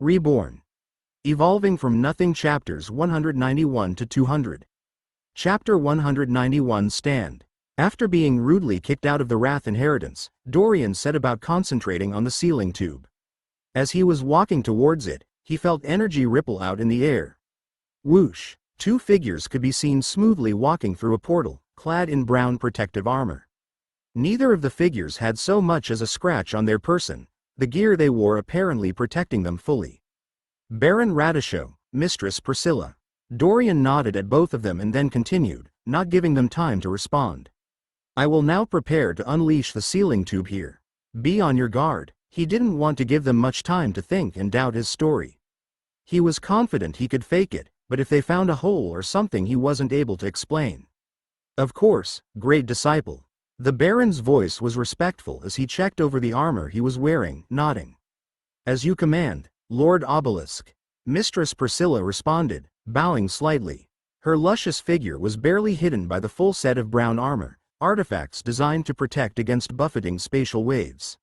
Reborn. Evolving from Nothing. Chapters 191 to 200. Chapter 191. Stand. After being rudely kicked out of the Wrath inheritance, Dorian set about concentrating on the sealing tube. As he was walking towards it, he felt energy ripple out in the air. Whoosh! Two figures could be seen smoothly walking through a portal, clad in brown protective armor. Neither of the figures had so much as a scratch on their person, the gear they wore apparently protecting them fully. Baron Radisho, Mistress Priscilla. Dorian nodded at both of them and then continued, not giving them time to respond. I will now prepare to unleash the sealing tube here. Be on your guard. He didn't want to give them much time to think and doubt his story. He was confident he could fake it, but if they found a hole or something he wasn't able to explain. Of course, great disciple. The Baron's voice was respectful as he checked over the armor he was wearing, nodding. As you command, Lord Obelisk. Mistress Priscilla responded, bowing slightly. Her luscious figure was barely hidden by the full set of brown armor, artifacts designed to protect against buffeting spatial waves.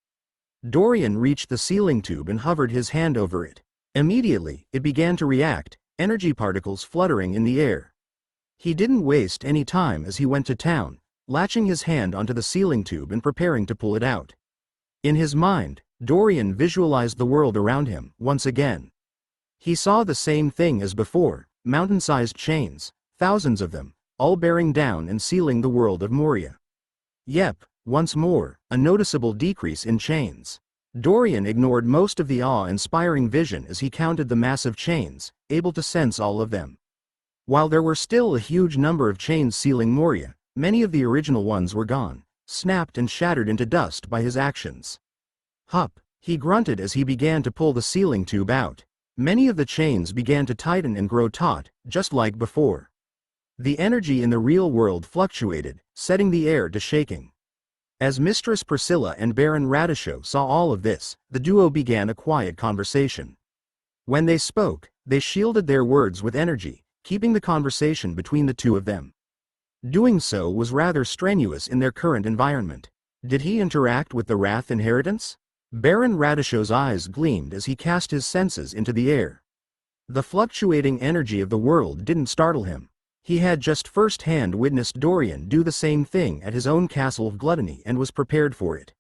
Dorian reached the sealing tube and hovered his hand over it. Immediately, it began to react, energy particles fluttering in the air. He didn't waste any time as he went to town, latching his hand onto the sealing tube and preparing to pull it out. In his mind, Dorian visualized the world around him, once again. He saw the same thing as before, mountain-sized chains, thousands of them, all bearing down and sealing the world of Moria. Yep, once more, a noticeable decrease in chains. Dorian ignored most of the awe-inspiring vision as he counted the massive chains, able to sense all of them. While there were still a huge number of chains sealing Moria, many of the original ones were gone, snapped and shattered into dust by his actions. Hup, he grunted as he began to pull the sealing tube out. Many of the chains began to tighten and grow taut, just like before. The energy in the real world fluctuated, setting the air to shaking. As Mistress Priscilla and Baron Radisho saw all of this, the duo began a quiet conversation. When they spoke, they shielded their words with energy, keeping the conversation between the two of them. Doing so was rather strenuous in their current environment. Did he interact with the Wrath inheritance? Baron Radisho's eyes gleamed as he cast his senses into the air. The fluctuating energy of the world didn't startle him. He had just first-hand witnessed Dorian do the same thing at his own castle of gluttony and was prepared for it.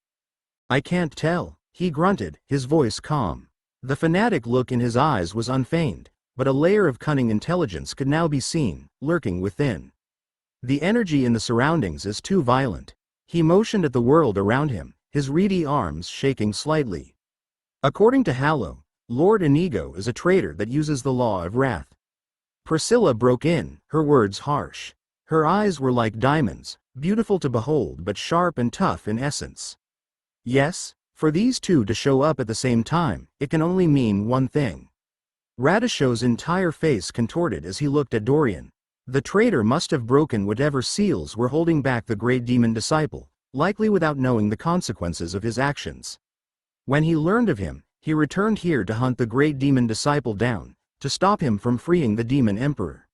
I can't tell, he grunted, his voice calm. The fanatic look in his eyes was unfeigned, but a layer of cunning intelligence could now be seen, lurking within. The energy in the surroundings is too violent. He motioned at the world around him, his reedy arms shaking slightly. According to Hallow, Lord Inigo is a traitor that uses the law of wrath. Priscilla broke in, her words harsh. Her eyes were like diamonds, beautiful to behold but sharp and tough in essence. Yes, for these two to show up at the same time, it can only mean one thing. Radisho's entire face contorted as he looked at Dorian. The traitor must have broken whatever seals were holding back the great demon disciple, likely without knowing the consequences of his actions. When he learned of him, he returned here to hunt the great demon disciple down, to stop him from freeing the demon emperor.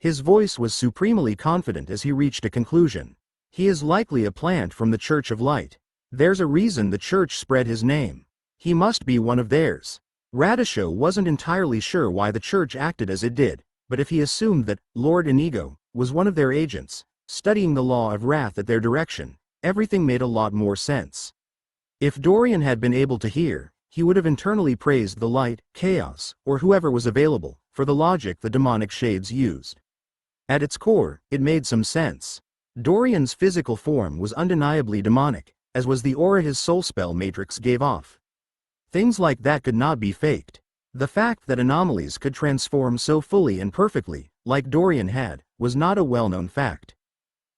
His voice was supremely confident as he reached a conclusion. He is likely a plant from the Church of Light. There's a reason the church spread his name. He must be one of theirs. Radisho wasn't entirely sure why the church acted as it did, but if he assumed that Lord Inigo was one of their agents, studying the law of wrath at their direction, everything made a lot more sense. If Dorian had been able to hear, he would have internally praised the light, chaos, or whoever was available, for the logic the demonic shades used. At its core, it made some sense. Dorian's physical form was undeniably demonic, as was the aura his soul spell matrix gave off. Things like that could not be faked. The fact that anomalies could transform so fully and perfectly, like Dorian had, was not a well-known fact.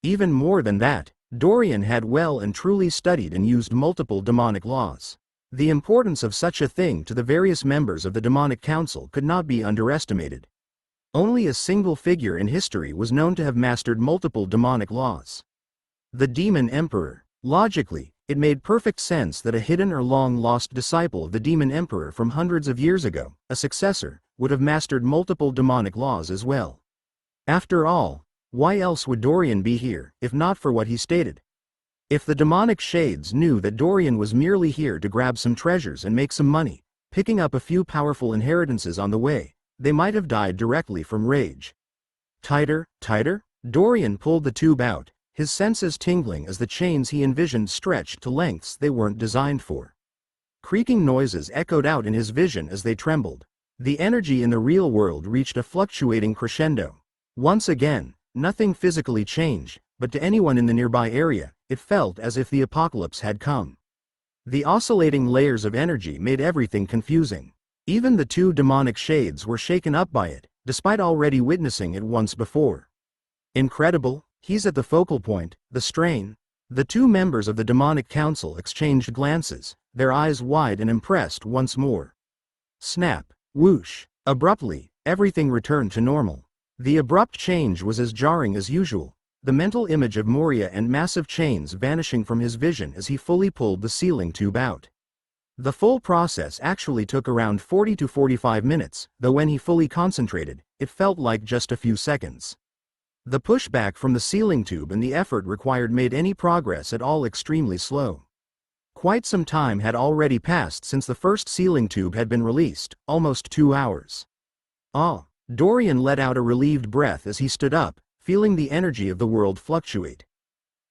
Even more than that, Dorian had well and truly studied and used multiple demonic laws. The importance of such a thing to the various members of the demonic council could not be underestimated. Only a single figure in history was known to have mastered multiple demonic laws. The demon emperor. Logically, it made perfect sense that a hidden or long-lost disciple of the demon emperor from hundreds of years ago, a successor, would have mastered multiple demonic laws as well. After all, why else would Dorian be here, if not for what he stated? If the demonic shades knew that Dorian was merely here to grab some treasures and make some money, picking up a few powerful inheritances on the way. They might have died directly from rage. Tighter, tighter? Dorian pulled the tube out, his senses tingling as the chains he envisioned stretched to lengths they weren't designed for. Creaking noises echoed out in his vision as they trembled. The energy in the real world reached a fluctuating crescendo. Once again, nothing physically changed, but to anyone in the nearby area, it felt as if the apocalypse had come. The oscillating layers of energy made everything confusing. Even the two demonic shades were shaken up by it, despite already witnessing it once before. Incredible, he's at the focal point, the strain. The two members of the demonic council exchanged glances, their eyes wide and impressed once more. Snap, whoosh. Abruptly, everything returned to normal. The abrupt change was as jarring as usual, the mental image of Moria and massive chains vanishing from his vision as he fully pulled the sealing tube out. The full process actually took around 40 to 45 minutes, though when he fully concentrated, it felt like just a few seconds. The pushback from the sealing tube and the effort required made any progress at all extremely slow. Quite some time had already passed since the first sealing tube had been released, almost 2 hours. Ah! Dorian let out a relieved breath as he stood up, feeling the energy of the world fluctuate.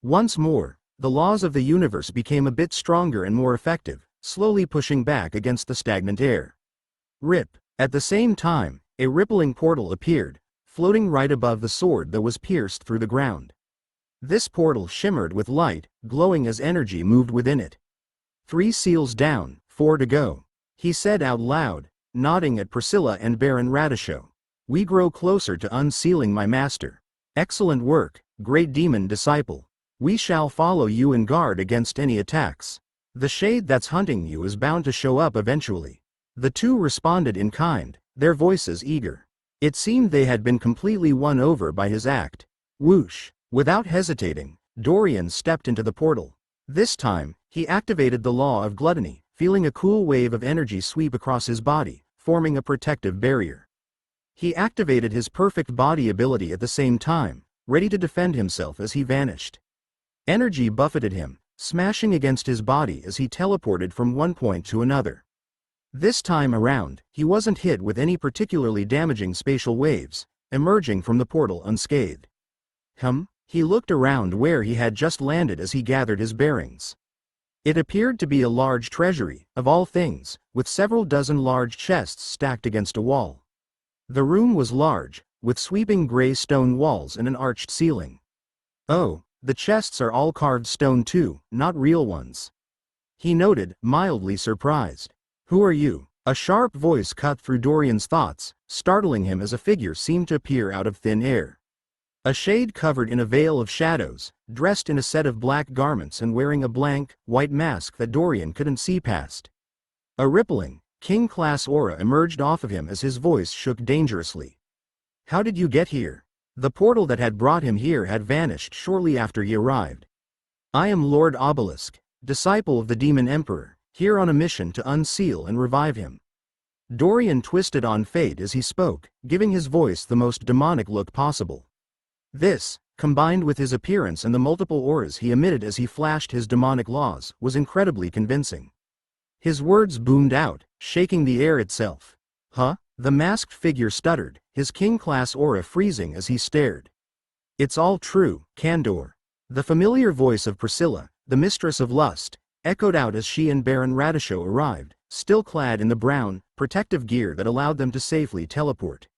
Once more, the laws of the universe became a bit stronger and more effective, slowly pushing back against the stagnant air. Rip! At the same time, a rippling portal appeared, floating right above the sword that was pierced through the ground. This portal shimmered with light, glowing as energy moved within it. 3 seals down, 4 to go, he said out loud, nodding at Priscilla and Baron Radisho. We grow closer to unsealing my master. Excellent work, great demon disciple. We shall follow you and guard against any attacks. The shade that's hunting you is bound to show up eventually. The two responded in kind, their voices eager. It seemed they had been completely won over by his act. Whoosh! Without hesitating, Dorian stepped into the portal. This time, he activated the law of gluttony, feeling a cool wave of energy sweep across his body, forming a protective barrier. He activated his perfect body ability at the same time, ready to defend himself as he vanished. Energy buffeted him, smashing against his body as he teleported from one point to another. This time around, he wasn't hit with any particularly damaging spatial waves, emerging from the portal unscathed. He looked around where he had just landed as he gathered his bearings. It appeared to be a large treasury, of all things, with several dozen large chests stacked against a wall. The room was large, with sweeping gray stone walls and an arched ceiling. Oh, the chests are all carved stone too, not real ones. He noted, mildly surprised. Who are you? A sharp voice cut through Dorian's thoughts, startling him as a figure seemed to appear out of thin air. A shade covered in a veil of shadows, dressed in a set of black garments and wearing a blank, white mask that Dorian couldn't see past. A rippling, king-class aura emerged off of him as his voice shook dangerously. How did you get here? The portal that had brought him here had vanished shortly after he arrived. I am Lord Obelisk, disciple of the Demon Emperor, here on a mission to unseal and revive him. Dorian twisted on fate as he spoke, giving his voice the most demonic look possible. This, combined with his appearance and the multiple auras he emitted as he flashed his demonic laws, was incredibly convincing. His words boomed out, shaking the air itself. Huh? The masked figure stuttered, his king-class aura freezing as he stared. It's all true, Candor. The familiar voice of Priscilla, the mistress of lust, echoed out as she and Baron Radisho arrived, still clad in the brown, protective gear that allowed them to safely teleport.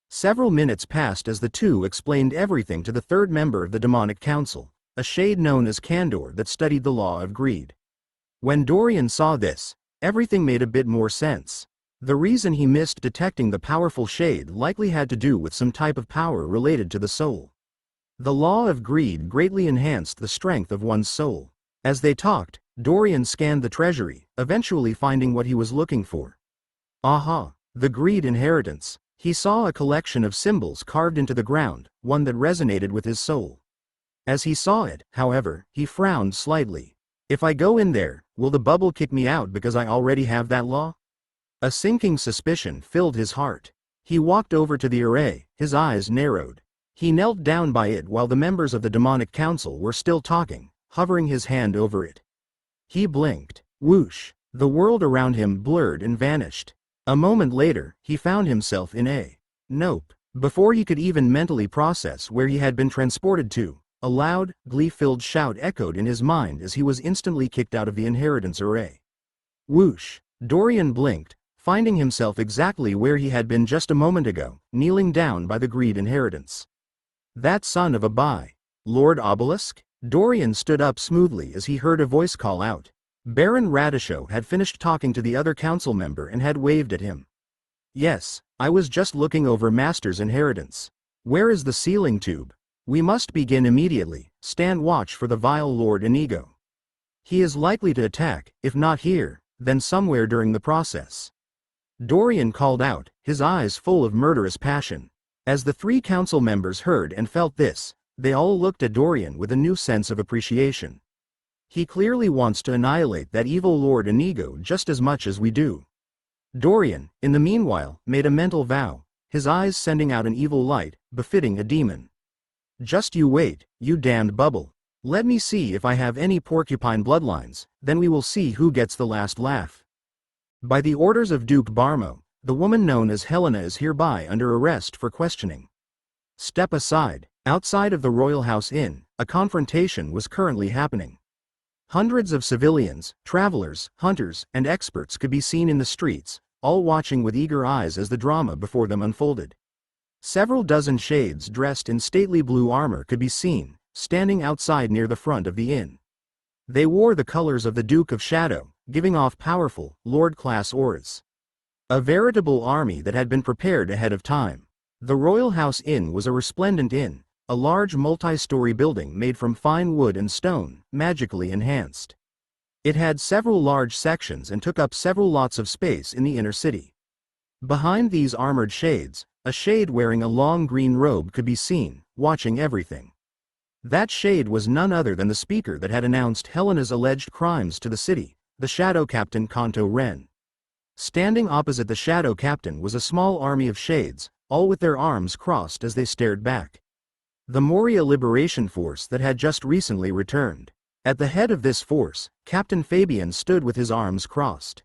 Several minutes passed as the two explained everything to the third member of the demonic council, a shade known as Candor that studied the law of greed. When Dorian saw this, everything made a bit more sense. The reason he missed detecting the powerful shade likely had to do with some type of power related to the soul. The law of greed greatly enhanced the strength of one's soul. As they talked, Dorian scanned the treasury, eventually finding what he was looking for. Aha! The greed inheritance. He saw a collection of symbols carved into the ground, one that resonated with his soul. As he saw it, however, he frowned slightly. If I go in there, will the bubble kick me out because I already have that law? A sinking suspicion filled his heart. He walked over to the array, his eyes narrowed. He knelt down by it while the members of the demonic council were still talking, hovering his hand over it. He blinked. Whoosh! The world around him blurred and vanished. A moment later, he found himself in a nope. Before he could even mentally process where he had been transported to, a loud, glee-filled shout echoed in his mind as he was instantly kicked out of the inheritance array. Whoosh! Dorian blinked, finding himself exactly where he had been just a moment ago, kneeling down by the greed inheritance. That son of a Lord Obelisk? Dorian stood up smoothly as he heard a voice call out. Baron Radisho had finished talking to the other council member and had waved at him. Yes, I was just looking over Master's inheritance. Where is the sealing tube? We must begin immediately. Stand watch for the vile Lord Inigo. He is likely to attack, if not here, then somewhere during the process. Dorian called out, his eyes full of murderous passion. As the 3 council members heard and felt this, they all looked at Dorian with a new sense of appreciation. He clearly wants to annihilate that evil Lord Inigo just as much as we do. Dorian, in the meanwhile, made a mental vow, his eyes sending out an evil light, befitting a demon. Just you wait, you damned bubble. Let me see if I have any porcupine bloodlines, then we will see who gets the last laugh. By the orders of Duke Barmo, the woman known as Helena is hereby under arrest for questioning. Step aside. Outside of the Royal House Inn, a confrontation was currently happening. Hundreds of civilians, travelers, hunters, and experts could be seen in the streets, all watching with eager eyes as the drama before them unfolded. Several dozen shades dressed in stately blue armor could be seen, standing outside near the front of the inn. They wore the colors of the Duke of Shadow, giving off powerful, lord-class auras. A veritable army that had been prepared ahead of time. The Royal House Inn was a resplendent inn, a large multi-story building made from fine wood and stone, magically enhanced. It had several large sections and took up several lots of space in the inner city. Behind these armored shades, a shade wearing a long green robe could be seen, watching everything. That shade was none other than the speaker that had announced Helena's alleged crimes to the city, the Shadow Captain Kanto Ren. Standing opposite the Shadow Captain was a small army of shades, all with their arms crossed as they stared back. The Moria Liberation Force that had just recently returned. At the head of this force, Captain Fabian stood with his arms crossed.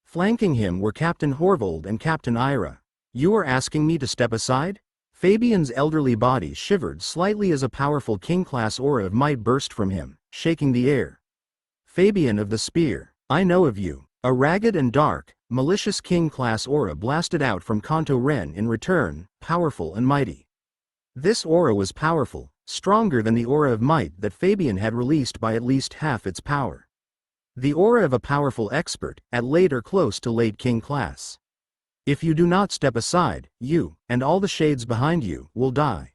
Flanking him were Captain Horvold and Captain Ira. You are asking me to step aside? Fabian's elderly body shivered slightly as a powerful king-class aura of might burst from him, shaking the air. Fabian of the Spear, I know of you. A ragged and dark, malicious king-class aura blasted out from Kanto Ren in return, powerful and mighty. This aura was powerful, stronger than the aura of might that Fabian had released by at least half its power. The aura of a powerful expert, at late or close to late king class. If you do not step aside, you, and all the shades behind you, will die.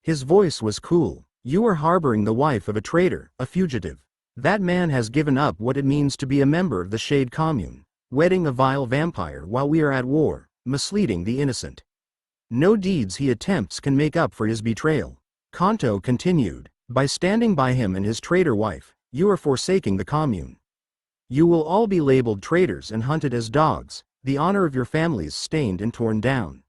His voice was cool. You are harboring the wife of a traitor, a fugitive. That man has given up what it means to be a member of the Shade Commune, wedding a vile vampire while we are at war, misleading the innocent. No deeds he attempts can make up for his betrayal. Kanto continued, by standing by him and his traitor wife, you are forsaking the commune. You will all be labeled traitors and hunted as dogs, the honor of your families stained and torn down.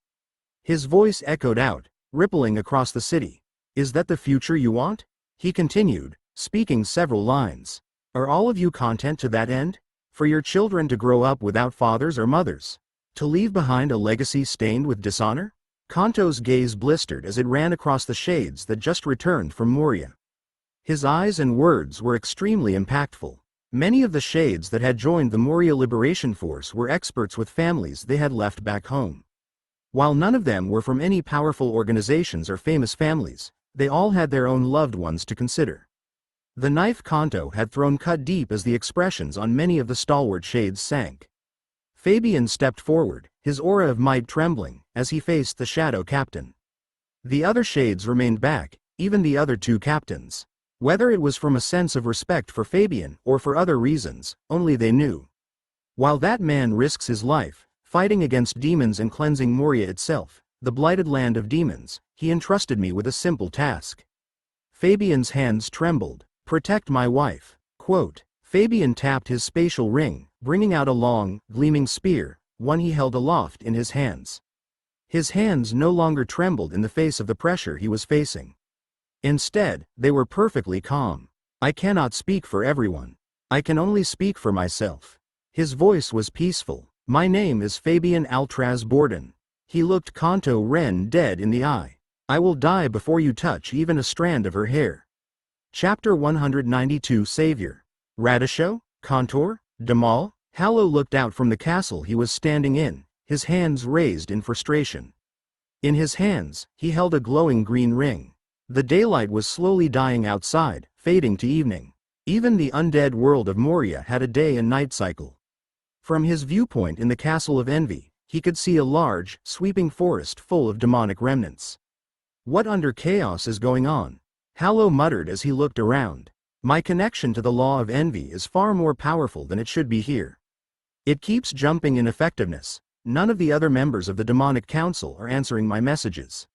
His voice echoed out, rippling across the city. Is that the future you want? He continued, speaking several lines. Are all of you content to that end? For your children to grow up without fathers or mothers? To leave behind a legacy stained with dishonor? Kanto's gaze blistered as it ran across the shades that just returned from Moria. His eyes and words were extremely impactful. Many of the shades that had joined the Moria Liberation Force were experts with families they had left back home. While none of them were from any powerful organizations or famous families, they all had their own loved ones to consider. The knife Kanto had thrown cut deep as the expressions on many of the stalwart shades sank. Fabian stepped forward, his aura of might trembling, as he faced the Shadow Captain. The other shades remained back, even the other 2 captains. Whether it was from a sense of respect for Fabian or for other reasons, only they knew. While that man risks his life, fighting against demons and cleansing Moria itself, the blighted land of demons, he entrusted me with a simple task. Fabian's hands trembled. Protect my wife. Quote. Fabian tapped his spatial ring, bringing out a long, gleaming spear, one he held aloft in his hands. His hands no longer trembled in the face of the pressure he was facing. Instead, they were perfectly calm. I cannot speak for everyone. I can only speak for myself. His voice was peaceful. "My name is Fabian Altraz Borden." He looked Kanto Ren dead in the eye. "I will die before you touch even a strand of her hair." Chapter 192 Savior. Radisho? Contour? Damal? Hallo looked out from the castle he was standing in, his hands raised in frustration. In his hands, he held a glowing green ring. The daylight was slowly dying outside, fading to evening. Even the undead world of Moria had a day and night cycle. From his viewpoint in the Castle of Envy, he could see a large, sweeping forest full of demonic remnants. What under chaos is going on? Hallo muttered as he looked around. My connection to the law of envy is far more powerful than it should be here. It keeps jumping in effectiveness. None of the other members of the demonic council are answering my messages.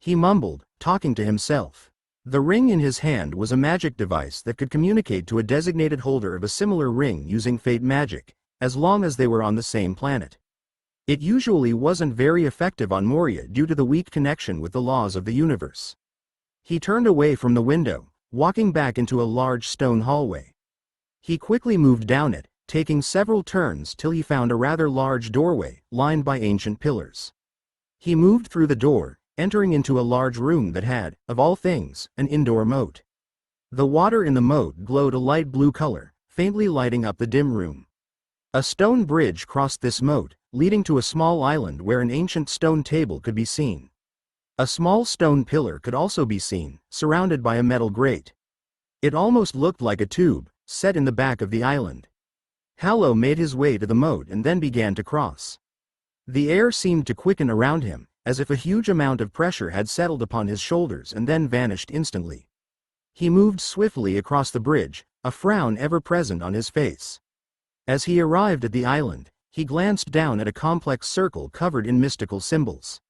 He mumbled, talking to himself. The ring in his hand was a magic device that could communicate to a designated holder of a similar ring using fate magic, as long as they were on the same planet. It usually wasn't very effective on Moria due to the weak connection with the laws of the universe. He turned away from the window, walking back into a large stone hallway. He quickly moved down it, taking several turns till he found a rather large doorway, lined by ancient pillars. He moved through the door, entering into a large room that had, of all things, an indoor moat. The water in the moat glowed a light blue color, faintly lighting up the dim room. A stone bridge crossed this moat, leading to a small island where an ancient stone table could be seen. A small stone pillar could also be seen, surrounded by a metal grate. It almost looked like a tube, set in the back of the island. Hallo made his way to the moat and then began to cross. The air seemed to quicken around him, as if a huge amount of pressure had settled upon his shoulders and then vanished instantly. He moved swiftly across the bridge, a frown ever present on his face. As he arrived at the island, he glanced down at a complex circle covered in mystical symbols.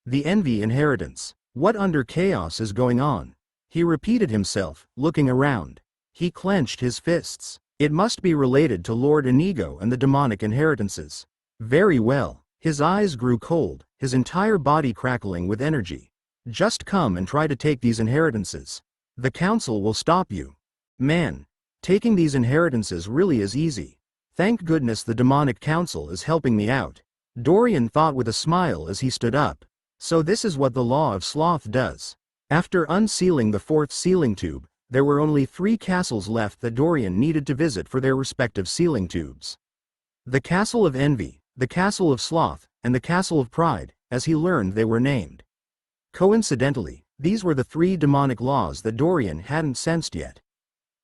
The Envy Inheritance. What under chaos is going on? He repeated himself, looking around. He clenched his fists. It must be related to Lord Inigo and the demonic inheritances. Very well. His eyes grew cold, his entire body crackling with energy. Just come and try to take these inheritances. The council will stop you. Man, taking these inheritances really is easy. Thank goodness the demonic council is helping me out. Dorian thought with a smile as he stood up. So this is what the law of sloth does. After unsealing the fourth sealing tube, there were only 3 castles left that Dorian needed to visit for their respective sealing tubes. The Castle of Envy, the Castle of Sloth, and the Castle of Pride, as he learned they were named. Coincidentally, these were the 3 demonic laws that Dorian hadn't sensed yet.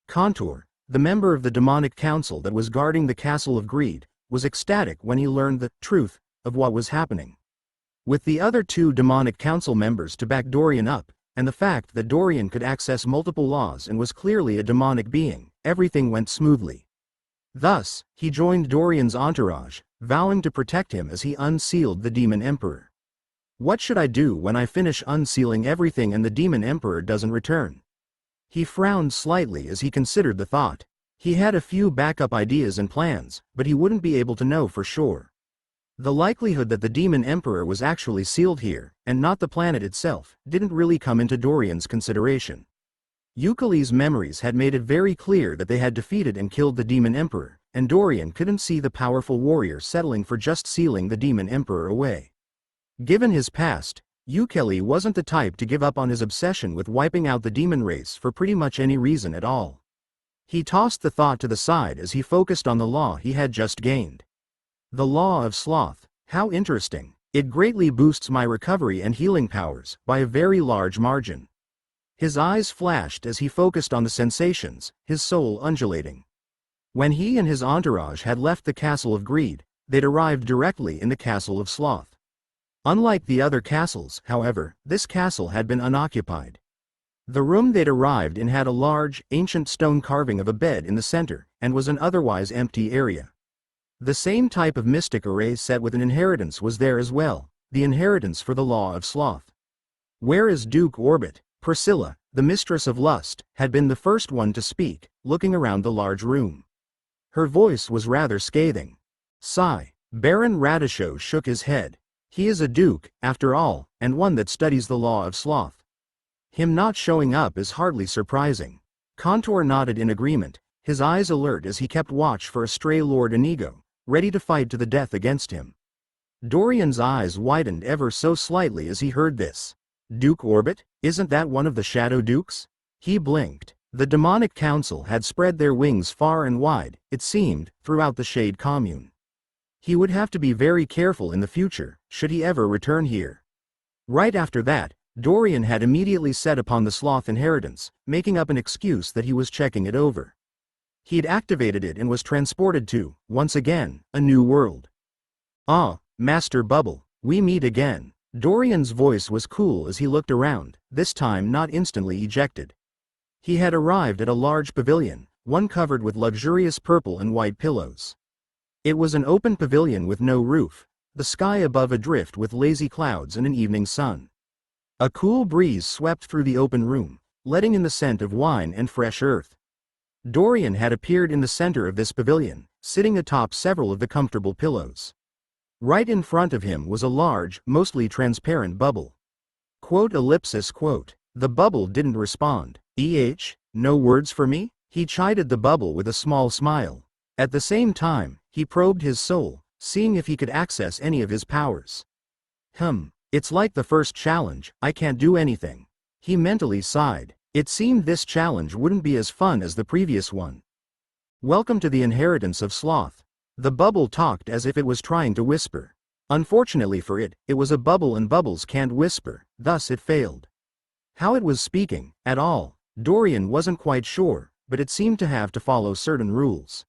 Contour, the member of the demonic council that was guarding the Castle of Greed, was ecstatic when he learned the truth of what was happening. With the other 2 demonic council members to back Dorian up, and the fact that Dorian could access multiple laws and was clearly a demonic being, everything went smoothly. Thus, he joined Dorian's entourage, vowing to protect him as he unsealed the Demon Emperor. What should I do when I finish unsealing everything and the Demon Emperor doesn't return? He frowned slightly as he considered the thought. He had a few backup ideas and plans, but he wouldn't be able to know for sure. The likelihood that the Demon Emperor was actually sealed here, and not the planet itself, didn't really come into Dorian's consideration. Euclid's memories had made it very clear that they had defeated and killed the Demon Emperor, and Dorian couldn't see the powerful warrior settling for just sealing the Demon Emperor away. Given his past, Euclid wasn't the type to give up on his obsession with wiping out the demon race for pretty much any reason at all. He tossed the thought to the side as he focused on the law he had just gained. The Law of Sloth. How interesting. It greatly boosts my recovery and healing powers, by a very large margin. His eyes flashed as he focused on the sensations, his soul undulating. When he and his entourage had left the Castle of Greed, they'd arrived directly in the Castle of Sloth. Unlike the other castles, however, this castle had been unoccupied. The room they'd arrived in had a large, ancient stone carving of a bed in the center, and was an otherwise empty area. The same type of mystic array set with an inheritance was there as well, the inheritance for the Law of Sloth. Whereas Duke Orbit, Priscilla, the mistress of lust, had been the first one to speak, looking around the large room. Her voice was rather scathing. Sigh. Baron Radisho shook his head. He is a duke, after all, and one that studies the Law of Sloth. Him not showing up is hardly surprising. Contour nodded in agreement, his eyes alert as he kept watch for a stray Lord Inigo, ready to fight to the death against him. Dorian's eyes widened ever so slightly as he heard this. Duke Orbit? Isn't that one of the Shadow Dukes? He blinked. The demonic council had spread their wings far and wide, it seemed, throughout the Shade Commune. He would have to be very careful in the future, should he ever return here. Right after that, Dorian had immediately set upon the Sloth inheritance, making up an excuse that he was checking it over. He'd activated it and was transported to, once again, a new world. Ah, Master Bubble, we meet again. Dorian's voice was cool as he looked around, this time not instantly ejected. He had arrived at a large pavilion, one covered with luxurious purple and white pillows. It was an open pavilion with no roof, the sky above adrift with lazy clouds and an evening sun. A cool breeze swept through the open room, letting in the scent of wine and fresh earth. Dorian had appeared in the center of this pavilion, sitting atop several of the comfortable pillows. Right in front of him was a large, mostly transparent bubble. The bubble didn't respond. No words for me? He chided the bubble with a small smile. At the same time, he probed his soul, seeing if he could access any of his powers. It's like the first challenge, I can't do anything. He mentally sighed. It seemed this challenge wouldn't be as fun as the previous one. Welcome to the inheritance of Sloth. The bubble talked as if it was trying to whisper. Unfortunately for it, it was a bubble and bubbles can't whisper, thus it failed. How it was speaking, at all, Dorian wasn't quite sure, but it seemed to have to follow certain rules.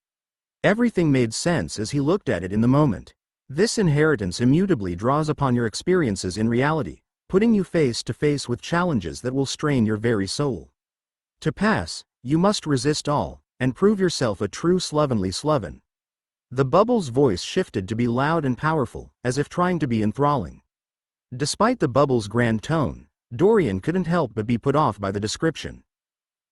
Everything made sense as he looked at it in the moment. This inheritance immutably draws upon your experiences in reality, putting you face to face with challenges that will strain your very soul. To pass, you must resist all, and prove yourself a true slovenly sloven. The bubble's voice shifted to be loud and powerful, as if trying to be enthralling. Despite the bubble's grand tone, Dorian couldn't help but be put off by the description.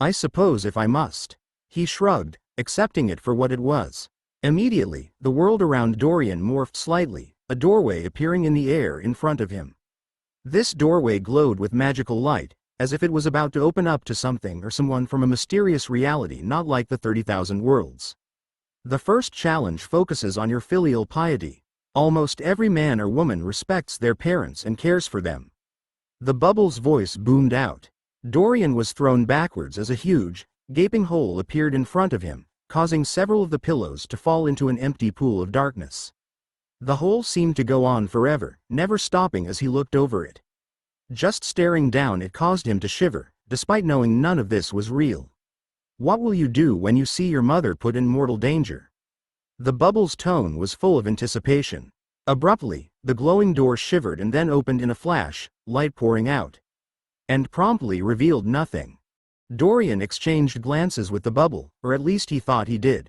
I suppose if I must. He shrugged, accepting it for what it was. Immediately, the world around Dorian morphed slightly, a doorway appearing in the air in front of him. This doorway glowed with magical light, as if it was about to open up to something or someone from a mysterious reality not like the 30,000 worlds. The first challenge focuses on your filial piety. Almost every man or woman respects their parents and cares for them. The bubble's voice boomed out. Dorian was thrown backwards as a huge, gaping hole appeared in front of him, causing several of the pillows to fall into an empty pool of darkness. The hole seemed to go on forever, never stopping as he looked over it. Just staring down it caused him to shiver, despite knowing none of this was real. What will you do when you see your mother put in mortal danger? The bubble's tone was full of anticipation. Abruptly, the glowing door shivered and then opened in a flash, light pouring out. And promptly revealed nothing. Dorian exchanged glances with the bubble, or at least he thought he did.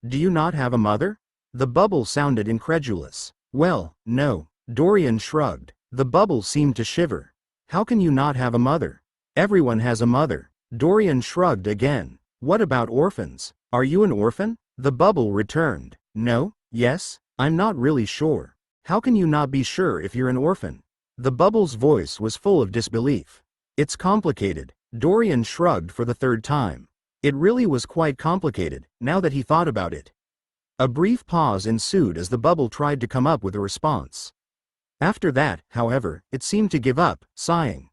Do you not have a mother? The bubble sounded incredulous. Well, no. Dorian shrugged. The bubble seemed to shiver. How can you not have a mother? Everyone has a mother. Dorian shrugged again. What about orphans? Are you an orphan? The bubble returned. No, yes, I'm not really sure. How can you not be sure if you're an orphan? The bubble's voice was full of disbelief. It's complicated. Dorian shrugged for the third time. It really was quite complicated, now that he thought about it. A brief pause ensued as the bubble tried to come up with a response. After that, however, it seemed to give up, sighing.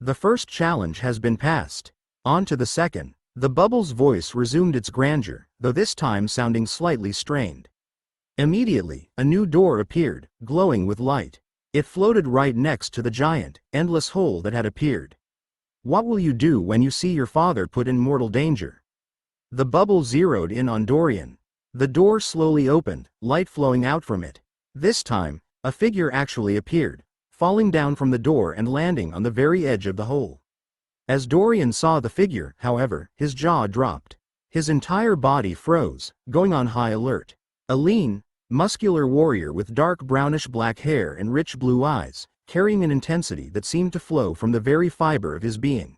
The first challenge has been passed. On to the second. The bubble's voice resumed its grandeur, though this time sounding slightly strained. Immediately, a new door appeared, glowing with light. It floated right next to the giant, endless hole that had appeared. What will you do when you see your father put in mortal danger? The bubble zeroed in on Dorian. The door slowly opened, light flowing out from it. This time, a figure actually appeared, falling down from the door and landing on the very edge of the hole. As Dorian saw the figure, however, his jaw dropped. His entire body froze, going on high alert. A lean, muscular warrior with dark brownish-black hair and rich blue eyes, carrying an intensity that seemed to flow from the very fiber of his being.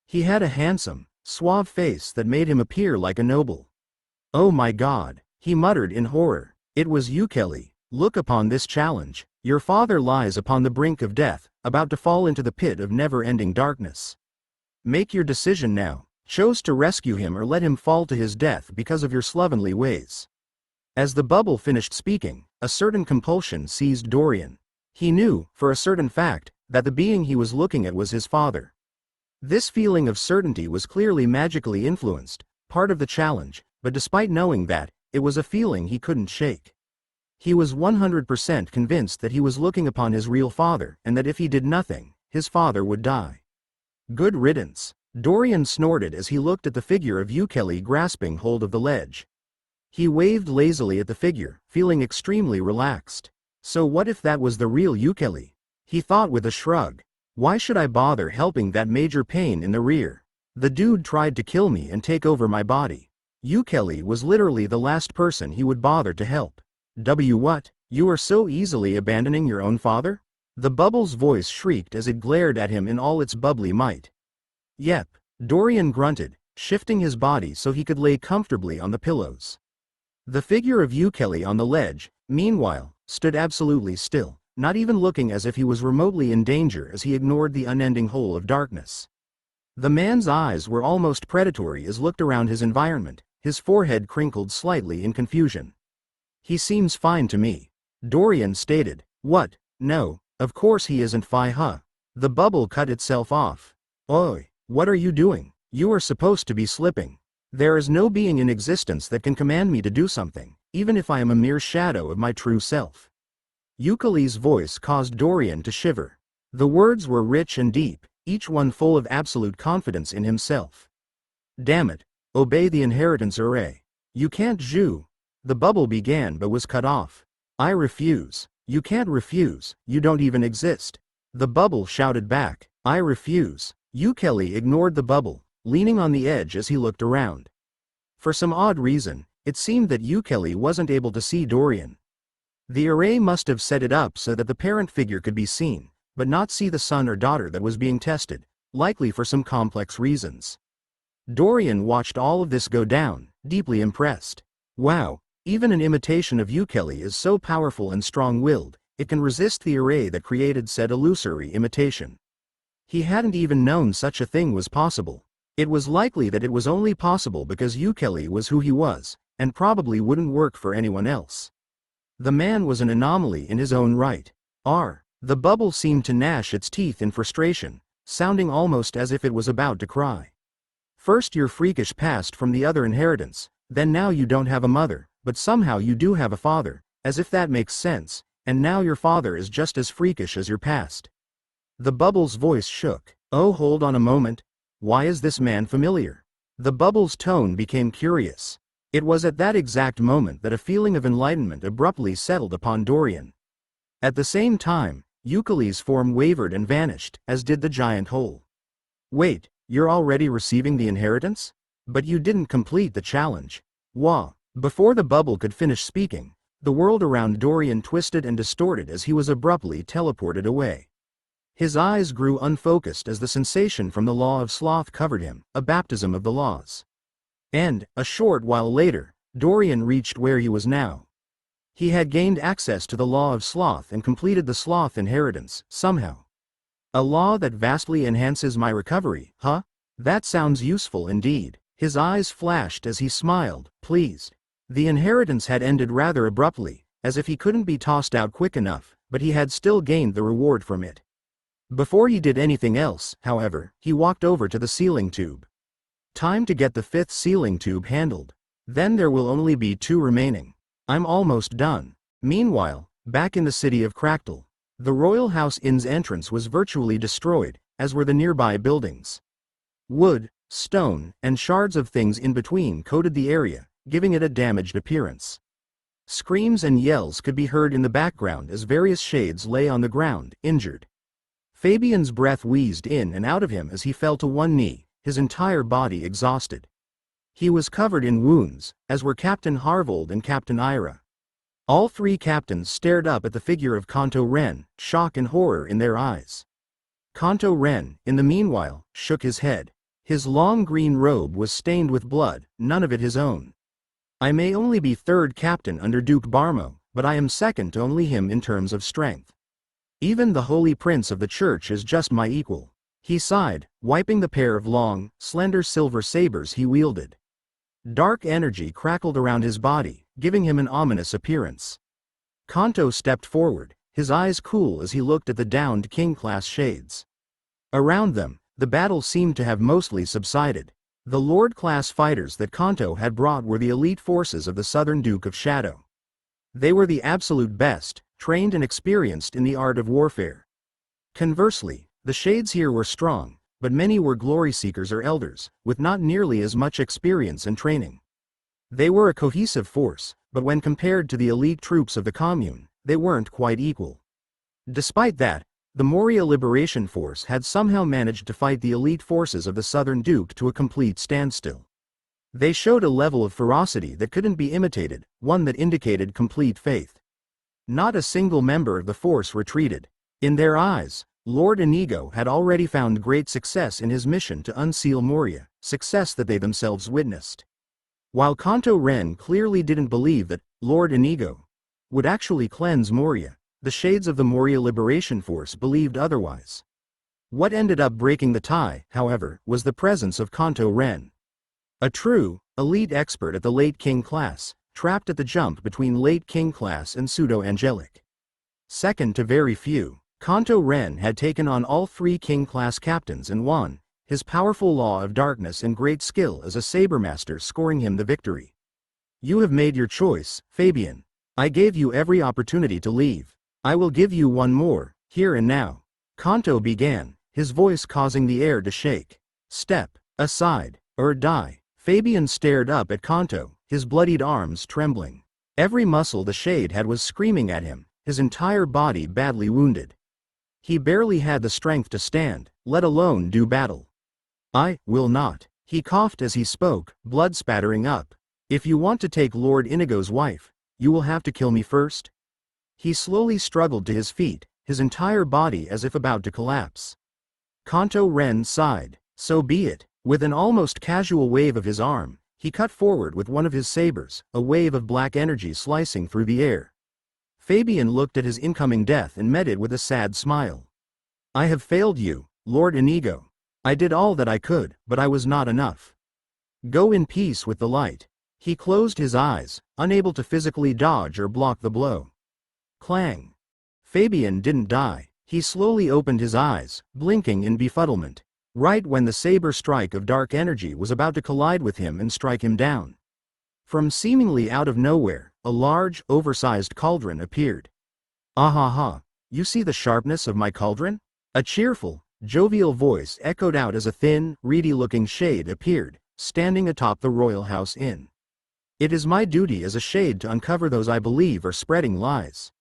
He had a handsome, suave face that made him appear like a noble. Oh my God, he muttered in horror. It was you, Kelly. Look upon this challenge. Your father lies upon the brink of death, about to fall into the pit of never-ending darkness. Make your decision now. chose to rescue him or let him fall to his death because of your slovenly ways. As the bubble finished speaking, a certain compulsion seized Dorian. He knew, for a certain fact, that the being he was looking at was his father. This feeling of certainty was clearly magically influenced, part of the challenge, but despite knowing that, it was a feeling he couldn't shake. He was 100% convinced that he was looking upon his real father, and that if he did nothing, his father would die. Good riddance. Dorian snorted as he looked at the figure of Ukeli grasping hold of the ledge. He waved lazily at the figure, feeling extremely relaxed. So what if that was the real Ukeli? He thought with a shrug. Why should I bother helping that major pain in the rear? The dude tried to kill me and take over my body. Ukeli was literally the last person he would bother to help. What? You are so easily abandoning your own father? The bubble's voice shrieked as it glared at him in all its bubbly might. Yep, Dorian grunted, shifting his body so he could lay comfortably on the pillows. The figure of Ukeli on the ledge, meanwhile, stood absolutely still, not even looking as if he was remotely in danger as he ignored the unending hole of darkness. The man's eyes were almost predatory as looked around his environment, his forehead crinkled slightly in confusion. He seems fine to me. Dorian stated. What? No, of course he isn't huh? The bubble cut itself off. Oi, what are you doing? You are supposed to be slipping. There is no being in existence that can command me to do something, even if I am a mere shadow of my true self. Ukeli's voice caused Dorian to shiver. The words were rich and deep, each one full of absolute confidence in himself. Damn it. Obey the inheritance array. You can't Zhu. The bubble began but was cut off. I refuse. You can't refuse, you don't even exist. The bubble shouted back. I refuse. Ukeli ignored the bubble, leaning on the edge as he looked around. For some odd reason, it seemed that Ukeli wasn't able to see Dorian. The array must have set it up so that the parent figure could be seen, but not see the son or daughter that was being tested, likely for some complex reasons. Dorian watched all of this go down, deeply impressed. Wow, even an imitation of Ukeli is so powerful and strong-willed, it can resist the array that created said illusory imitation. He hadn't even known such a thing was possible. It was likely that it was only possible because Ukeli was who he was, and probably wouldn't work for anyone else. The man was an anomaly in his own right. The bubble seemed to gnash its teeth in frustration, sounding almost as if it was about to cry. First your freakish past from the other inheritance, then now you don't have a mother, but somehow you do have a father, as if that makes sense, and now your father is just as freakish as your past. The bubble's voice shook. Oh, hold on a moment. Why is this man familiar? The bubble's tone became curious. It was at that exact moment that a feeling of enlightenment abruptly settled upon Dorian. At the same time, Ukeli's form wavered and vanished, as did the giant hole. Wait, you're already receiving the inheritance? But you didn't complete the challenge. Wah! Before the bubble could finish speaking, the world around Dorian twisted and distorted as he was abruptly teleported away. His eyes grew unfocused as the sensation from the law of sloth covered him, a baptism of the laws. And, a short while later, Dorian reached where he was now. He had gained access to the law of sloth and completed the sloth inheritance, somehow. A law that vastly enhances my recovery, huh? That sounds useful indeed. His eyes flashed as he smiled, pleased. The inheritance had ended rather abruptly, as if he couldn't be tossed out quick enough, but he had still gained the reward from it. Before he did anything else, however, he walked over to the sealing tube. Time to get the 5th sealing tube handled. Then there will only be 2 remaining. I'm almost done. Meanwhile, back in the city of Cractal, the Royal House Inn's entrance was virtually destroyed, as were the nearby buildings. Wood, stone, and shards of things in between coated the area, giving it a damaged appearance. Screams and yells could be heard in the background as various shades lay on the ground, injured. Fabian's breath wheezed in and out of him as he fell to one knee, his entire body exhausted. He was covered in wounds, as were Captain Harvold and Captain Ira. All 3 captains stared up at the figure of Kanto Ren, shock and horror in their eyes. Kanto Ren, in the meanwhile, shook his head. His long green robe was stained with blood, none of it his own. I may only be 3rd captain under Duke Barmo, but I am second to only him in terms of strength. Even the Holy Prince of the Church is just my equal. He sighed, wiping the pair of long, slender silver sabers he wielded. Dark energy crackled around his body, giving him an ominous appearance. Kanto stepped forward, his eyes cool as he looked at the downed king-class shades. Around them, the battle seemed to have mostly subsided. The Lord-class fighters that Kanto had brought were the elite forces of the Southern Duke of Shadow. They were the absolute best, trained and experienced in the art of warfare. Conversely, the shades here were strong, but many were glory seekers or elders, with not nearly as much experience and training. They were a cohesive force, but when compared to the elite troops of the commune, they weren't quite equal. Despite that, the Moria Liberation Force had somehow managed to fight the elite forces of the Southern Duke to a complete standstill. They showed a level of ferocity that couldn't be imitated, one that indicated complete faith. Not a single member of the force retreated. In their eyes, Lord Inigo had already found great success in his mission to unseal Moria, success that they themselves witnessed. While Kanto Ren clearly didn't believe that Lord Inigo would actually cleanse Moria, the shades of the Moria Liberation Force believed otherwise. What ended up breaking the tie, however, was the presence of Kanto Ren. A true, elite expert at the late king class, trapped at the jump between late king class and pseudo-angelic. Second to very few, Kanto Ren had taken on all three king class captains and won, his powerful law of darkness and great skill as a sabermaster scoring him the victory. You have made your choice, Fabian. I gave you every opportunity to leave. I will give you one more, here and now. Kanto began, his voice causing the air to shake. Step aside, or die. Fabian stared up at Kanto, his bloodied arms trembling. Every muscle the shade had was screaming at him, his entire body badly wounded. He barely had the strength to stand, let alone do battle. I will not. He coughed as he spoke, blood spattering up. If you want to take Lord Inigo's wife, you will have to kill me first. He slowly struggled to his feet, his entire body as if about to collapse. Kanto Ren sighed. So be it. With an almost casual wave of his arm, he cut forward with one of his sabers, a wave of black energy slicing through the air. Fabian looked at his incoming death and met it with a sad smile. I have failed you, Lord Inigo. I did all that I could, but I was not enough. Go in peace with the light. He closed his eyes, unable to physically dodge or block the blow. Clang. Fabian didn't die. He slowly opened his eyes, blinking in befuddlement. Right when the saber strike of dark energy was about to collide with him and strike him down. From seemingly out of nowhere, a large, oversized cauldron appeared. Ah, you see the sharpness of my cauldron? A cheerful, jovial voice echoed out as a thin, reedy-looking shade appeared, standing atop the Royal House Inn. It is my duty as a shade to uncover those I believe are spreading lies.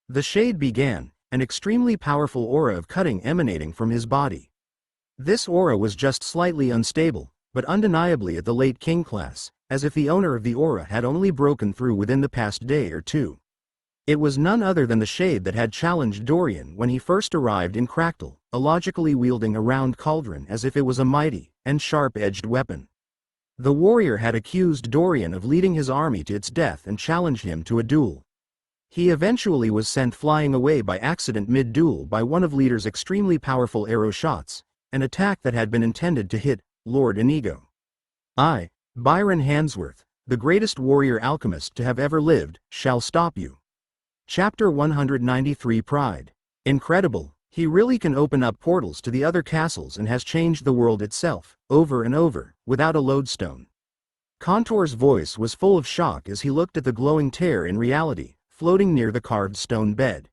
The shade began, an extremely powerful aura of cutting emanating from his body. This aura was just slightly unstable, but undeniably at the late king class, as if the owner of the aura had only broken through within the past day or two. It was none other than the shade that had challenged Dorian when he first arrived in Cractal, illogically wielding a round cauldron as if it was a mighty and sharp-edged weapon. The warrior had accused Dorian of leading his army to its death and challenged him to a duel. He eventually was sent flying away by accident mid-duel by one of Leader's extremely powerful arrow shots, an attack that had been intended to hit Lord Inigo. I, Byron Hansworth, the greatest warrior alchemist to have ever lived, shall stop you. Chapter 193 Pride. Incredible, he really can open up portals to the other castles and has changed the world itself, over and over, without a lodestone. Contour's voice was full of shock as he looked at the glowing tear in reality, floating near the carved stone bed.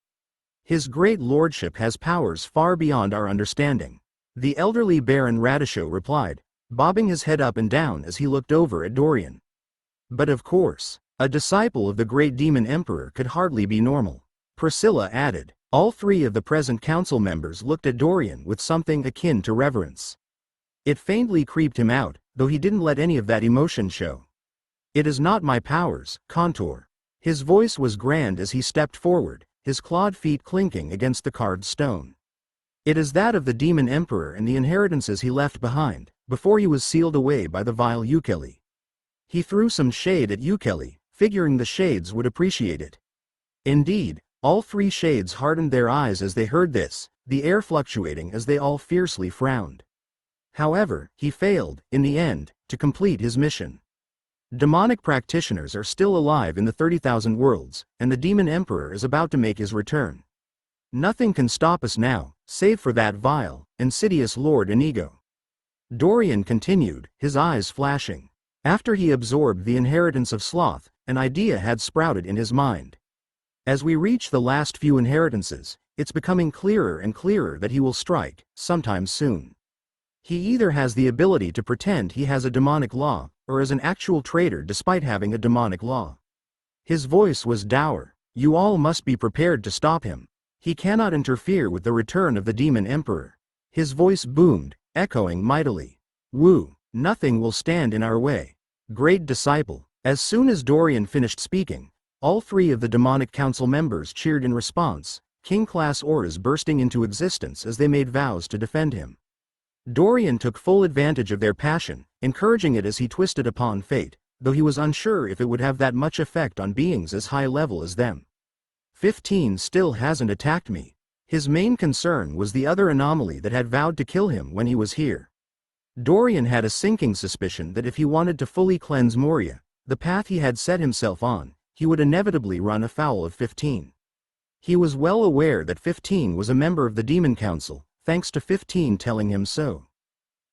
His great lordship has powers far beyond our understanding. The elderly Baron Radisho replied, bobbing his head up and down as he looked over at Dorian. But of course, a disciple of the great demon emperor could hardly be normal. Priscilla added. All three of the present council members looked at Dorian with something akin to reverence. It faintly creeped him out, though he didn't let any of that emotion show. It is not my powers, Contour. His voice was grand as he stepped forward, his clawed feet clinking against the carved stone. It is that of the demon emperor and the inheritances he left behind, before he was sealed away by the vile Ukeli. He threw some shade at Ukeli, figuring the shades would appreciate it. Indeed, all three shades hardened their eyes as they heard this, the air fluctuating as they all fiercely frowned. However, he failed, in the end, to complete his mission. Demonic practitioners are still alive in the 30,000 worlds, and the Demon Emperor is about to make his return. Nothing can stop us now, save for that vile, insidious Lord Inigo. Dorian continued, his eyes flashing. After he absorbed the inheritance of sloth, an idea had sprouted in his mind. As we reach the last few inheritances, it's becoming clearer and clearer that he will strike, sometime soon. He either has the ability to pretend he has a demonic law, or is an actual traitor despite having a demonic law. His voice was dour. You all must be prepared to stop him. He cannot interfere with the return of the Demon Emperor. His voice boomed, echoing mightily. Woo! Nothing will stand in our way. Great disciple. As soon as Dorian finished speaking, all three of the demonic council members cheered in response, king-class auras bursting into existence as they made vows to defend him. Dorian took full advantage of their passion, encouraging it as he twisted upon fate, though he was unsure if it would have that much effect on beings as high level as them. 15 still hasn't attacked me. His main concern was the other anomaly that had vowed to kill him when he was here. Dorian had a sinking suspicion that if he wanted to fully cleanse Moria, the path he had set himself on, he would inevitably run afoul of 15. He was well aware that 15 was a member of the Demon Council, thanks to 15 telling him so.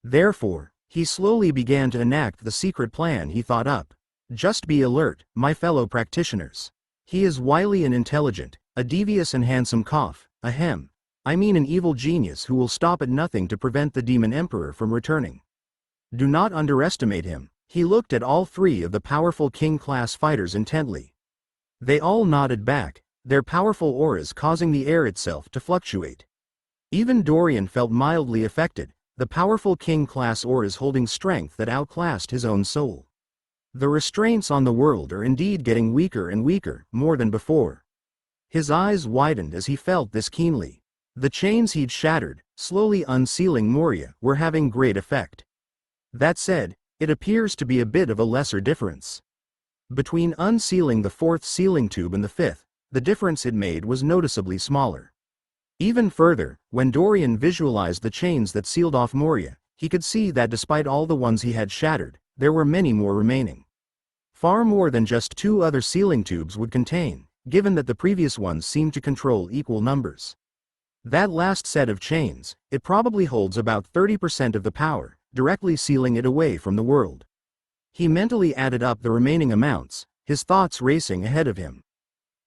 Therefore, he slowly began to enact the secret plan he thought up. Just be alert, my fellow practitioners. He is wily and intelligent, a devious and handsome cough, ahem. I mean an evil genius who will stop at nothing to prevent the Demon Emperor from returning. Do not underestimate him. He looked at all three of the powerful king-class fighters intently. They all nodded back, their powerful auras causing the air itself to fluctuate. Even Dorian felt mildly affected, the powerful king-class auras holding strength that outclassed his own soul. The restraints on the world are indeed getting weaker and weaker, more than before. His eyes widened as he felt this keenly. The chains he'd shattered, slowly unsealing Moria, were having great effect. That said, it appears to be a bit of a lesser difference. Between unsealing the fourth sealing tube and the fifth, the difference it made was noticeably smaller. Even further, when Dorian visualized the chains that sealed off Moria, he could see that despite all the ones he had shattered, there were many more remaining. Far more than just 2 other sealing tubes would contain, given that the previous ones seemed to control equal numbers. That last set of chains, it probably holds about 30% of the power, directly sealing it away from the world. He mentally added up the remaining amounts, his thoughts racing ahead of him.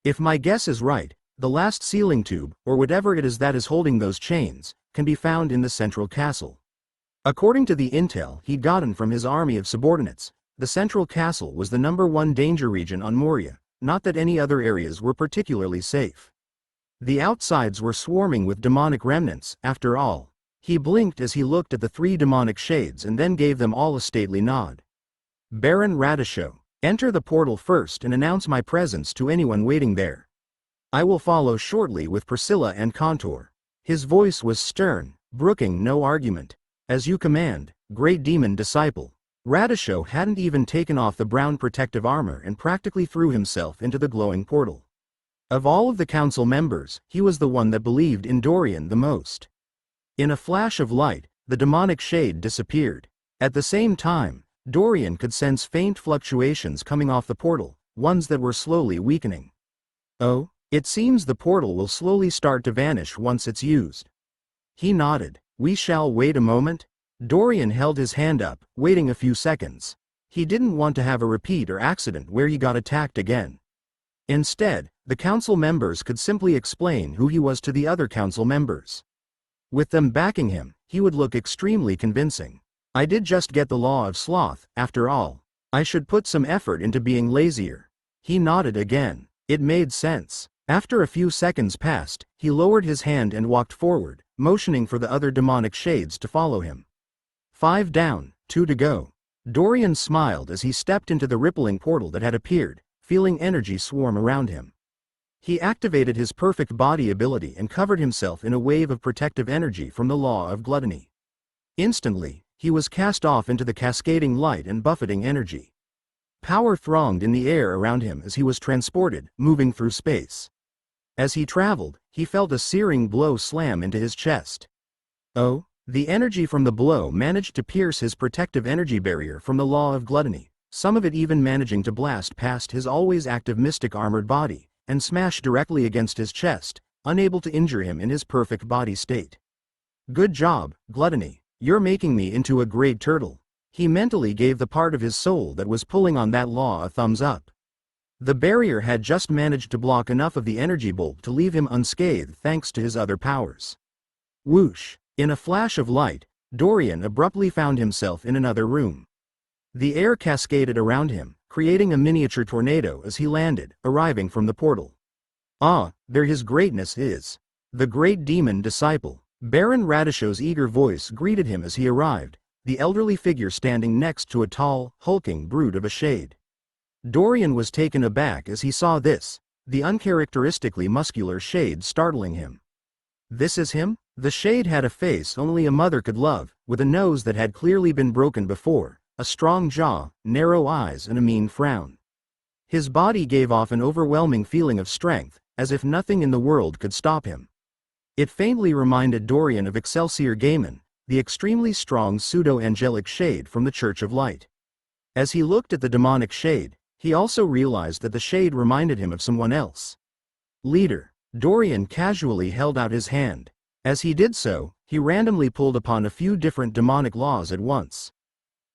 If my guess is right, the last sealing tube, or whatever it is that is holding those chains, can be found in the central castle. According to the intel he'd gotten from his army of subordinates, the central castle was the #1 danger region on Moria, not that any other areas were particularly safe. The outsides were swarming with demonic remnants, after all. He blinked as he looked at the 3 demonic shades and then gave them all a stately nod. Baron Radisho, enter the portal first and announce my presence to anyone waiting there. I will follow shortly with Priscilla and Contour. His voice was stern, brooking no argument. As you command, great demon disciple. Radisho hadn't even taken off the brown protective armor and practically threw himself into the glowing portal. Of all of the council members, he was the one that believed in Dorian the most. In a flash of light, the demonic shade disappeared. At the same time, Dorian could sense faint fluctuations coming off the portal, ones that were slowly weakening. Oh? It seems the portal will slowly start to vanish once it's used. He nodded. We shall wait a moment. Dorian held his hand up, waiting a few seconds. He didn't want to have a repeat or accident where he got attacked again. Instead, the council members could simply explain who he was to the other council members. With them backing him, he would look extremely convincing. I did just get the law of sloth, after all. I should put some effort into being lazier. He nodded again. It made sense. After a few seconds passed, he lowered his hand and walked forward, motioning for the other demonic shades to follow him. 5 down, 2 to go. Dorian smiled as he stepped into the rippling portal that had appeared, feeling energy swarm around him. He activated his perfect body ability and covered himself in a wave of protective energy from the law of gluttony. Instantly, he was cast off into the cascading light and buffeting energy. Power thronged in the air around him as he was transported, moving through space. As he traveled, he felt a searing blow slam into his chest. Oh, the energy from the blow managed to pierce his protective energy barrier from the law of gluttony, some of it even managing to blast past his always active mystic armored body, and smash directly against his chest, unable to injure him in his perfect body state. Good job, Gluttony, you're making me into a great turtle. He mentally gave the part of his soul that was pulling on that law a thumbs up. The barrier had just managed to block enough of the energy bolt to leave him unscathed thanks to his other powers. Whoosh! In a flash of light, Dorian abruptly found himself in another room. The air cascaded around him, creating a miniature tornado as he landed, arriving from the portal. Ah, there his greatness is. The great demon disciple. Baron Radishow's eager voice greeted him as he arrived, the elderly figure standing next to a tall, hulking brute of a shade. Dorian was taken aback as he saw this, the uncharacteristically muscular shade startling him. This is him? The shade had a face only a mother could love, with a nose that had clearly been broken before, a strong jaw, narrow eyes and a mean frown. His body gave off an overwhelming feeling of strength, as if nothing in the world could stop him. It faintly reminded Dorian of Excelsior Gaiman, the extremely strong pseudo-angelic shade from the Church of Light. As he looked at the demonic shade, he also realized that the shade reminded him of someone else. Leader. Dorian casually held out his hand. As he did so, he randomly pulled upon a few different demonic laws at once.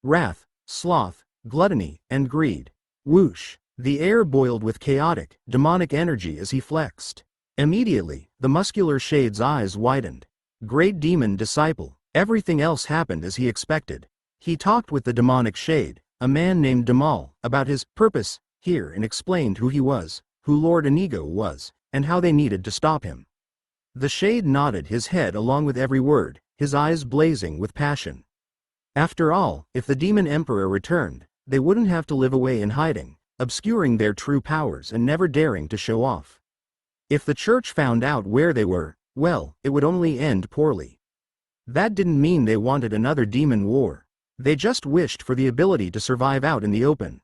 Wrath, sloth, gluttony, and greed. Whoosh! The air boiled with chaotic, demonic energy as he flexed. Immediately, the muscular shade's eyes widened. Great demon disciple. Everything else happened as he expected. He talked with the demonic shade, a man named Damal, about his purpose here and explained who he was, who Lord Inigo was, and how they needed to stop him. The shade nodded his head along with every word, his eyes blazing with passion. After all, if the demon emperor returned, they wouldn't have to live away in hiding, obscuring their true powers and never daring to show off. If the church found out where they were, well, it would only end poorly. That didn't mean they wanted another demon war. They just wished for the ability to survive out in the open.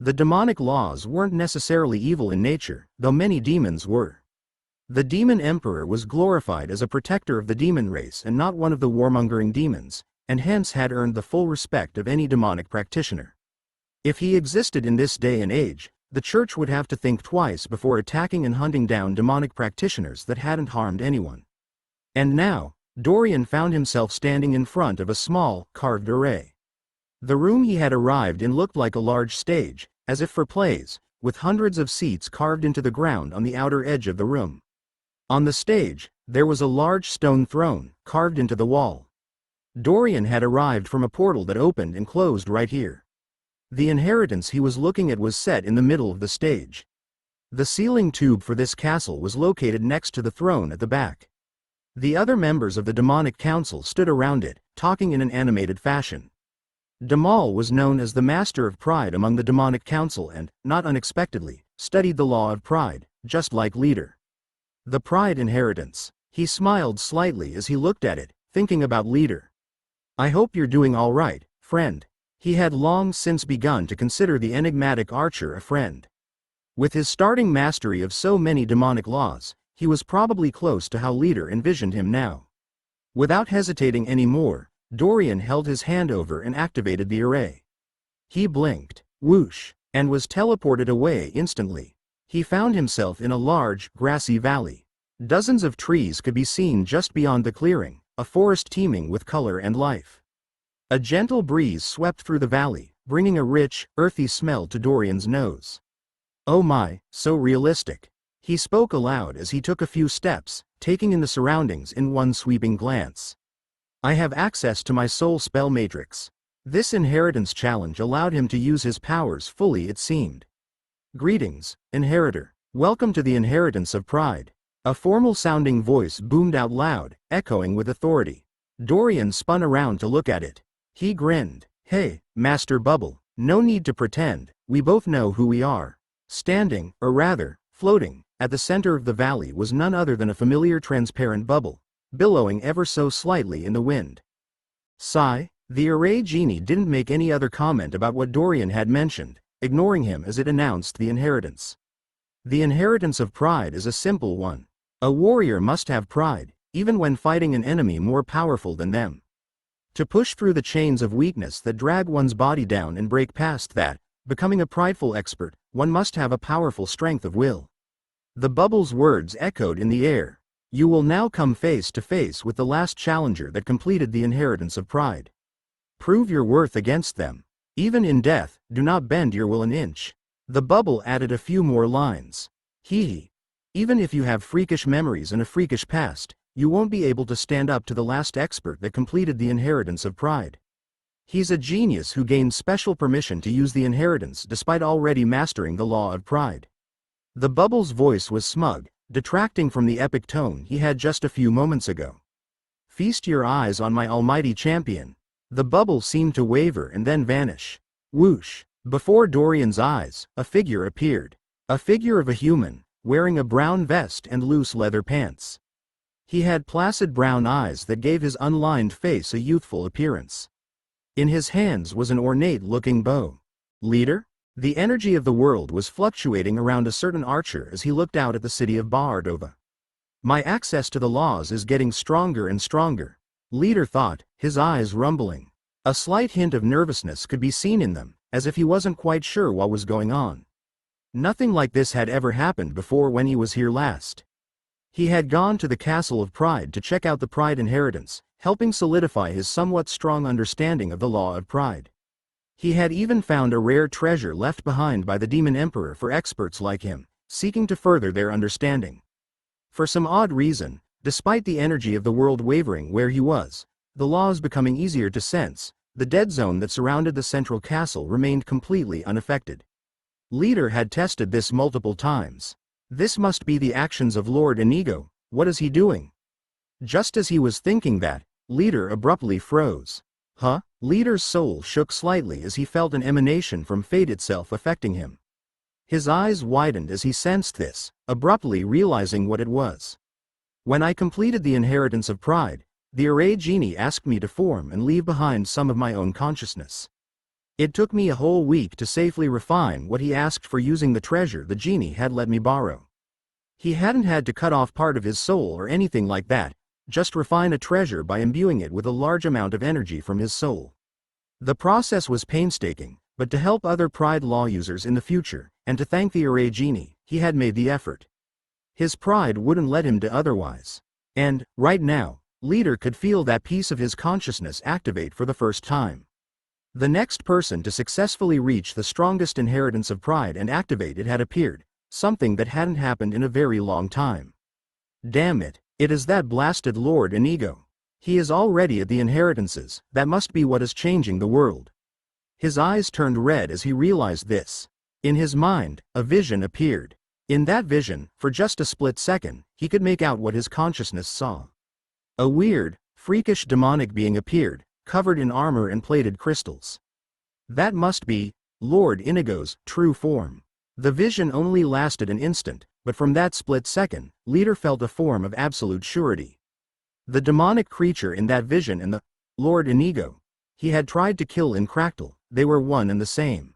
The demonic laws weren't necessarily evil in nature, though many demons were. The demon emperor was glorified as a protector of the demon race and not one of the warmongering demons, and hence had earned the full respect of any demonic practitioner. If he existed in this day and age, the church would have to think twice before attacking and hunting down demonic practitioners that hadn't harmed anyone. And now, Dorian found himself standing in front of a small, carved array. The room he had arrived in looked like a large stage, as if for plays, with hundreds of seats carved into the ground on the outer edge of the room. On the stage, there was a large stone throne, carved into the wall. Dorian had arrived from a portal that opened and closed right here. The inheritance he was looking at was set in the middle of the stage. The sealing tube for this castle was located next to the throne at the back. The other members of the demonic council stood around it, talking in an animated fashion. Damal was known as the master of pride among the demonic council and, not unexpectedly, studied the law of pride, just like Leader. The pride inheritance. He smiled slightly as he looked at it, thinking about Leader. I hope you're doing all right, friend. He had long since begun to consider the enigmatic archer a friend. With his starting mastery of so many demonic laws, he was probably close to how Leader envisioned him now. Without hesitating any more, Dorian held his hand over and activated the array. He blinked, whoosh, and was teleported away instantly. He found himself in a large, grassy valley. Dozens of trees could be seen just beyond the clearing, a forest teeming with color and life. A gentle breeze swept through the valley, bringing a rich, earthy smell to Dorian's nose. Oh my, so realistic. He spoke aloud as he took a few steps, taking in the surroundings in one sweeping glance. I have access to my soul spell matrix. This inheritance challenge allowed him to use his powers fully, it seemed. Greetings, Inheritor. Welcome to the inheritance of pride. A formal-sounding voice boomed out loud, echoing with authority. Dorian spun around to look at it. He grinned. Hey, Master Bubble, no need to pretend, we both know who we are. Standing, or rather, floating, at the center of the valley was none other than a familiar transparent bubble, billowing ever so slightly in the wind. Sigh. The array genie didn't make any other comment about what Dorian had mentioned, ignoring him as it announced the inheritance. The inheritance of pride is a simple one. A warrior must have pride, even when fighting an enemy more powerful than them. To push through the chains of weakness that drag one's body down and break past that, becoming a prideful expert, one must have a powerful strength of will. The bubble's words echoed in the air. You will now come face to face with the last challenger that completed the inheritance of pride. Prove your worth against them. Even in death, do not bend your will an inch. The bubble added a few more lines. Hee. Even if you have freakish memories and a freakish past, you won't be able to stand up to the last expert that completed the inheritance of pride. He's a genius who gained special permission to use the inheritance despite already mastering the law of pride. The bubble's voice was smug, detracting from the epic tone he had just a few moments ago. Feast your eyes on my almighty champion. The bubble seemed to waver and then vanish. Whoosh! Before Dorian's eyes, a figure appeared. A figure of a human, wearing a brown vest and loose leather pants. He had placid brown eyes that gave his unlined face a youthful appearance. In his hands was an ornate-looking bow. Leader? The energy of the world was fluctuating around a certain archer as he looked out at the city of Baardova. My access to the laws is getting stronger and stronger, Leader thought, his eyes rumbling. A slight hint of nervousness could be seen in them, as if he wasn't quite sure what was going on. Nothing like this had ever happened before when he was here last. He had gone to the Castle of Pride to check out the Pride inheritance, helping solidify his somewhat strong understanding of the law of pride. He had even found a rare treasure left behind by the Demon Emperor for experts like him, seeking to further their understanding. For some odd reason, despite the energy of the world wavering where he was, the laws becoming easier to sense, the dead zone that surrounded the central castle remained completely unaffected. Leader had tested this multiple times. This must be the actions of Lord Inigo. What is he doing? Just as he was thinking that, Leader abruptly froze. Huh? Leader's soul shook slightly as he felt an emanation from fate itself affecting him. His eyes widened as he sensed this, abruptly realizing what it was. When I completed the inheritance of pride, the Array Genie asked me to form and leave behind some of my own consciousness. It took me a whole week to safely refine what he asked for using the treasure the genie had let me borrow. He hadn't had to cut off part of his soul or anything like that, just refine a treasure by imbuing it with a large amount of energy from his soul. The process was painstaking, but to help other Pride law users in the future, and to thank the Array Genie, he had made the effort. His pride wouldn't let him do otherwise. And, right now, Leader could feel that piece of his consciousness activate for the first time. The next person to successfully reach the strongest inheritance of pride and activate it had appeared, something that hadn't happened in a very long time. Damn it, it is that blasted Lord Inigo. He is already at the inheritances, that must be what is changing the world. His eyes turned red as he realized this. In his mind, a vision appeared. In that vision, for just a split second, he could make out what his consciousness saw. A weird, freakish demonic being appeared, covered in armor and plated crystals. That must be Lord Inigo's true form. The vision only lasted an instant, but from that split second, Leader felt a form of absolute surety. The demonic creature in that vision and the Lord Inigo he had tried to kill in Cractal, they were one and the same.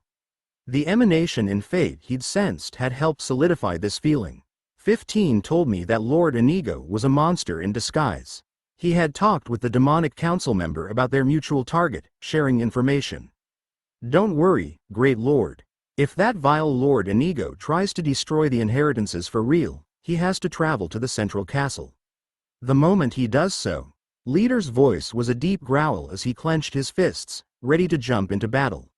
The emanation in fate he'd sensed had helped solidify this feeling. 15 told me that Lord Inigo was a monster in disguise. He had talked with the demonic council member about their mutual target, sharing information. Don't worry, Great Lord. If that vile Lord Inigo tries to destroy the inheritances for real, he has to travel to the central castle. The moment he does so, Leader's voice was a deep growl as he clenched his fists, ready to jump into battle.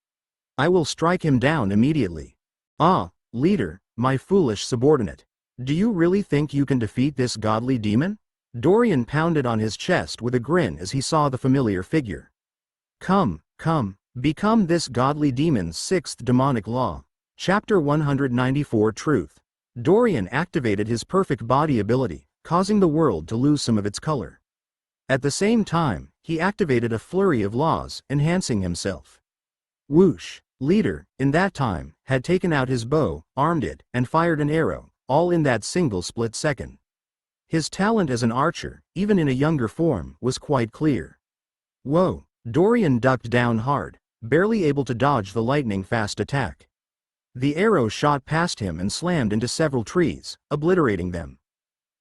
I will strike him down immediately. Ah, Leader, my foolish subordinate. Do you really think you can defeat this godly demon? Dorian pounded on his chest with a grin as he saw the familiar figure. Come, become this godly demon's sixth demonic law. Chapter 194 Truth. Dorian activated his perfect body ability, causing the world to lose some of its color. At the same time, he activated a flurry of laws, enhancing himself. Whoosh! Leader, in that time, had taken out his bow, armed it, and fired an arrow, all in that single split second. His talent as an archer, even in a younger form, was quite clear. Whoa! Dorian ducked down hard, barely able to dodge the lightning-fast attack. The arrow shot past him and slammed into several trees, obliterating them.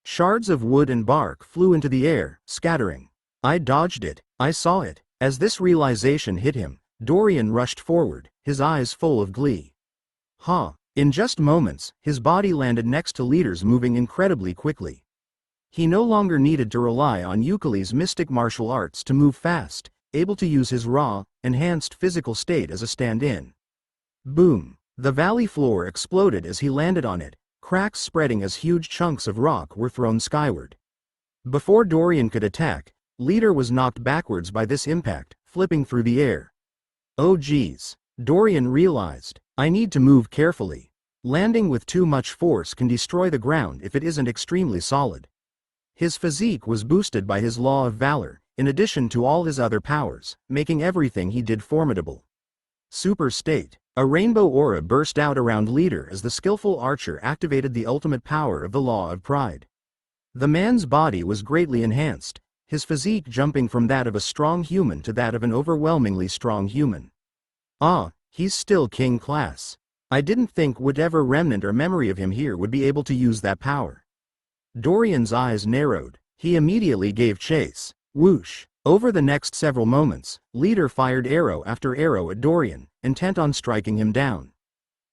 Shards of wood and bark flew into the air, scattering. I dodged it. I saw it. As this realization hit him, Dorian rushed forward, his eyes full of glee. In just moments, his body landed next to Leader's, moving incredibly quickly. He no longer needed to rely on Euclid's mystic martial arts to move fast, able to use his raw, enhanced physical state as a stand-in. Boom! The valley floor exploded as he landed on it, cracks spreading as huge chunks of rock were thrown skyward. Before Dorian could attack, Leader was knocked backwards by this impact, flipping through the air. Oh geez, Dorian realized, I need to move carefully. Landing with too much force can destroy the ground if it isn't extremely solid. His physique was boosted by his law of valor, in addition to all his other powers, making everything he did formidable. Super state. A rainbow aura burst out around Leader as the skillful archer activated the ultimate power of the law of pride. The man's body was greatly enhanced, his physique jumping from that of a strong human to that of an overwhelmingly strong human. He's still king class. I didn't think whatever remnant or memory of him here would be able to use that power. Dorian's eyes narrowed. He immediately gave chase. Whoosh! Over the next several moments, Leader fired arrow after arrow at Dorian, intent on striking him down.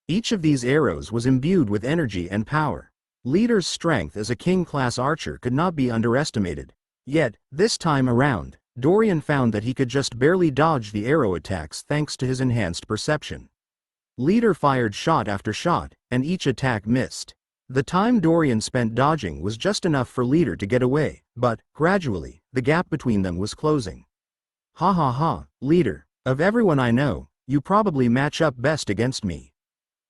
Each of these arrows was imbued with energy and power. Leader's strength as a king-class archer could not be underestimated. Yet, this time around, Dorian found that he could just barely dodge the arrow attacks thanks to his enhanced perception. Leader fired shot after shot, and each attack missed. The time Dorian spent dodging was just enough for Leader to get away, but, gradually, the gap between them was closing. Leader, of everyone I know, you probably match up best against me.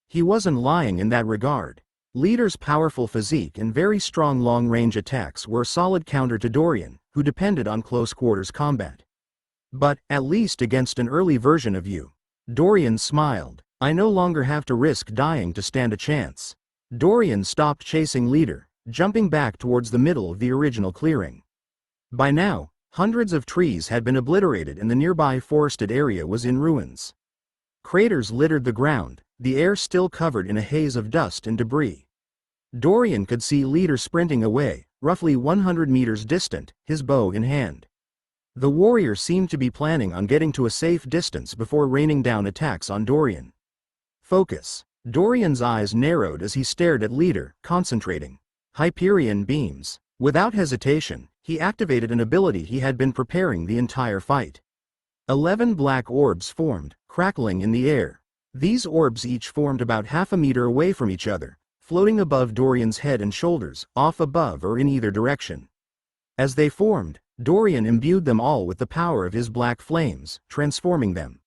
He wasn't lying in that regard. Leader's powerful physique and very strong long-range attacks were a solid counter to Dorian, who depended on close-quarters combat. But, at least against an early version of you. Dorian smiled. I no longer have to risk dying to stand a chance. Dorian stopped chasing Leader, jumping back towards the middle of the original clearing. By now, hundreds of trees had been obliterated and the nearby forested area was in ruins. Craters littered the ground, the air still covered in a haze of dust and debris. Dorian could see Leader sprinting away, roughly 100 meters distant, his bow in hand. The warrior seemed to be planning on getting to a safe distance before raining down attacks on Dorian. Focus. Dorian's eyes narrowed as he stared at Leader, concentrating. Hyperion beams. Without hesitation, he activated an ability he had been preparing the entire fight. 11 black orbs formed, crackling in the air. These orbs each formed about half a meter away from each other, floating above Dorian's head and shoulders, off above or in either direction. As they formed, Dorian imbued them all with the power of his black flames, transforming them.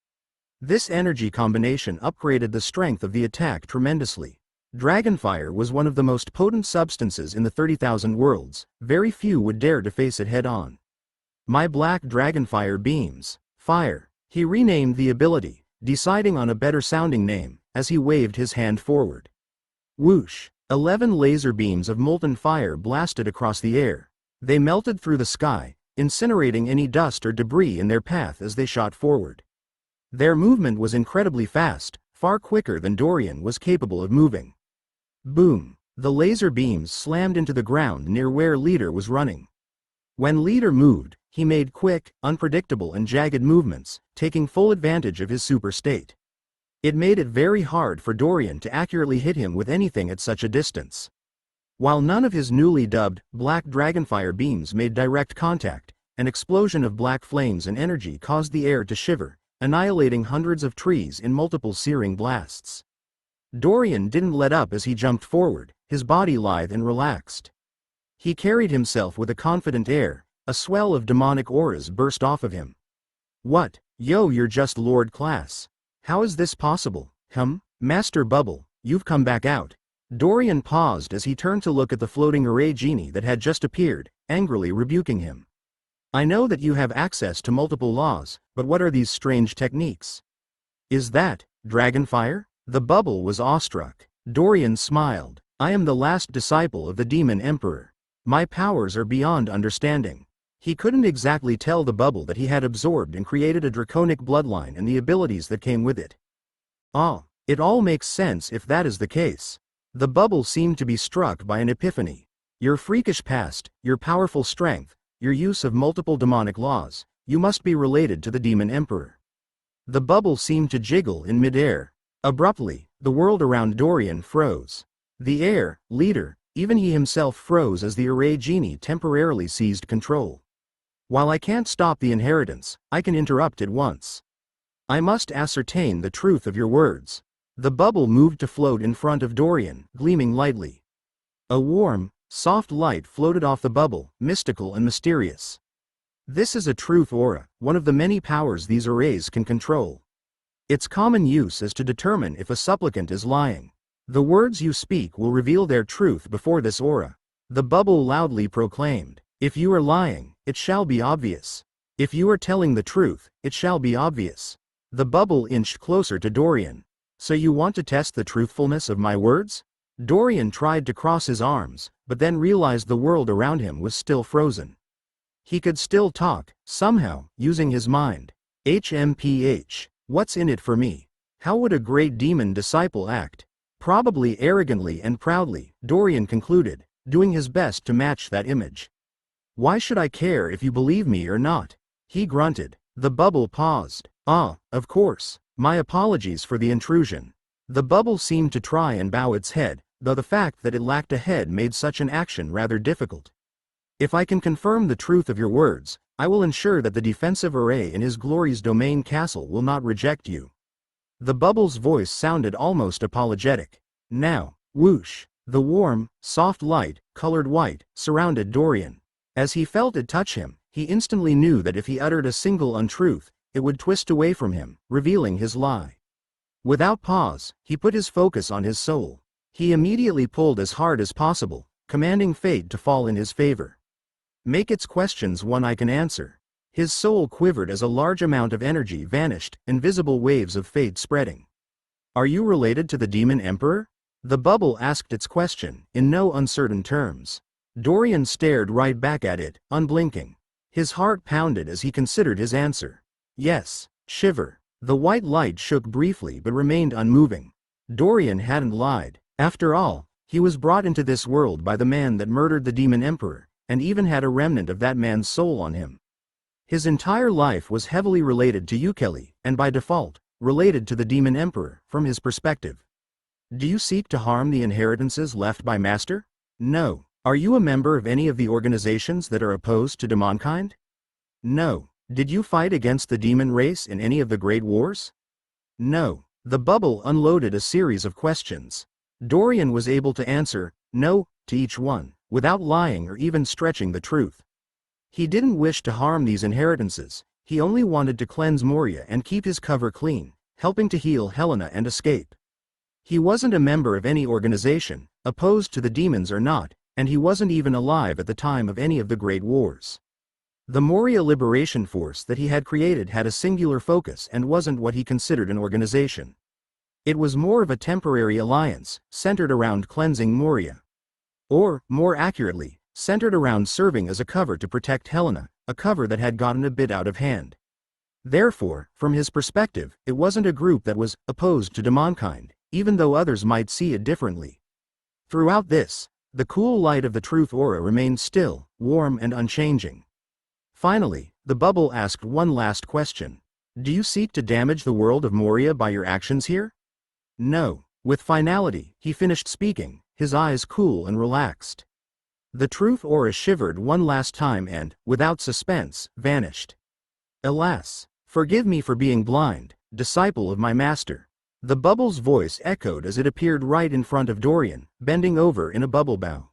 This energy combination upgraded the strength of the attack tremendously. Dragonfire was one of the most potent substances in the 30,000 worlds, very few would dare to face it head-on. My black dragonfire beams. Fire. He renamed the ability, deciding on a better-sounding name, as he waved his hand forward. Whoosh! 11 laser beams of molten fire blasted across the air. They melted through the sky, incinerating any dust or debris in their path as they shot forward. Their movement was incredibly fast, far quicker than Dorian was capable of moving. Boom! The laser beams slammed into the ground near where Leader was running. When Leader moved, he made quick, unpredictable and jagged movements, taking full advantage of his super state. It made it very hard for Dorian to accurately hit him with anything at such a distance. While none of his newly dubbed black dragonfire beams made direct contact, an explosion of black flames and energy caused the air to shiver, annihilating hundreds of trees in multiple searing blasts. Dorian didn't let up as he jumped forward, his body lithe and relaxed. He carried himself with a confident air, a swell of demonic auras burst off of him. What? Yo, you're just Lord Class. How is this possible? Master Bubble, you've come back out. Dorian paused as he turned to look at the floating array genie that had just appeared, angrily rebuking him. I know that you have access to multiple laws, but what are these strange techniques? Is that dragonfire? The bubble was awestruck. Dorian smiled. I am the last disciple of the Demon Emperor. My powers are beyond understanding. He couldn't exactly tell the bubble that he had absorbed and created a draconic bloodline and the abilities that came with it. It all makes sense if that is the case. The bubble seemed to be struck by an epiphany. Your freakish past, your powerful strength, your use of multiple demonic laws, you must be related to the Demon Emperor. The bubble seemed to jiggle in midair. Abruptly, the world around Dorian froze. The heir, leader, even he himself froze as the array genie temporarily seized control. While I can't stop the inheritance, I can interrupt it once. I must ascertain the truth of your words. The bubble moved to float in front of Dorian, gleaming lightly. A warm, soft light floated off the bubble, mystical and mysterious. This is a truth aura, one of the many powers these arrays can control. Its common use is to determine if a supplicant is lying. The words you speak will reveal their truth before this aura. The bubble loudly proclaimed, "If you are lying, it shall be obvious. If you are telling the truth, it shall be obvious." The bubble inched closer to Dorian. "So you want to test the truthfulness of my words?" Dorian tried to cross his arms, but then realized the world around him was still frozen. He could still talk, somehow, using his mind. HMPH. What's in it for me? How would a great demon disciple act? Probably arrogantly and proudly, Dorian concluded, doing his best to match that image. Why should I care if you believe me or not? He grunted. The bubble paused. Of course. My apologies for the intrusion. The bubble seemed to try and bow its head, though the fact that it lacked a head made such an action rather difficult. If I can confirm the truth of your words, I will ensure that the defensive array in his glory's domain castle will not reject you. The bubble's voice sounded almost apologetic. Now, whoosh, the warm, soft light, colored white, surrounded Dorian. As he felt it touch him, he instantly knew that if he uttered a single untruth, it would twist away from him, revealing his lie. Without pause, he put his focus on his soul. He immediately pulled as hard as possible, commanding fate to fall in his favor. Make its questions one I can answer. His soul quivered as a large amount of energy vanished, invisible waves of fate spreading. Are you related to the Demon Emperor? The bubble asked its question, in no uncertain terms. Dorian stared right back at it, unblinking. His heart pounded as he considered his answer. Yes. Shiver. The white light shook briefly but remained unmoving. Dorian hadn't lied. After all, he was brought into this world by the man that murdered the Demon Emperor, and even had a remnant of that man's soul on him. His entire life was heavily related to Ukeli, and by default, related to the Demon Emperor, from his perspective. Do you seek to harm the inheritances left by Master? No. Are you a member of any of the organizations that are opposed to demonkind? No. Did you fight against the demon race in any of the Great Wars? No. The bubble unloaded a series of questions. Dorian was able to answer no to each one, without lying or even stretching the truth. He didn't wish to harm these inheritances, he only wanted to cleanse Moria and keep his cover clean, helping to heal Helena and escape. He wasn't a member of any organization, opposed to the demons or not, and he wasn't even alive at the time of any of the Great Wars. The Moria Liberation Force that he had created had a singular focus and wasn't what he considered an organization. It was more of a temporary alliance, centered around cleansing Moria. Or, more accurately, centered around serving as a cover to protect Helena, a cover that had gotten a bit out of hand. Therefore, from his perspective, it wasn't a group that was opposed to demonkind, even though others might see it differently. Throughout this, the cool light of the truth aura remained still, warm and unchanging. Finally, the bubble asked one last question. Do you seek to damage the world of Moria by your actions here? No. With finality, he finished speaking, his eyes cool and relaxed. The truth aura shivered one last time and, without suspense, vanished. Alas! Forgive me for being blind, disciple of my master. The bubble's voice echoed as it appeared right in front of Dorian, bending over in a bubble bow.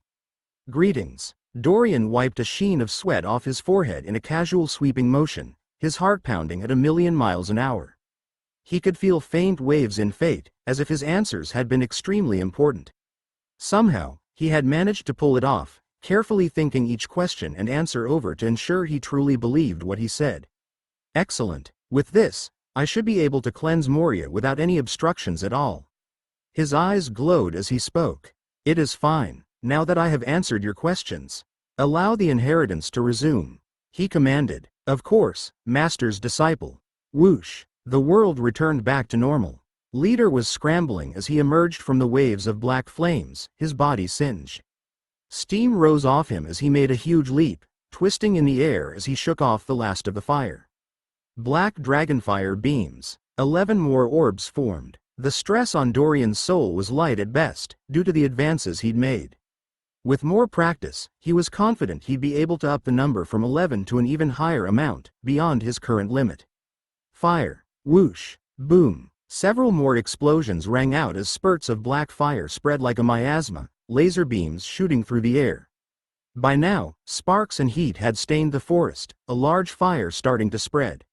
Greetings. Dorian wiped a sheen of sweat off his forehead in a casual sweeping motion, his heart pounding at 1,000,000 miles an hour. He could feel faint waves in fate, as if his answers had been extremely important. Somehow, he had managed to pull it off, carefully thinking each question and answer over to ensure he truly believed what he said. Excellent. With this, I should be able to cleanse Moria without any obstructions at all. His eyes glowed as he spoke. It is fine. Now that I have answered your questions, allow the inheritance to resume. He commanded. Of course, Master's disciple. Whoosh. The world returned back to normal. Leader was scrambling as he emerged from the waves of black flames, his body singed. Steam rose off him as he made a huge leap, twisting in the air as he shook off the last of the fire. Black dragonfire beams. 11 more orbs formed. The stress on Dorian's soul was light at best, due to the advances he'd made. With more practice, he was confident he'd be able to up the number from 11 to an even higher amount, beyond his current limit. Fire. Whoosh. Boom. Several more explosions rang out as spurts of black fire spread like a miasma, laser beams shooting through the air. By now, sparks and heat had stained the forest, a large fire starting to spread.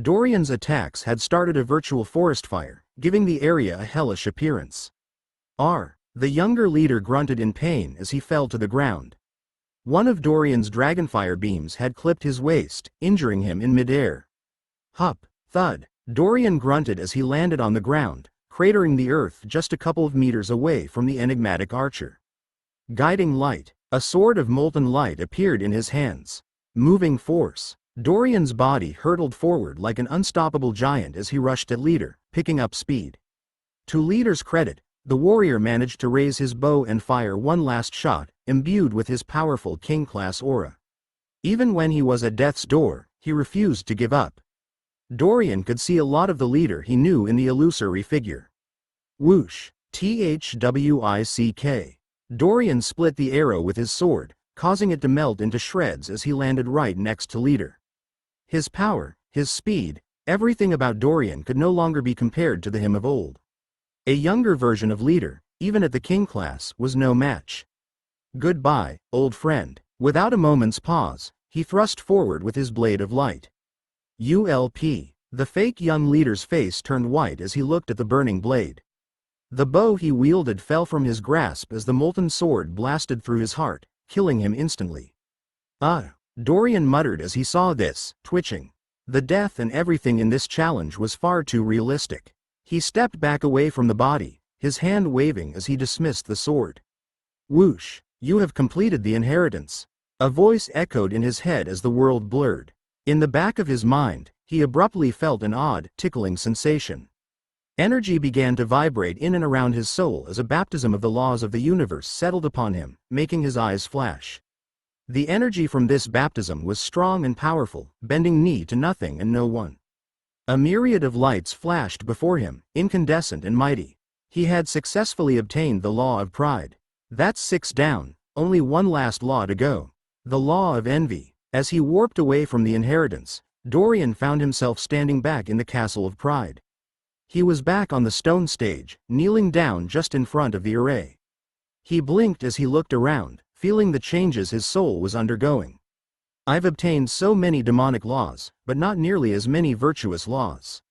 Dorian's attacks had started a virtual forest fire, giving the area a hellish appearance. The younger leader grunted in pain as he fell to the ground. One of Dorian's dragonfire beams had clipped his waist, injuring him in midair. Hup, thud. Dorian grunted as he landed on the ground, cratering the earth just a couple of meters away from the enigmatic archer. Guiding light. A sword of molten light appeared in his hands. Moving force. Dorian's body hurtled forward like an unstoppable giant as he rushed at Leader, picking up speed. To Leader's credit, the warrior managed to raise his bow and fire one last shot, imbued with his powerful king-class aura. Even when he was at death's door, he refused to give up. Dorian could see a lot of the leader he knew in the illusory figure. Whoosh. Thwick. Dorian split the arrow with his sword, causing it to melt into shreds as he landed right next to Leader. His power, his speed, everything about Dorian could no longer be compared to the him of old. A younger version of Leader, even at the king class, was no match. Goodbye, old friend. Without a moment's pause, he thrust forward with his blade of light. ULP. The fake young leader's face turned white as he looked at the burning blade. The bow he wielded fell from his grasp as the molten sword blasted through his heart, killing him instantly. Dorian muttered as he saw this, twitching. The death and everything in this challenge was far too realistic. He stepped back away from the body, his hand waving as he dismissed the sword. Whoosh. You have completed the inheritance. A voice echoed in his head as the world blurred. In the back of his mind, he abruptly felt an odd, tickling sensation. Energy began to vibrate in and around his soul as a baptism of the laws of the universe settled upon him, making his eyes flash. The energy from this baptism was strong and powerful, bending knee to nothing and no one. A myriad of lights flashed before him, incandescent and mighty. He had successfully obtained the law of pride. That's 6 down, only one last law to go. The law of envy. As he warped away from the inheritance, Dorian found himself standing back in the castle of pride. He was back on the stone stage, kneeling down just in front of the array. He blinked as he looked around, feeling the changes his soul was undergoing. I've obtained so many demonic laws, but not nearly as many virtuous laws.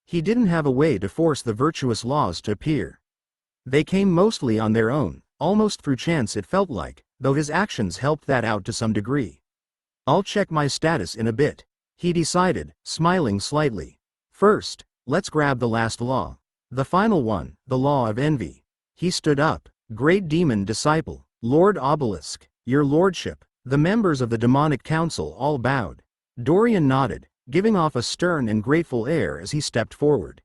He didn't have a way to force the virtuous laws to appear. They came mostly on their own, almost through chance it felt like, though his actions helped that out to some degree. I'll check my status in a bit, he decided, smiling slightly. First, let's grab the last law. The final one, the law of envy. He stood up. Great demon disciple, Lord Obelisk, your lordship. The members of the demonic council all bowed. Dorian nodded, giving off a stern and grateful air as he stepped forward.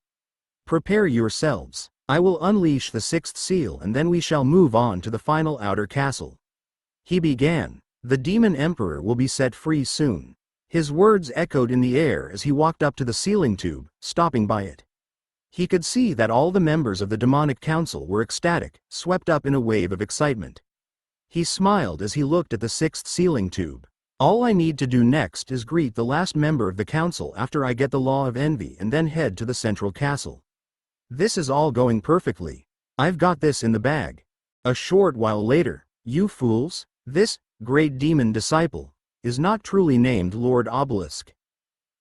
Prepare yourselves. I will unleash the 6th seal and then we shall move on to the final outer castle. He began. The demon emperor will be set free soon. His words echoed in the air as he walked up to the sealing tube, stopping by it. He could see that all the members of the demonic council were ecstatic, swept up in a wave of excitement. He smiled as he looked at the 6th sealing tube. All I need to do next is greet the last member of the council after I get the law of envy and then head to the central castle. This is all going perfectly. I've got this in the bag. A short while later, you fools, this great demon disciple is not truly named Lord Obelisk.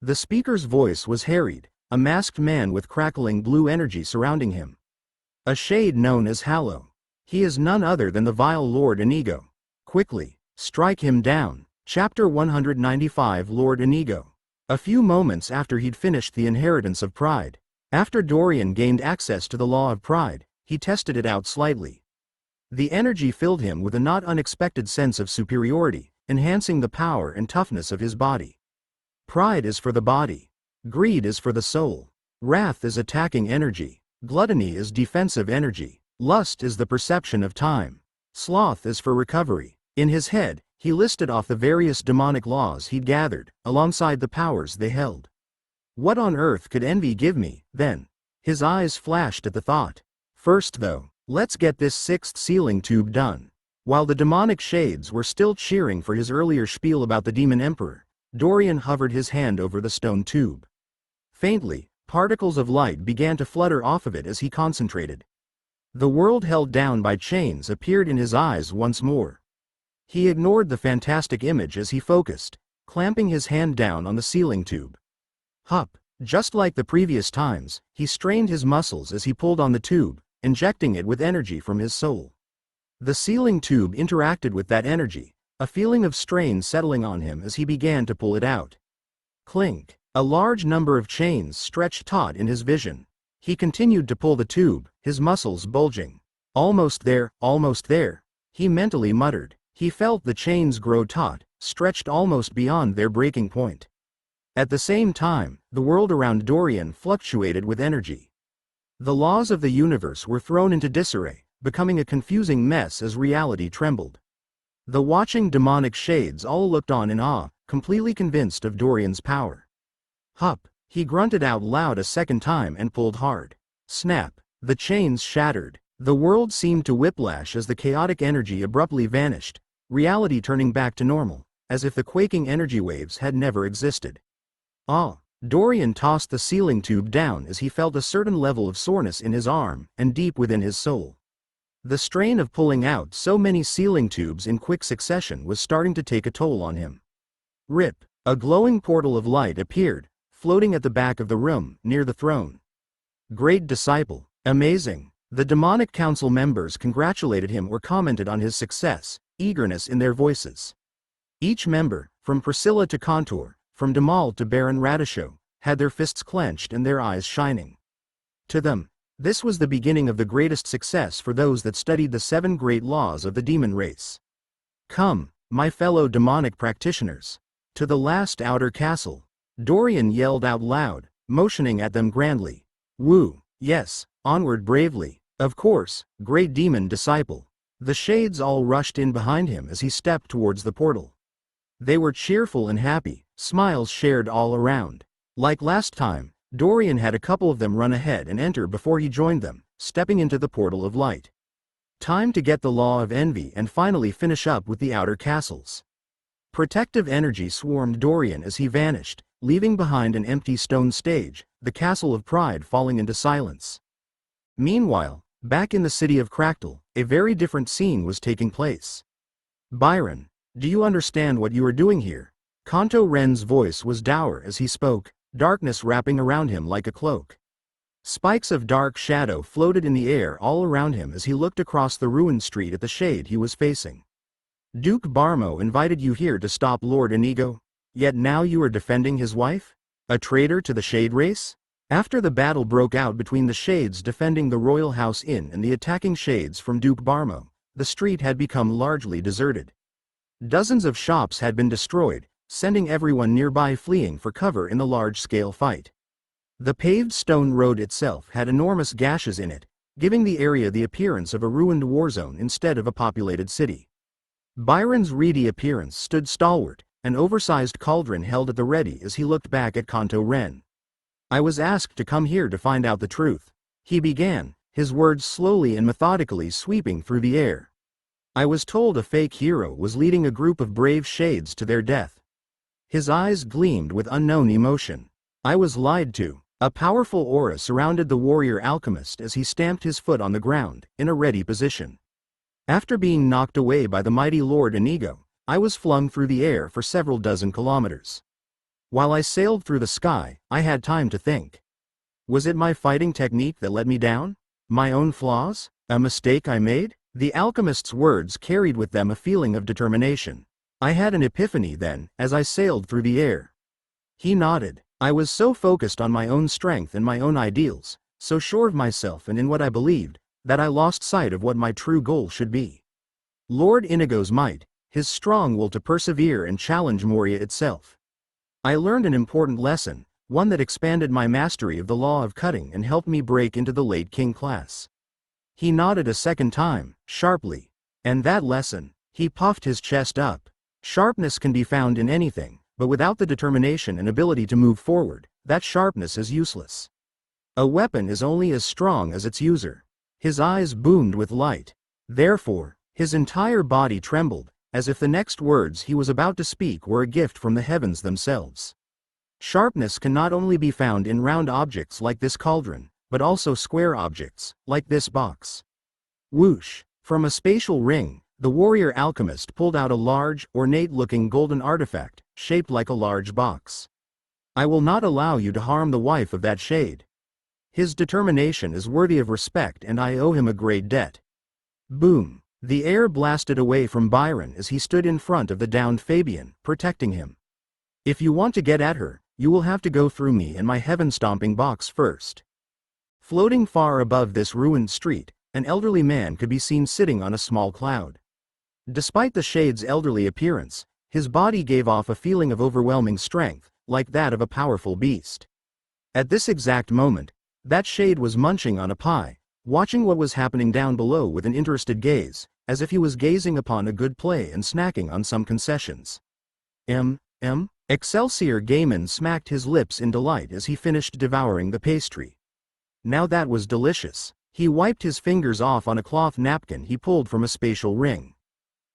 The speaker's voice was harried, a masked man with crackling blue energy surrounding him. A shade known as Hallow. He is none other than the vile Lord Inigo. Quickly, strike him down. Chapter 195 Lord Inigo. A few moments after he'd finished the inheritance of pride. After Dorian gained access to the law of pride, he tested it out slightly. The energy filled him with a not unexpected sense of superiority, enhancing the power and toughness of his body. Pride is for the body. Greed is for the soul. Wrath is attacking energy. Gluttony is defensive energy. Lust is the perception of time. Sloth is for recovery. In his head, he listed off the various demonic laws he'd gathered, alongside the powers they held. What on earth could envy give me, then? His eyes flashed at the thought. First though, let's get this sixth sealing tube done. While the demonic shades were still cheering for his earlier spiel about the demon emperor, Dorian hovered his hand over the stone tube. Faintly, particles of light began to flutter off of it as he concentrated. The world held down by chains appeared in his eyes once more. He ignored the fantastic image as he focused, clamping his hand down on the sealing tube. Hup! Just like the previous times, he strained his muscles as he pulled on the tube, injecting it with energy from his soul. The sealing tube interacted with that energy, a feeling of strain settling on him as he began to pull it out. Clink! A large number of chains stretched taut in his vision. He continued to pull the tube, his muscles bulging. Almost there, he mentally muttered. He felt the chains grow taut, stretched almost beyond their breaking point. At the same time, the world around Dorian fluctuated with energy. The laws of the universe were thrown into disarray, becoming a confusing mess as reality trembled. The watching demonic shades all looked on in awe, completely convinced of Dorian's power. Hup! He grunted out loud a second time and pulled hard. Snap! The chains shattered. The world seemed to whiplash as the chaotic energy abruptly vanished, reality turning back to normal, as if the quaking energy waves had never existed. Ah! Dorian tossed the sealing tube down as he felt a certain level of soreness in his arm and deep within his soul. The strain of pulling out so many sealing tubes in quick succession was starting to take a toll on him. Rip! A glowing portal of light appeared, floating at the back of the room, near the throne. Great disciple! Amazing! The demonic council members congratulated him or commented on his success, eagerness in their voices. Each member, from Priscilla to Contour, from Damal to Baron Radisho, had their fists clenched and their eyes shining. To them, this was the beginning of the greatest success for those that studied the 7 great laws of the demon race. Come, my fellow demonic practitioners, to the last outer castle, Dorian yelled out loud, motioning at them grandly. Woo, yes, onward bravely, of course, great demon disciple. The shades all rushed in behind him as he stepped towards the portal. They were cheerful and happy, smiles shared all around. Like last time, Dorian had a couple of them run ahead and enter before he joined them, stepping into the portal of light. Time to get the law of envy and finally finish up with the outer castles. Protective energy swarmed Dorian as he vanished, leaving behind an empty stone stage, the castle of pride falling into silence. Meanwhile, back in the city of Cractal, a very different scene was taking place. Byron, do you understand what you are doing here? Kanto Ren's voice was dour as he spoke, darkness wrapping around him like a cloak. Spikes of dark shadow floated in the air all around him as he looked across the ruined street at the shade he was facing. Duke Barmo invited you here to stop Lord Inigo, yet now you are defending his wife? A traitor to the Shade race? After the battle broke out between the Shades defending the Royal House Inn and the attacking Shades from Duke Barmo, the street had become largely deserted. Dozens of shops had been destroyed, sending everyone nearby fleeing for cover in the large-scale fight. The paved stone road itself had enormous gashes in it, giving the area the appearance of a ruined war zone instead of a populated city. Byron's reedy appearance stood stalwart, an oversized cauldron held at the ready as he looked back at Kanto Ren. I was asked to come here to find out the truth, he began, his words slowly and methodically sweeping through the air. I was told a fake hero was leading a group of brave shades to their death. His eyes gleamed with unknown emotion. I was lied to. A powerful aura surrounded the warrior alchemist as he stamped his foot on the ground, in a ready position. After being knocked away by the mighty Lord Inigo, I was flung through the air for several dozen kilometers. While I sailed through the sky, I had time to think. Was it my fighting technique that let me down? My own flaws? A mistake I made? The alchemist's words carried with them a feeling of determination. I had an epiphany then, as I sailed through the air. He nodded. I was so focused on my own strength and my own ideals, so sure of myself and in what I believed, that I lost sight of what my true goal should be. Lord Inigo's might, his strong will to persevere and challenge Moria itself. I learned an important lesson, one that expanded my mastery of the law of cutting and helped me break into the late king class. He nodded a second time, sharply. And that lesson? He puffed his chest up. Sharpness can be found in anything, but without the determination and ability to move forward, that sharpness is useless. A weapon is only as strong as its user. His eyes boomed with light. Therefore, his entire body trembled, as if the next words he was about to speak were a gift from the heavens themselves. Sharpness can not only be found in round objects like this cauldron, but also square objects, like this box. Whoosh! From a spatial ring, the warrior alchemist pulled out a large, ornate-looking golden artifact, shaped like a large box. I will not allow you to harm the wife of that shade. His determination is worthy of respect and I owe him a great debt. Boom! The air blasted away from Byron as he stood in front of the downed Fabian, protecting him. If you want to get at her, you will have to go through me and my heaven-stomping box first. Floating far above this ruined street, an elderly man could be seen sitting on a small cloud. Despite the shade's elderly appearance, his body gave off a feeling of overwhelming strength, like that of a powerful beast. At this exact moment, that shade was munching on a pie, watching what was happening down below with an interested gaze, as if he was gazing upon a good play and snacking on some concessions. Excelsior Gaiman smacked his lips in delight as he finished devouring the pastry. Now that was delicious. He wiped his fingers off on a cloth napkin he pulled from a spatial ring.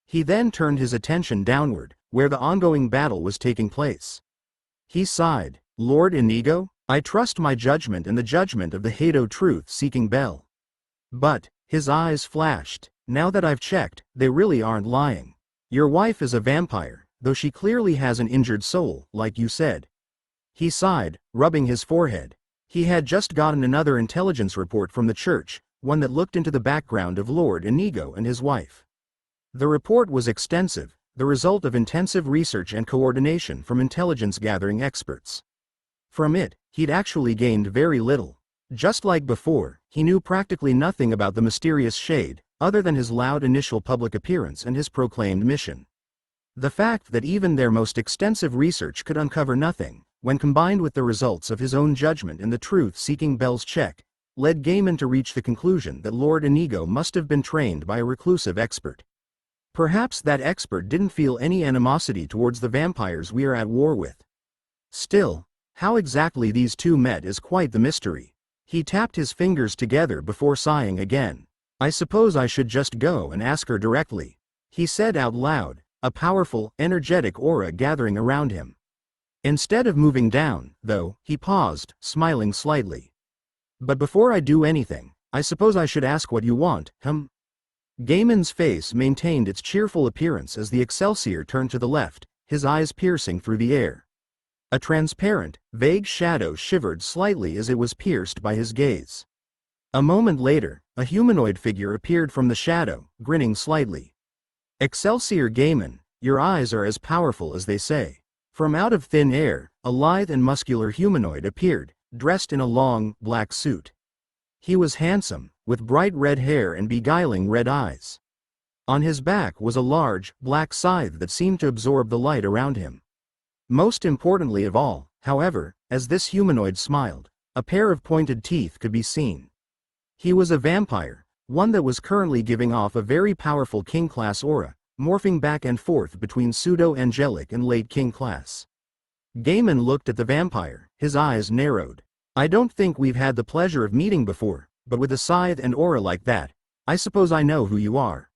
He then turned his attention downward, where the ongoing battle was taking place. He sighed, Lord Inigo, I trust my judgment and the judgment of the Hado truth-seeking bell. But, his eyes flashed, now that I've checked, they really aren't lying. Your wife is a vampire, though she clearly has an injured soul, like you said. He sighed, rubbing his forehead. He had just gotten another intelligence report from the church, one that looked into the background of Lord Inigo and his wife. The report was extensive, the result of intensive research and coordination from intelligence-gathering experts. From it, he'd actually gained very little. Just like before, he knew practically nothing about the mysterious shade, other than his loud initial public appearance and his proclaimed mission. The fact that even their most extensive research could uncover nothing, when combined with the results of his own judgment and the truth-seeking Bell's check, led Gaiman to reach the conclusion that Lord Inigo must have been trained by a reclusive expert. Perhaps that expert didn't feel any animosity towards the vampires we are at war with. Still, how exactly these two met is quite the mystery. He tapped his fingers together before sighing again. I suppose I should just go and ask her directly, he said out loud, a powerful, energetic aura gathering around him. Instead of moving down, though, he paused, smiling slightly. But before I do anything, I suppose I should ask what you want, Gaiman's face maintained its cheerful appearance as the Excelsior turned to the left, his eyes piercing through the air. A transparent, vague shadow shivered slightly as it was pierced by his gaze. A moment later, a humanoid figure appeared from the shadow, grinning slightly. Excelsior Gaiman, your eyes are as powerful as they say. From out of thin air, a lithe and muscular humanoid appeared, dressed in a long, black suit. He was handsome, with bright red hair and beguiling red eyes. On his back was a large, black scythe that seemed to absorb the light around him. Most importantly of all, however, as this humanoid smiled, a pair of pointed teeth could be seen. He was a vampire, one that was currently giving off a very powerful king-class aura, morphing back and forth between pseudo-angelic and late king-class. Gaiman looked at the vampire, his eyes narrowed. I don't think we've had the pleasure of meeting before, but with a scythe and aura like that, I suppose I know who you are.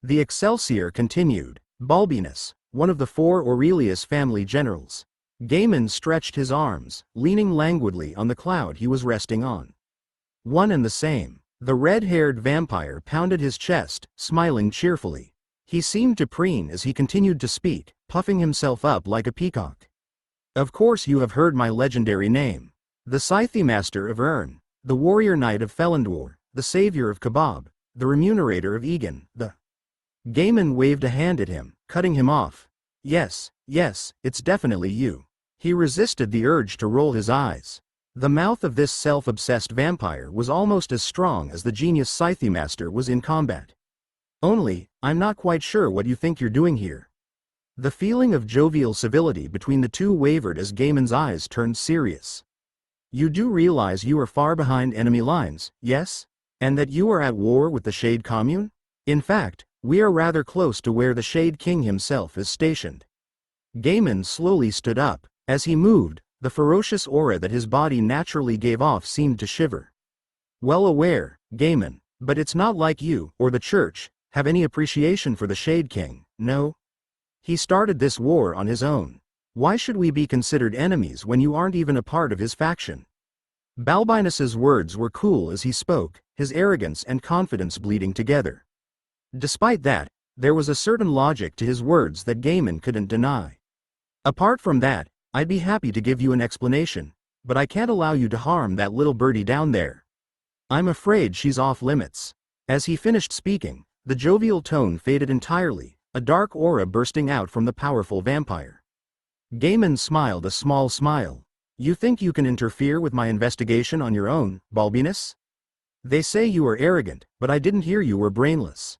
The Excelsior continued. Balbinus, one of the 4 Aurelius family generals. Gaiman stretched his arms, leaning languidly on the cloud he was resting on. One and the same. The red-haired vampire pounded his chest, smiling cheerfully. He seemed to preen as he continued to speak, puffing himself up like a peacock. Of course you have heard my legendary name. The Scythe Master of Ern, the Warrior Knight of Felindor, the Savior of Kebab, the Remunerator of Egan, the... Gaiman waved a hand at him, cutting him off. Yes, it's definitely you. He resisted the urge to roll his eyes. The mouth of this self-obsessed vampire was almost as strong as the genius Scythe Master was in combat. Only, I'm not quite sure what you think you're doing here. The feeling of jovial civility between the two wavered as Gaiman's eyes turned serious. You do realize you are far behind enemy lines, yes? And that you are at war with the Shade Commune? In fact, We are rather close to where the Shade King himself is stationed. Gaiman slowly stood up. As he moved, the ferocious aura that his body naturally gave off seemed to shiver. Well aware, Gaiman, but it's not like you, or the church, have any appreciation for the Shade King, no? He started this war on his own. Why should we be considered enemies when you aren't even a part of his faction? Balbinus's words were cool as he spoke, his arrogance and confidence bleeding together. Despite that, there was a certain logic to his words that Gaiman couldn't deny. Apart from that, I'd be happy to give you an explanation, but I can't allow you to harm that little birdie down there. I'm afraid she's off limits. As he finished speaking, the jovial tone faded entirely, a dark aura bursting out from the powerful vampire. Gaiman smiled a small smile. You think you can interfere with my investigation on your own, Balbinus? They say you are arrogant, but I didn't hear you were brainless.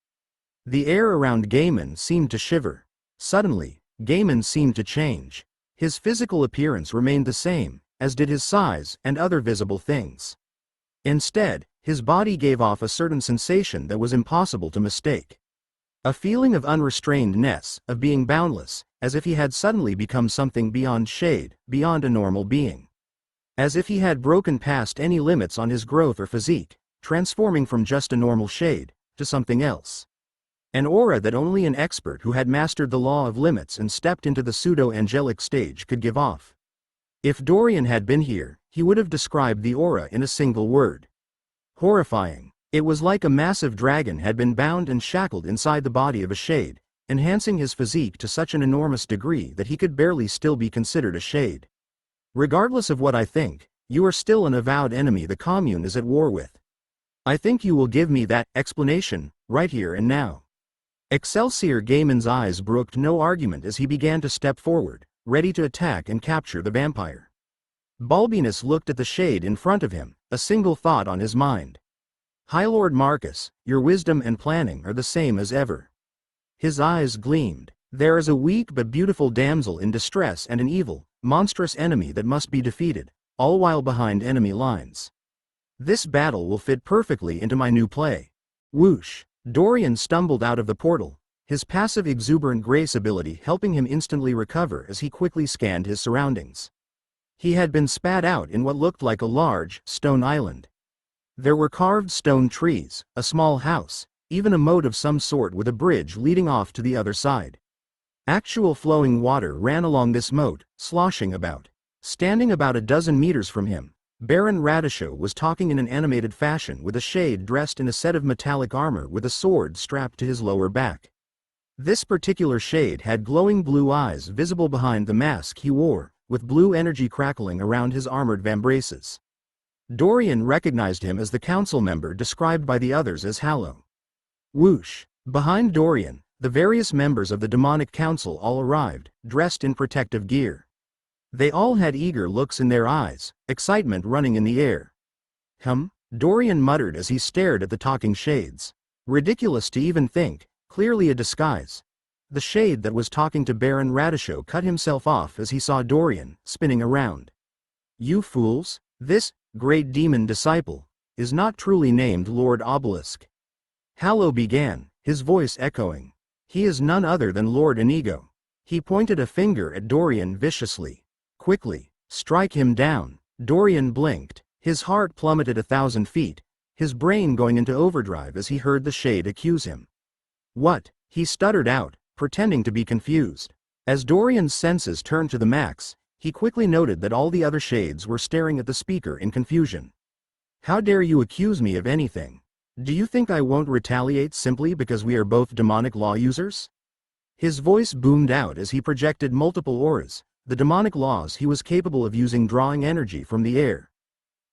The air around Gaiman seemed to shiver. Suddenly, Gaiman seemed to change. His physical appearance remained the same, as did his size and other visible things. Instead, his body gave off a certain sensation that was impossible to mistake. A feeling of unrestrainedness, of being boundless, as if he had suddenly become something beyond shade, beyond a normal being. As if he had broken past any limits on his growth or physique, transforming from just a normal shade, to something else. An aura that only an expert who had mastered the law of limits and stepped into the pseudo-angelic stage could give off. If Dorian had been here, he would have described the aura in a single word. Horrifying. It was like a massive dragon had been bound and shackled inside the body of a shade, enhancing his physique to such an enormous degree that he could barely still be considered a shade. Regardless of what I think, you are still an avowed enemy the commune is at war with. I think you will give me that explanation, right here and now. Excelsior Gaiman's eyes brooked no argument as he began to step forward, ready to attack and capture the vampire. Balbinus looked at the shade in front of him, a single thought on his mind. High Lord Marcus, your wisdom and planning are the same as ever. His eyes gleamed. There is a weak but beautiful damsel in distress and an evil, monstrous enemy that must be defeated, all while behind enemy lines. This battle will fit perfectly into my new play. Whoosh! Dorian stumbled out of the portal, his passive exuberant grace ability helping him instantly recover as he quickly scanned his surroundings. He had been spat out in what looked like a large, stone island. There were carved stone trees, a small house, even a moat of some sort with a bridge leading off to the other side. Actual flowing water ran along this moat, sloshing about. Standing about a dozen meters from him, Baron Radisho was talking in an animated fashion with a shade dressed in a set of metallic armor with a sword strapped to his lower back. This particular shade had glowing blue eyes visible behind the mask he wore, with blue energy crackling around his armored vambraces. Dorian recognized him as the council member described by the others as Hallow. Whoosh! Behind Dorian, the various members of the demonic council all arrived, dressed in protective gear. They all had eager looks in their eyes, excitement running in the air. Dorian muttered as he stared at the talking shades. Ridiculous to even think, clearly a disguise. The shade that was talking to Baron Radisho cut himself off as he saw Dorian, spinning around. You fools, this great demon disciple is not truly named Lord Obelisk. Hallow began, his voice echoing. He is none other than Lord Inigo. He pointed a finger at Dorian viciously. Quickly, strike him down. Dorian blinked, his heart plummeted 1,000 feet, his brain going into overdrive as he heard the shade accuse him. What? He stuttered out, pretending to be confused. As Dorian's senses turned to the max, he quickly noted that all the other shades were staring at the speaker in confusion. How dare you accuse me of anything? Do you think I won't retaliate simply because we are both demonic law users? His voice boomed out as he projected multiple auras, the demonic laws he was capable of using drawing energy from the air.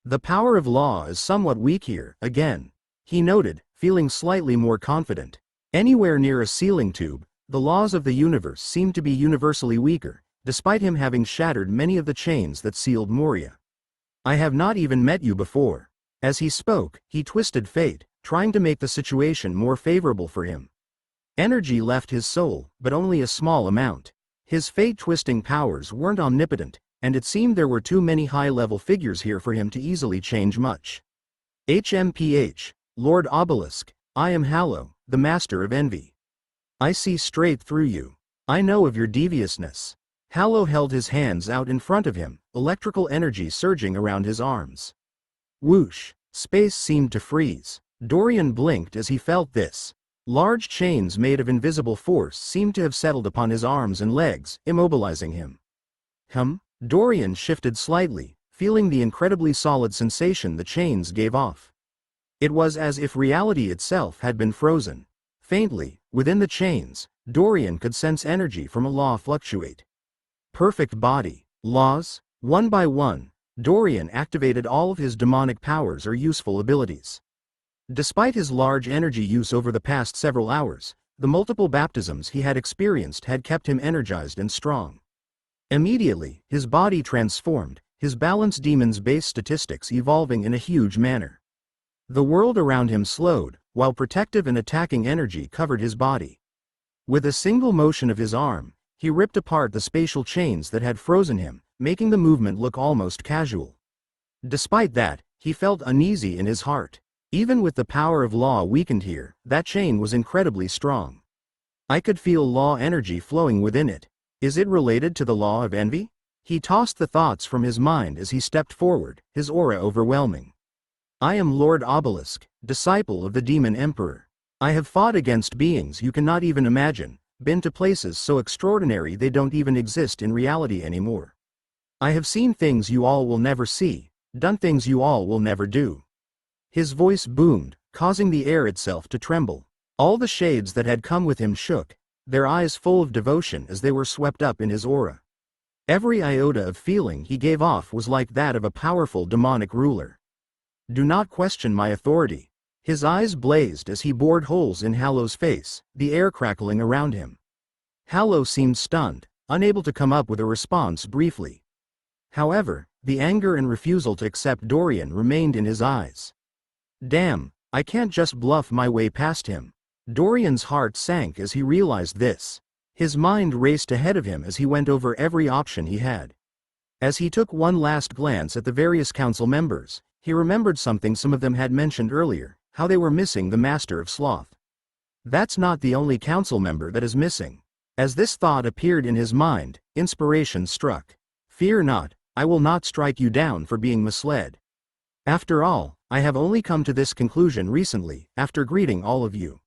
The power of law is somewhat weak here, again, he noted, feeling slightly more confident. Anywhere near a sealing tube, the laws of the universe seemed to be universally weaker, despite him having shattered many of the chains that sealed Moria. I have not even met you before. As he spoke, he twisted fate, trying to make the situation more favorable for him. Energy left his soul, but only a small amount. His fate-twisting powers weren't omnipotent, and it seemed there were too many high-level figures here for him to easily change much. HMPH, Lord Obelisk, I am Hallow, the Master of Envy. I see straight through you. I know of your deviousness. Hallow held his hands out in front of him, electrical energy surging around his arms. Whoosh! Space seemed to freeze. Dorian blinked as he felt this. Large chains made of invisible force seemed to have settled upon his arms and legs, immobilizing him. Dorian shifted slightly, feeling the incredibly solid sensation the chains gave off. It was as if reality itself had been frozen. Faintly, within the chains, Dorian could sense energy from a law fluctuate. Perfect body. Laws. One by one, Dorian activated all of his demonic powers or useful abilities. Despite his large energy use over the past several hours, the multiple baptisms he had experienced had kept him energized and strong. Immediately, his body transformed, his balanced demon's base statistics evolving in a huge manner. The world around him slowed, while protective and attacking energy covered his body. With a single motion of his arm, he ripped apart the spatial chains that had frozen him, making the movement look almost casual. Despite that, he felt uneasy in his heart. Even with the power of law weakened here, that chain was incredibly strong. I could feel law energy flowing within it. Is it related to the law of envy? He tossed the thoughts from his mind as he stepped forward, his aura overwhelming. I am Lord Obelisk, disciple of the Demon Emperor. I have fought against beings you cannot even imagine, been to places so extraordinary they don't even exist in reality anymore. I have seen things you all will never see, done things you all will never do. His voice boomed, causing the air itself to tremble. All the shades that had come with him shook, their eyes full of devotion as they were swept up in his aura. Every iota of feeling he gave off was like that of a powerful demonic ruler. Do not question my authority. His eyes blazed as he bored holes in Hallow's face, the air crackling around him. Hallow seemed stunned, unable to come up with a response briefly. However, the anger and refusal to accept Dorian remained in his eyes. Damn, I can't just bluff my way past him. Dorian's heart sank as he realized this. His mind raced ahead of him as he went over every option he had. As he took one last glance at the various council members, he remembered something some of them had mentioned earlier, how they were missing the Master of Sloth. That's not the only council member that is missing. As this thought appeared in his mind, inspiration struck. Fear not, I will not strike you down for being misled. After all, I have only come to this conclusion recently, after greeting all of you.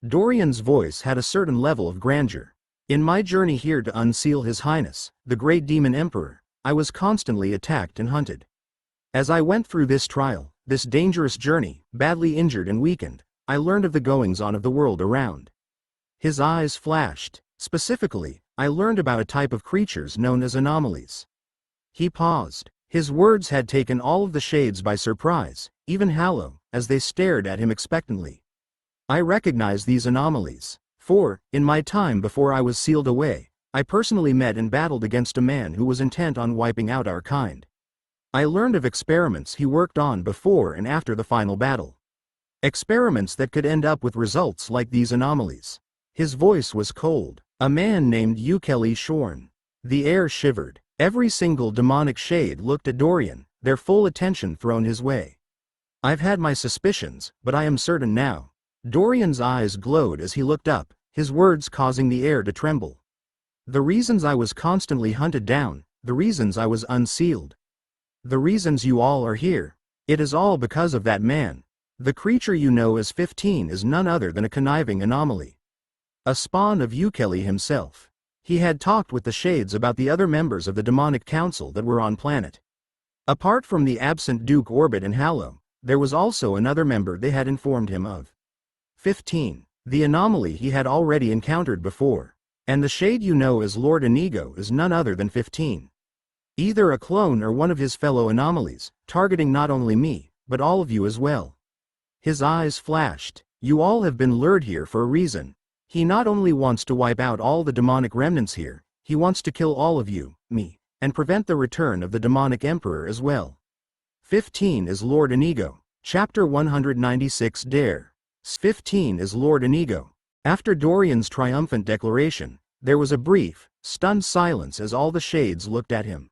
Dorian's voice had a certain level of grandeur. In my journey here to unseal His Highness, the great Demon Emperor, I was constantly attacked and hunted. As I went through this trial, this dangerous journey, badly injured and weakened, I learned of the goings-on of the world around. His eyes flashed. Specifically, I learned about a type of creatures known as anomalies. He paused. His words had taken all of the shades by surprise, even Hallow, as they stared at him expectantly. I recognize these anomalies, for, in my time before I was sealed away, I personally met and battled against a man who was intent on wiping out our kind. I learned of experiments he worked on before and after the final battle. Experiments that could end up with results like these anomalies. His voice was cold. A man named Ukeli Shorn. The air shivered. Every single demonic shade looked at Dorian, their full attention thrown his way. I've had my suspicions, but I am certain now. Dorian's eyes glowed as he looked up, his words causing the air to tremble. The reasons I was constantly hunted down, the reasons I was unsealed. The reasons you all are here. It is all because of that man. The creature you know as 15 is none other than a conniving anomaly. A spawn of Ukeli himself. He had talked with the shades about the other members of the demonic council that were on planet. Apart from the absent Duke Orbit and Hallow, there was also another member they had informed him of. 15. The anomaly he had already encountered before. And the shade you know as Lord Inigo is none other than 15. Either a clone or one of his fellow anomalies, targeting not only me, but all of you as well. His eyes flashed. You all have been lured here for a reason. He not only wants to wipe out all the demonic remnants here, he wants to kill all of you, me, and prevent the return of the demonic emperor as well. 15 is Lord Inigo. Chapter 196 Dare. 15 is Lord Inigo. After Dorian's triumphant declaration, there was a brief, stunned silence as all the shades looked at him.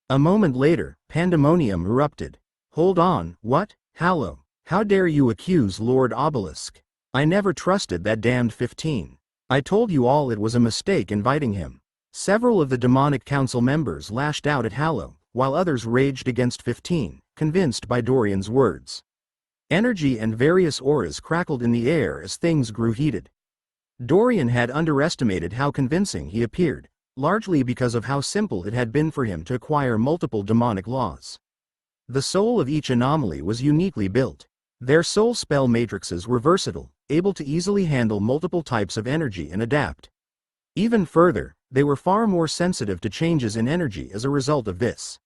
A moment later, pandemonium erupted. Hold on, what? Hallow, how dare you accuse Lord Obelisk? I never trusted that damned 15. I told you all it was a mistake inviting him. Several of the demonic council members lashed out at Hallow, while others raged against 15, convinced by Dorian's words. Energy and various auras crackled in the air as things grew heated. Dorian had underestimated how convincing he appeared, largely because of how simple it had been for him to acquire multiple demonic laws. The soul of each anomaly was uniquely built. Their soul spell matrices were versatile, able to easily handle multiple types of energy and adapt. Even further, they were far more sensitive to changes in energy as a result of this.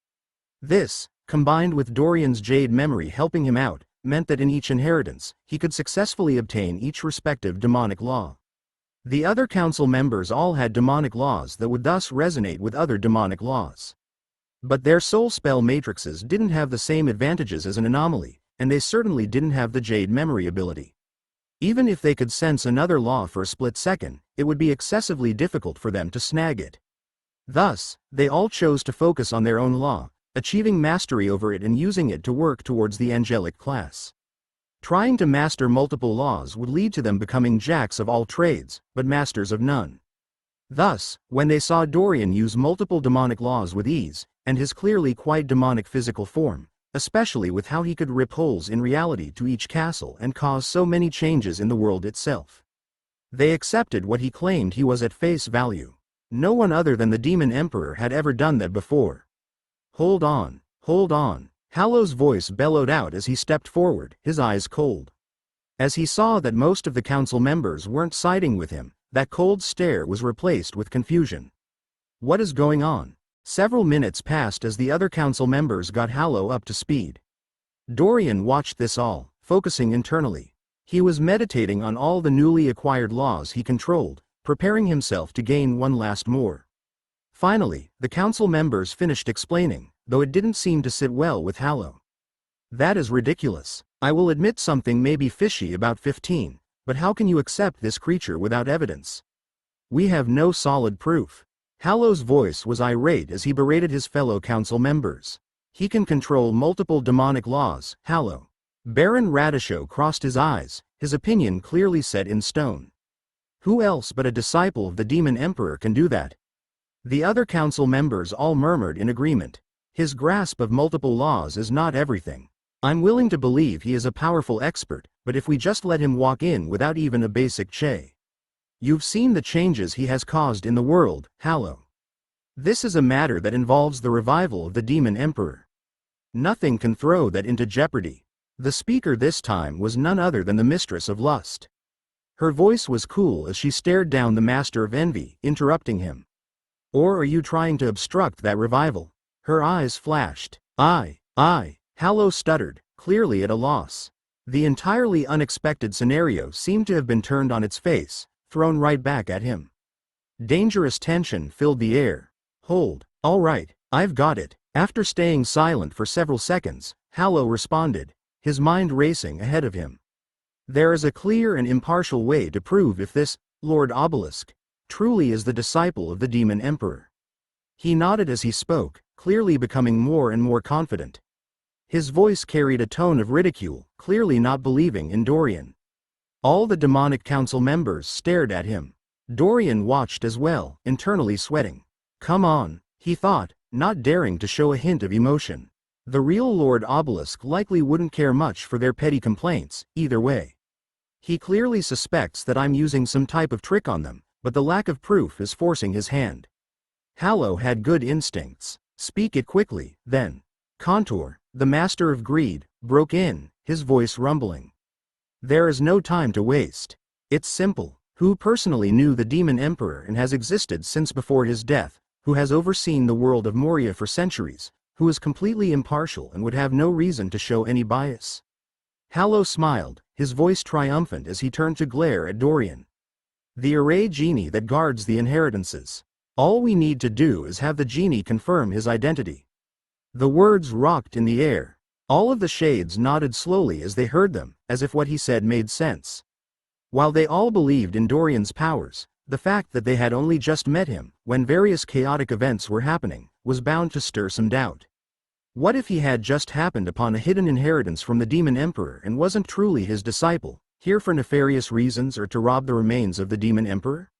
This, combined with Dorian's jade memory helping him out, meant that in each inheritance, he could successfully obtain each respective demonic law. The other council members all had demonic laws that would thus resonate with other demonic laws. But their soul spell matrices didn't have the same advantages as an anomaly, and they certainly didn't have the jade memory ability. Even if they could sense another law for a split second, it would be excessively difficult for them to snag it. Thus, they all chose to focus on their own law, achieving mastery over it and using it to work towards the angelic class. Trying to master multiple laws would lead to them becoming jacks of all trades, but masters of none. Thus, when they saw Dorian use multiple demonic laws with ease, and his clearly quite demonic physical form, especially with how he could rip holes in reality to each castle and cause so many changes in the world itself, they accepted what he claimed he was at face value. No one other than the Demon Emperor had ever done that before. Hold on, hold on. Hallow's voice bellowed out as he stepped forward, his eyes cold. As he saw that most of the council members weren't siding with him, that cold stare was replaced with confusion. What is going on? Several minutes passed as the other council members got Hallow up to speed. Dorian watched this all, focusing internally. He was meditating on all the newly acquired laws he controlled, preparing himself to gain one last more. Finally, the council members finished explaining, though it didn't seem to sit well with Hallow. That is ridiculous. I will admit something may be fishy about 15, but how can you accept this creature without evidence? We have no solid proof. Hallow's voice was irate as he berated his fellow council members. He can control multiple demonic laws, Hallow. Baron Radisho crossed his eyes, his opinion clearly set in stone. Who else but a disciple of the Demon Emperor can do that? The other council members all murmured in agreement. His grasp of multiple laws is not everything. I'm willing to believe he is a powerful expert, but if we just let him walk in without even a basic che. You've seen the changes he has caused in the world, Hallow. This is a matter that involves the revival of the Demon Emperor. Nothing can throw that into jeopardy. The speaker this time was none other than the Mistress of Lust. Her voice was cool as she stared down the Master of Envy, interrupting him. Or are you trying to obstruct that revival? Her eyes flashed. I. Hallow stuttered, clearly at a loss. The entirely unexpected scenario seemed to have been turned on its face, thrown right back at him. Dangerous tension filled the air. Hold, all right, I've got it. After staying silent for several seconds, Hallow responded, his mind racing ahead of him. There is a clear and impartial way to prove if this Lord Obelisk truly is the disciple of the Demon Emperor. He nodded as he spoke, clearly becoming more and more confident. His voice carried a tone of ridicule, clearly not believing in Dorian. All the demonic council members stared at him. Dorian watched as well, internally sweating. Come on, he thought, not daring to show a hint of emotion. The real Lord Obelisk likely wouldn't care much for their petty complaints, either way. He clearly suspects that I'm using some type of trick on them, but the lack of proof is forcing his hand. Hallow had good instincts. Speak it quickly, then. Contour, the Master of Greed, broke in, his voice rumbling. There is no time to waste. It's simple. Who personally knew the Demon Emperor and has existed since before his death, who has overseen the world of Moria for centuries, who is completely impartial and would have no reason to show any bias? Hallow smiled, his voice triumphant as he turned to glare at Dorian. The array genie that guards the inheritances. All we need to do is have the genie confirm his identity. The words rocked in the air. All of the shades nodded slowly as they heard them, as if what he said made sense. While they all believed in Dorian's powers, the fact that they had only just met him, when various chaotic events were happening, was bound to stir some doubt. What if he had just happened upon a hidden inheritance from the Demon Emperor and wasn't truly his disciple, here for nefarious reasons or to rob the remains of the Demon Emperor?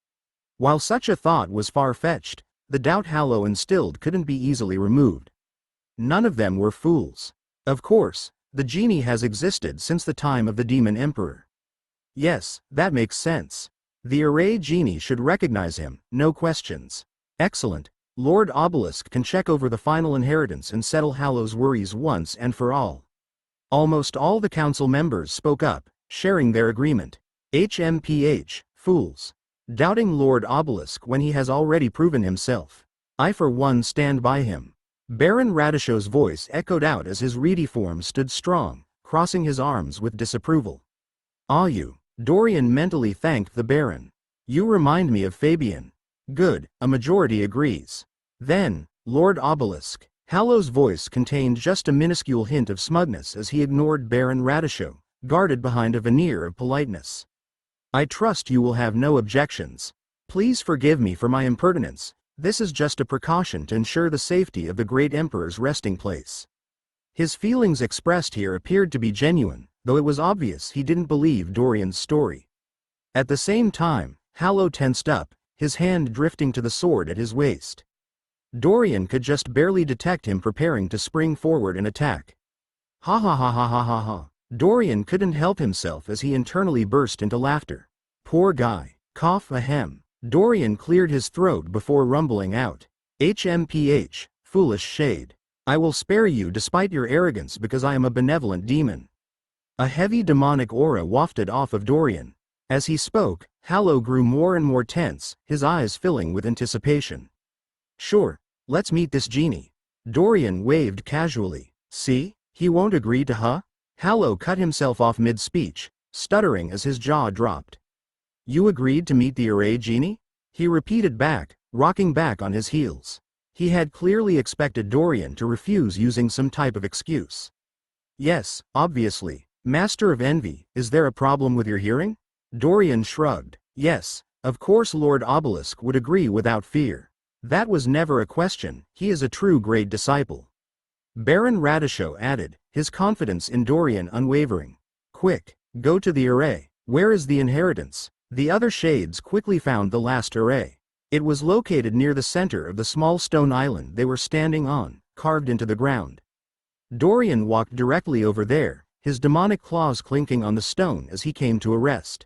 While such a thought was far-fetched, the doubt Hallow instilled couldn't be easily removed. None of them were fools. Of course, the genie has existed since the time of the Demon Emperor. Yes, that makes sense. The Array Genie should recognize him, no questions. Excellent. Lord Obelisk can check over the final inheritance and settle Hallow's worries once and for all. Almost all the council members spoke up, sharing their agreement. HMPH, fools. Doubting Lord Obelisk when he has already proven himself. I for one stand by him. Baron Radishow's voice echoed out as his reedy form stood strong, crossing his arms with disapproval. Ah, you. Dorian mentally thanked the Baron. You remind me of Fabian. Good, a majority agrees. Then, Lord Obelisk. Hallow's voice contained just a minuscule hint of smugness as he ignored Baron Radishow, guarded behind a veneer of politeness. I trust you will have no objections. Please forgive me for my impertinence. This is just a precaution to ensure the safety of the great Emperor's resting place. His feelings expressed here appeared to be genuine, though it was obvious he didn't believe Dorian's story. At the same time, Hallow tensed up, his hand drifting to the sword at his waist. Dorian could just barely detect him preparing to spring forward and attack. Ha ha ha ha ha ha ha. Dorian couldn't help himself as he internally burst into laughter. Poor guy. Cough ahem. Dorian cleared his throat before rumbling out. HMPH, foolish shade. I will spare you despite your arrogance because I am a benevolent demon. A heavy demonic aura wafted off of Dorian. As he spoke, Hallow grew more and more tense, his eyes filling with anticipation. Sure, let's meet this genie. Dorian waved casually. See? He won't agree to huh? Hallow cut himself off mid-speech, stuttering as his jaw dropped. You agreed to meet the Array Genie? He repeated back, rocking back on his heels. He had clearly expected Dorian to refuse using some type of excuse. Yes, obviously. Master of Envy, is there a problem with your hearing? Dorian shrugged. Yes, of course Lord Obelisk would agree without fear. That was never a question, he is a true great disciple. Baron Radishow added, his confidence in Dorian unwavering. Quick, go to the array. Where is the inheritance? The other shades quickly found the last array. It was located near the center of the small stone island they were standing on, carved into the ground. Dorian walked directly over there, his demonic claws clinking on the stone as he came to a rest.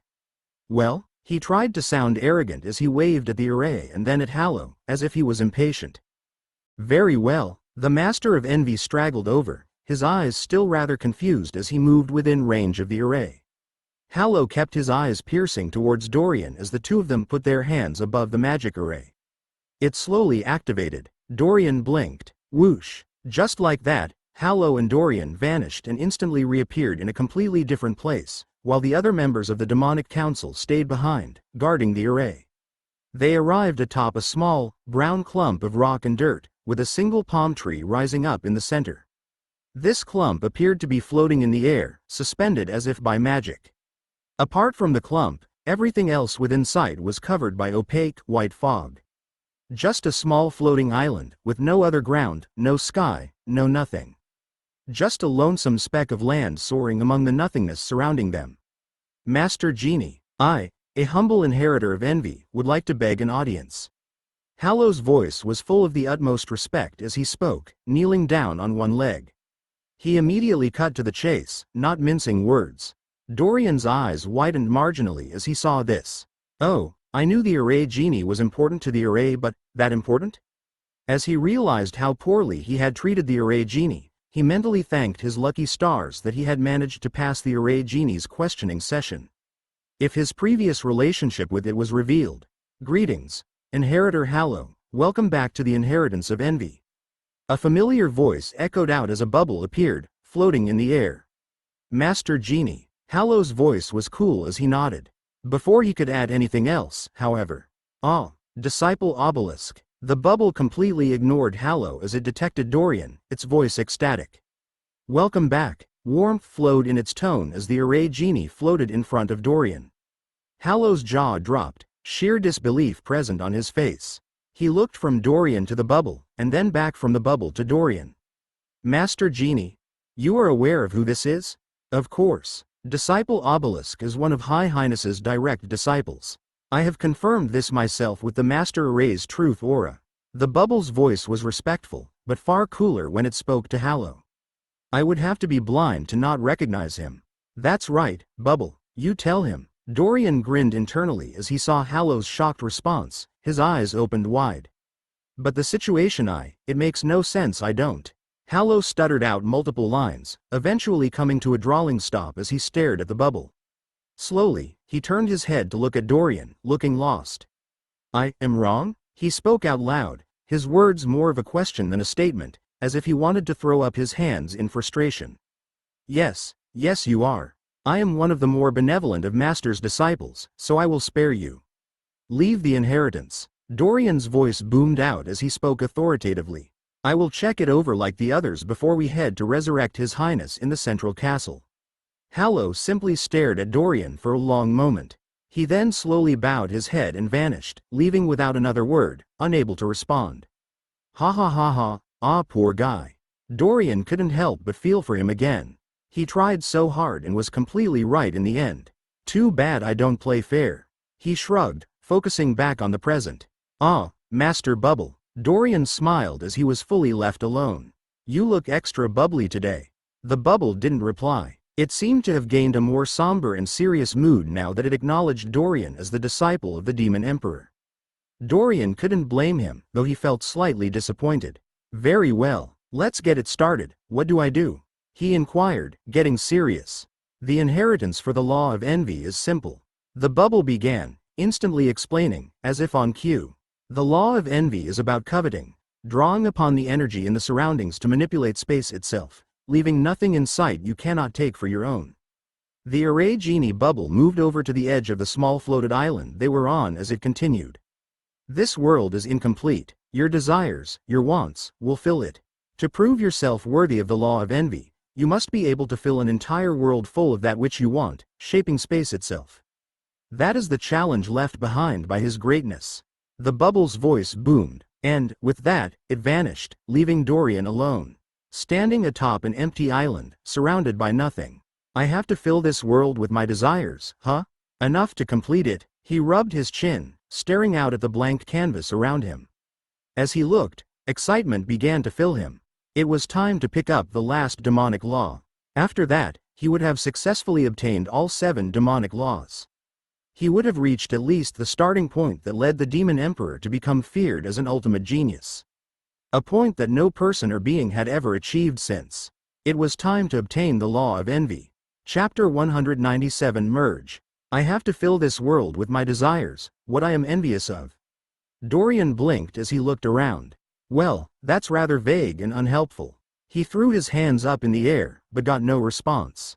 Well, he tried to sound arrogant as he waved at the array and then at Hallow, as if he was impatient. Very well, the Master of Envy straggled over, his eyes still rather confused as he moved within range of the array. Hallow kept his eyes piercing towards Dorian as the two of them put their hands above the magic array. It slowly activated. Dorian blinked. Whoosh! Just like that, Hallow and Dorian vanished and instantly reappeared in a completely different place, while the other members of the demonic council stayed behind, guarding the array. They arrived atop a small, brown clump of rock and dirt, with a single palm tree rising up in the center. This clump appeared to be floating in the air, suspended as if by magic. Apart from the clump, everything else within sight was covered by opaque, white fog. Just a small floating island, with no other ground, no sky, no nothing. Just a lonesome speck of land soaring among the nothingness surrounding them. Master Genie, I, a humble inheritor of envy, would like to beg an audience. Hallow's voice was full of the utmost respect as he spoke, kneeling down on one leg. He immediately cut to the chase, not mincing words. Dorian's eyes widened marginally as he saw this. Oh, I knew the Array Genie was important to the Array, but that important? As he realized how poorly he had treated the Array Genie, he mentally thanked his lucky stars that he had managed to pass the Array Genie's questioning session. If his previous relationship with it was revealed. Greetings, Inheritor Hallow, welcome back to the Inheritance of Envy. A familiar voice echoed out as a bubble appeared, floating in the air. Master Genie. Hallow's voice was cool as he nodded. Before he could add anything else, however. Ah, Disciple Obelisk. The bubble completely ignored Hallow as it detected Dorian, its voice ecstatic. Welcome back. Warmth flowed in its tone as the Array Genie floated in front of Dorian. Hallow's jaw dropped, sheer disbelief present on his face. He looked from Dorian to the bubble, and then back from the bubble to Dorian. Master Genie, you are aware of who this is? Of course. Disciple Obelisk is one of High Highness's direct disciples. I have confirmed this myself with the Master Array's truth aura. The bubble's voice was respectful, but far cooler when it spoke to Hallow. I would have to be blind to not recognize him. That's right, Bubble, you tell him. Dorian grinned internally as he saw Hallow's shocked response, his eyes opened wide. But the situation it makes no sense I don't. Hallow stuttered out multiple lines, eventually coming to a drawling stop as he stared at the bubble. Slowly, he turned his head to look at Dorian, looking lost. I am wrong? He spoke out loud, his words more of a question than a statement, as if he wanted to throw up his hands in frustration. Yes, you are. I am one of the more benevolent of Master's disciples, so I will spare you. Leave the inheritance. Dorian's voice boomed out as he spoke authoritatively. I will check it over like the others before we head to resurrect His Highness in the central castle. Hallow simply stared at Dorian for a long moment. He then slowly bowed his head and vanished, leaving without another word, unable to respond. Ha ha ha ha, ah poor guy. Dorian couldn't help but feel for him again. He tried so hard and was completely right in the end. Too bad I don't play fair. He shrugged, focusing back on the present. Ah, Master Bubble. Dorian smiled as he was fully left alone. You look extra bubbly today. The bubble didn't reply. It seemed to have gained a more somber and serious mood now that it acknowledged Dorian as the disciple of the Demon Emperor. Dorian couldn't blame him, though he felt slightly disappointed. Very well, let's get it started. What do I do? He inquired, getting serious. The inheritance for the law of envy is simple. The bubble began, instantly explaining, as if on cue. The law of envy is about coveting, drawing upon the energy in the surroundings to manipulate space itself, leaving nothing in sight you cannot take for your own. The Array Genie bubble moved over to the edge of the small floated island they were on as it continued. This world is incomplete. Your desires, your wants, will fill it. To prove yourself worthy of the law of envy, you must be able to fill an entire world full of that which you want, shaping space itself. That is the challenge left behind by his greatness. The bubble's voice boomed, and, with that, it vanished, leaving Dorian alone. Standing atop an empty island, surrounded by nothing. I have to fill this world with my desires, huh? Enough to complete it. He rubbed his chin, staring out at the blank canvas around him. As he looked, excitement began to fill him. It was time to pick up the last demonic law. After that, he would have successfully obtained all 7 demonic laws. He would have reached at least the starting point that led the Demon Emperor to become feared as an ultimate genius. A point that no person or being had ever achieved since. It was time to obtain the law of envy. Chapter 197 Merge. I have to fill this world with my desires, what I am envious of. Dorian blinked as he looked around. Well, that's rather vague and unhelpful. He threw his hands up in the air, but got no response.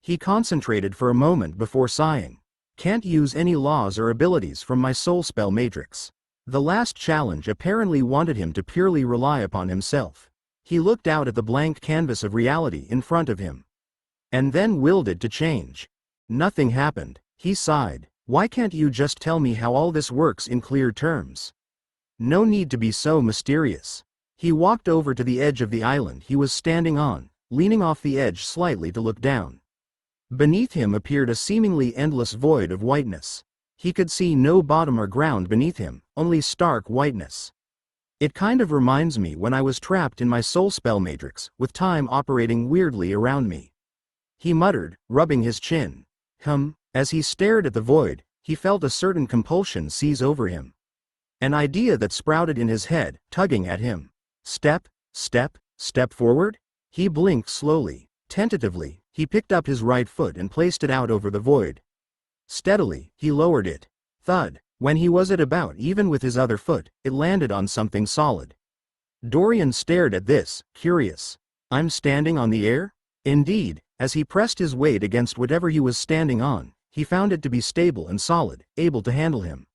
He concentrated for a moment before sighing. Can't use any laws or abilities from my soul spell matrix. The last challenge apparently wanted him to purely rely upon himself. He looked out at the blank canvas of reality in front of him. And then willed it to change. Nothing happened. He sighed. Why can't you just tell me how all this works in clear terms? No need to be so mysterious. He walked over to the edge of the island he was standing on, leaning off the edge slightly to look down. Beneath him appeared a seemingly endless void of whiteness. He could see no bottom or ground beneath him, only stark whiteness. It kind of reminds me when I was trapped in my soul spell matrix, with time operating weirdly around me. He muttered, rubbing his chin. As he stared at the void, he felt a certain compulsion seize over him. An idea that sprouted in his head, tugging at him. Step forward? He blinked slowly. Tentatively, he picked up his right foot and placed it out over the void. Steadily, he lowered it. Thud. When he was at about even with his other foot, it landed on something solid. Dorian stared at this, curious. I'm standing on the air? Indeed, as he pressed his weight against whatever he was standing on, he found it to be stable and solid, able to handle him.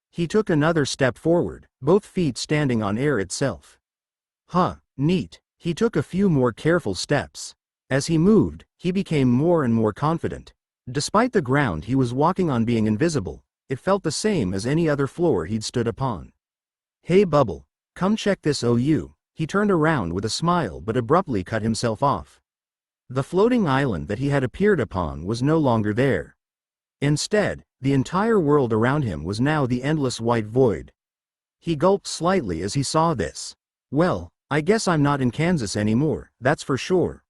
He took another step forward, both feet standing on air itself. Neat. He took a few more careful steps. As he moved, he became more and more confident. Despite the ground he was walking on being invisible, it felt the same as any other floor he'd stood upon. Hey Bubble, come check this OU. He turned around with a smile but abruptly cut himself off. The floating island that he had appeared upon was no longer there. Instead, the entire world around him was now the endless white void. He gulped slightly as he saw this. Well, I guess I'm not in Kansas anymore, that's for sure,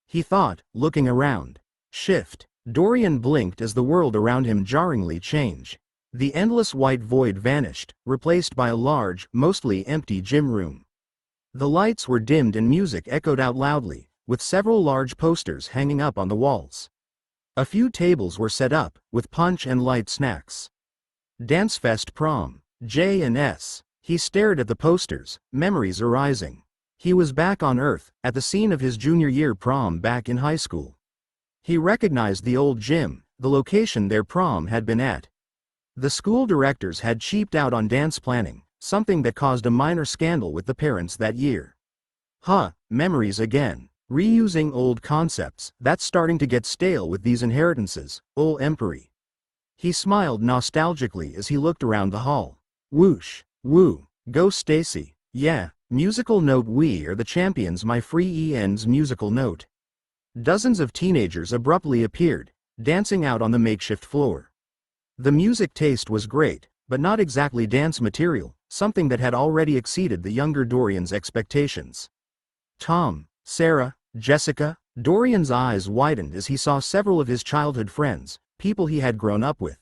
he thought, looking around. Shift. Dorian blinked as the world around him jarringly changed. The endless white void vanished, replaced by a large, mostly empty gym room. The lights were dimmed and music echoed out loudly, with several large posters hanging up on the walls. A few tables were set up, with punch and light snacks. Dancefest Prom. J&S. He stared at the posters, memories arising. He was back on Earth, at the scene of his junior year prom back in high school. He recognized the old gym, the location their prom had been at. The school directors had cheaped out on dance planning, something that caused a minor scandal with the parents that year. Memories again. Reusing old concepts, that's starting to get stale with these inheritances, ol' Empery. He smiled nostalgically as he looked around the hall. Whoosh. Woo. Go Stacy. Yeah. Musical note, we are the champions, my free ends musical note. Dozens of teenagers abruptly appeared, dancing out on the makeshift floor. The music taste was great, but not exactly dance material, something that had already exceeded the younger Dorian's expectations. Tom, Sarah, Jessica. Dorian's eyes widened as he saw several of his childhood friends, people he had grown up with.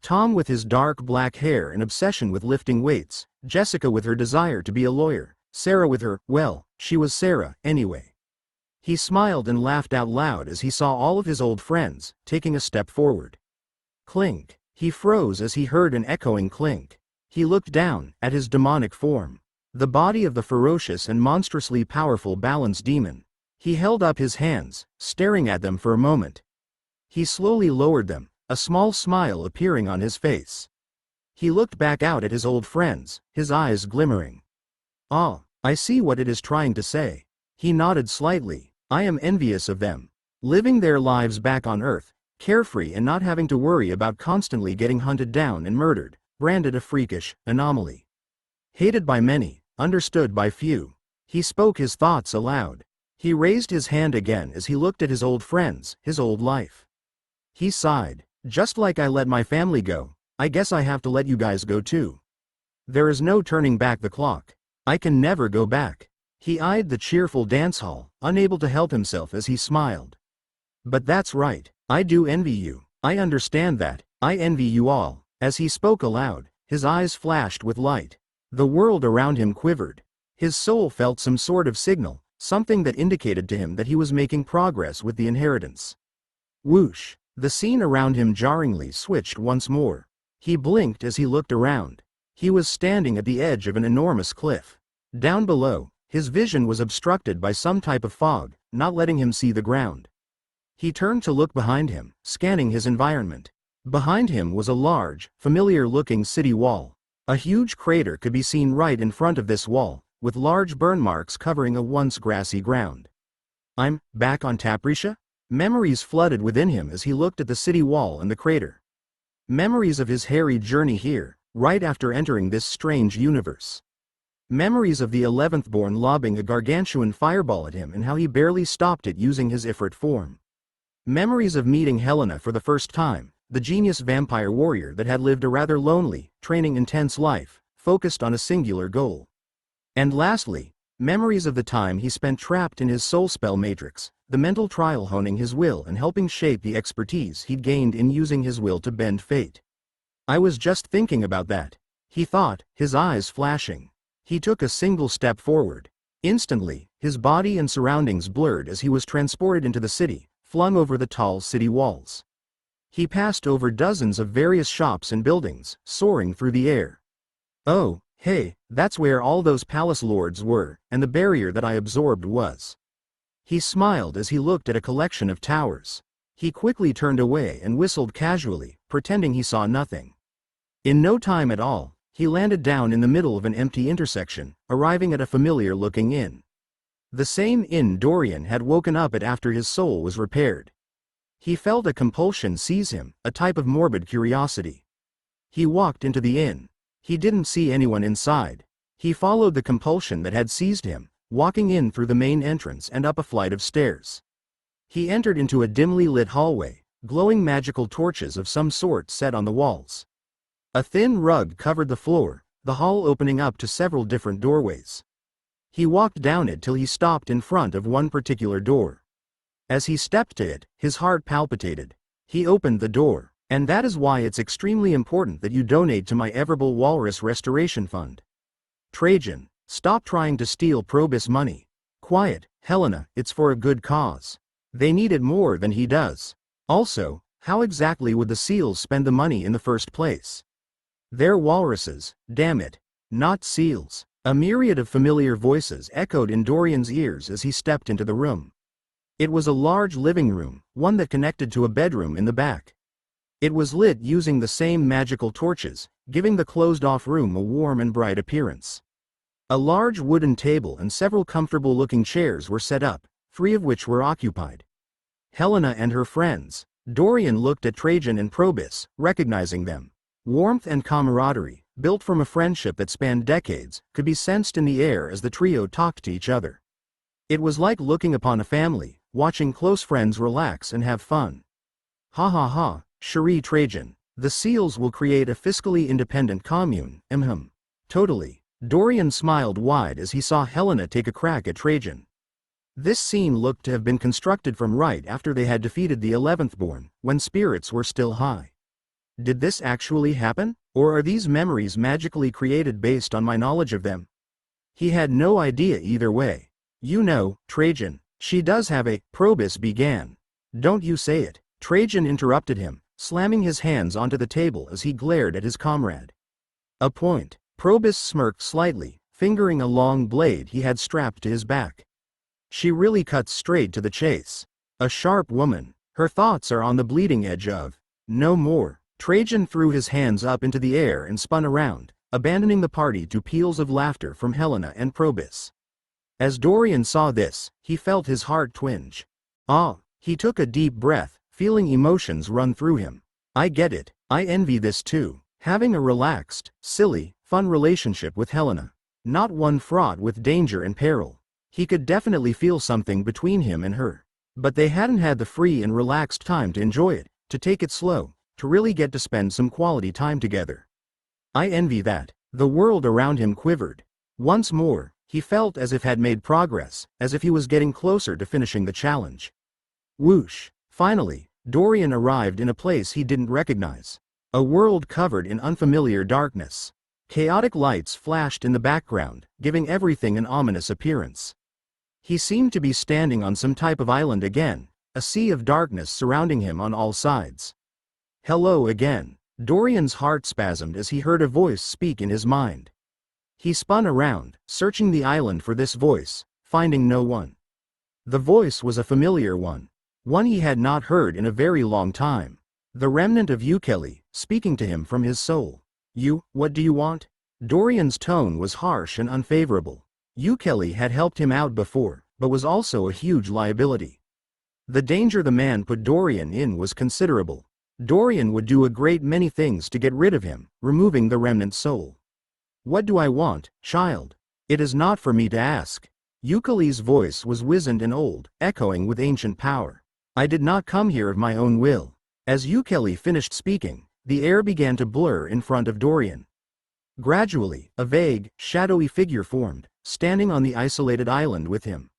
Tom with his dark black hair and obsession with lifting weights, Jessica with her desire to be a lawyer, Sarah with her, well, she was Sarah, anyway. He smiled and laughed out loud as he saw all of his old friends, taking a step forward. Clink. He froze as he heard an echoing clink. He looked down, at his demonic form. The body of the ferocious and monstrously powerful balance demon. He held up his hands, staring at them for a moment. He slowly lowered them, a small smile appearing on his face. He looked back out at his old friends, his eyes glimmering. Ah, I see what it is trying to say. He nodded slightly. I am envious of them. Living their lives back on Earth, carefree and not having to worry about constantly getting hunted down and murdered, branded a freakish anomaly. Hated by many, understood by few. He spoke his thoughts aloud. He raised his hand again as he looked at his old friends, his old life. He sighed. Just like I let my family go, I guess I have to let you guys go too. There is no turning back the clock. I can never go back. He eyed the cheerful dance hall, unable to help himself as he smiled. But that's right, I do envy you. I understand that. I envy you all. As he spoke aloud, his eyes flashed with light. The world around him quivered. His soul felt some sort of signal, something that indicated to him that he was making progress with the inheritance. Whoosh. The scene around him jarringly switched once more. He blinked as he looked around. He was standing at the edge of an enormous cliff. Down below, his vision was obstructed by some type of fog, not letting him see the ground. He turned to look behind him, scanning his environment. Behind him was a large, familiar-looking city wall. A huge crater could be seen right in front of this wall, with large burn marks covering a once grassy ground. I'm back on Taprisha? Memories flooded within him as he looked at the city wall and the crater. Memories of his harried journey here, right after entering this strange universe. Memories of the 11th born lobbing a gargantuan fireball at him and how he barely stopped it using his Ifrit form. Memories of meeting Helena for the first time, the genius vampire warrior that had lived a rather lonely, training intense life, focused on a singular goal. And lastly, memories of the time he spent trapped in his soul spell matrix, the mental trial honing his will and helping shape the expertise he'd gained in using his will to bend fate. I was just thinking about that, he thought, his eyes flashing. He took a single step forward. Instantly, his body and surroundings blurred as he was transported into the city, flung over the tall city walls. He passed over dozens of various shops and buildings, soaring through the air. Oh, hey, that's where all those palace lords were, and the barrier that I absorbed was. He smiled as he looked at a collection of towers. He quickly turned away and whistled casually, pretending he saw nothing. In no time at all, he landed down in the middle of an empty intersection, arriving at a familiar-looking inn. The same inn Dorian had woken up at after his soul was repaired. He felt a compulsion seize him, a type of morbid curiosity. He walked into the inn. He didn't see anyone inside. He followed the compulsion that had seized him, walking in through the main entrance and up a flight of stairs. He entered into a dimly lit hallway, glowing magical torches of some sort set on the walls. A thin rug covered the floor, the hall opening up to several different doorways. He walked down it till he stopped in front of one particular door. As he stepped to it, his heart palpitated. He opened the door. "And that is why it's extremely important that you donate to my Everbull Walrus Restoration Fund. Trajan, stop trying to steal Probus' money. Quiet, Helena, it's for a good cause. They need it more than he does. Also, how exactly would the seals spend the money in the first place? They're walruses, damn it, not seals." A myriad of familiar voices echoed in Dorian's ears as he stepped into the room. It was a large living room, one that connected to a bedroom in the back. It was lit using the same magical torches, giving the closed-off room a warm and bright appearance. A large wooden table and several comfortable-looking chairs were set up, 3 of which were occupied. Helena and her friends. Dorian looked at Trajan and Probus, recognizing them. Warmth and camaraderie, built from a friendship that spanned decades, could be sensed in the air as the trio talked to each other. It was like looking upon a family, watching close friends relax and have fun. "Ha ha ha, Cherie Trajan. The seals will create a fiscally independent commune, Totally." Dorian smiled wide as he saw Helena take a crack at Trajan. This scene looked to have been constructed from right after they had defeated the 11th Born, when spirits were still high. Did this actually happen, or are these memories magically created based on my knowledge of them? He had no idea either way. "You know, Trajan, she does have a," Probus began. "Don't you say it," Trajan interrupted him, slamming his hands onto the table as he glared at his comrade. "A point." Probus smirked slightly, fingering a long blade he had strapped to his back. "She really cuts straight to the chase. A sharp woman. Her thoughts are on the bleeding edge of." "No more." Trajan threw his hands up into the air and spun around, abandoning the party to peals of laughter from Helena and Probus. As Dorian saw this, he felt his heart twinge. He took a deep breath, feeling emotions run through him. "I get it, I envy this too. Having a relaxed, silly, fun relationship with Helena. Not one fraught with danger and peril. He could definitely feel something between him and her. But they hadn't had the free and relaxed time to enjoy it, to take it slow, to really get to spend some quality time together. I envy that." The world around him quivered. Once more, he felt as if had made progress, as if he was getting closer to finishing the challenge. Whoosh! Finally, Dorian arrived in a place he didn't recognize. A world covered in unfamiliar darkness. Chaotic lights flashed in the background, giving everything an ominous appearance. He seemed to be standing on some type of island again, a sea of darkness surrounding him on all sides. "Hello again." Dorian's heart spasmed as he heard a voice speak in his mind. He spun around, searching the island for this voice, finding no one. The voice was a familiar one he had not heard in a very long time. The remnant of Ukeli, speaking to him from his soul. What do you want?" Dorian's tone was harsh and unfavorable. Ukeli had helped him out before, but was also a huge liability. The danger the man put Dorian in was considerable. Dorian would do a great many things to get rid of him, removing the remnant soul. "What do I want, child? It is not for me to ask." Ukeli's voice was wizened and old, echoing with ancient power. "I did not come here of my own will." As Ukeli finished speaking, the air began to blur in front of Dorian. Gradually, a vague, shadowy figure formed, standing on the isolated island with him.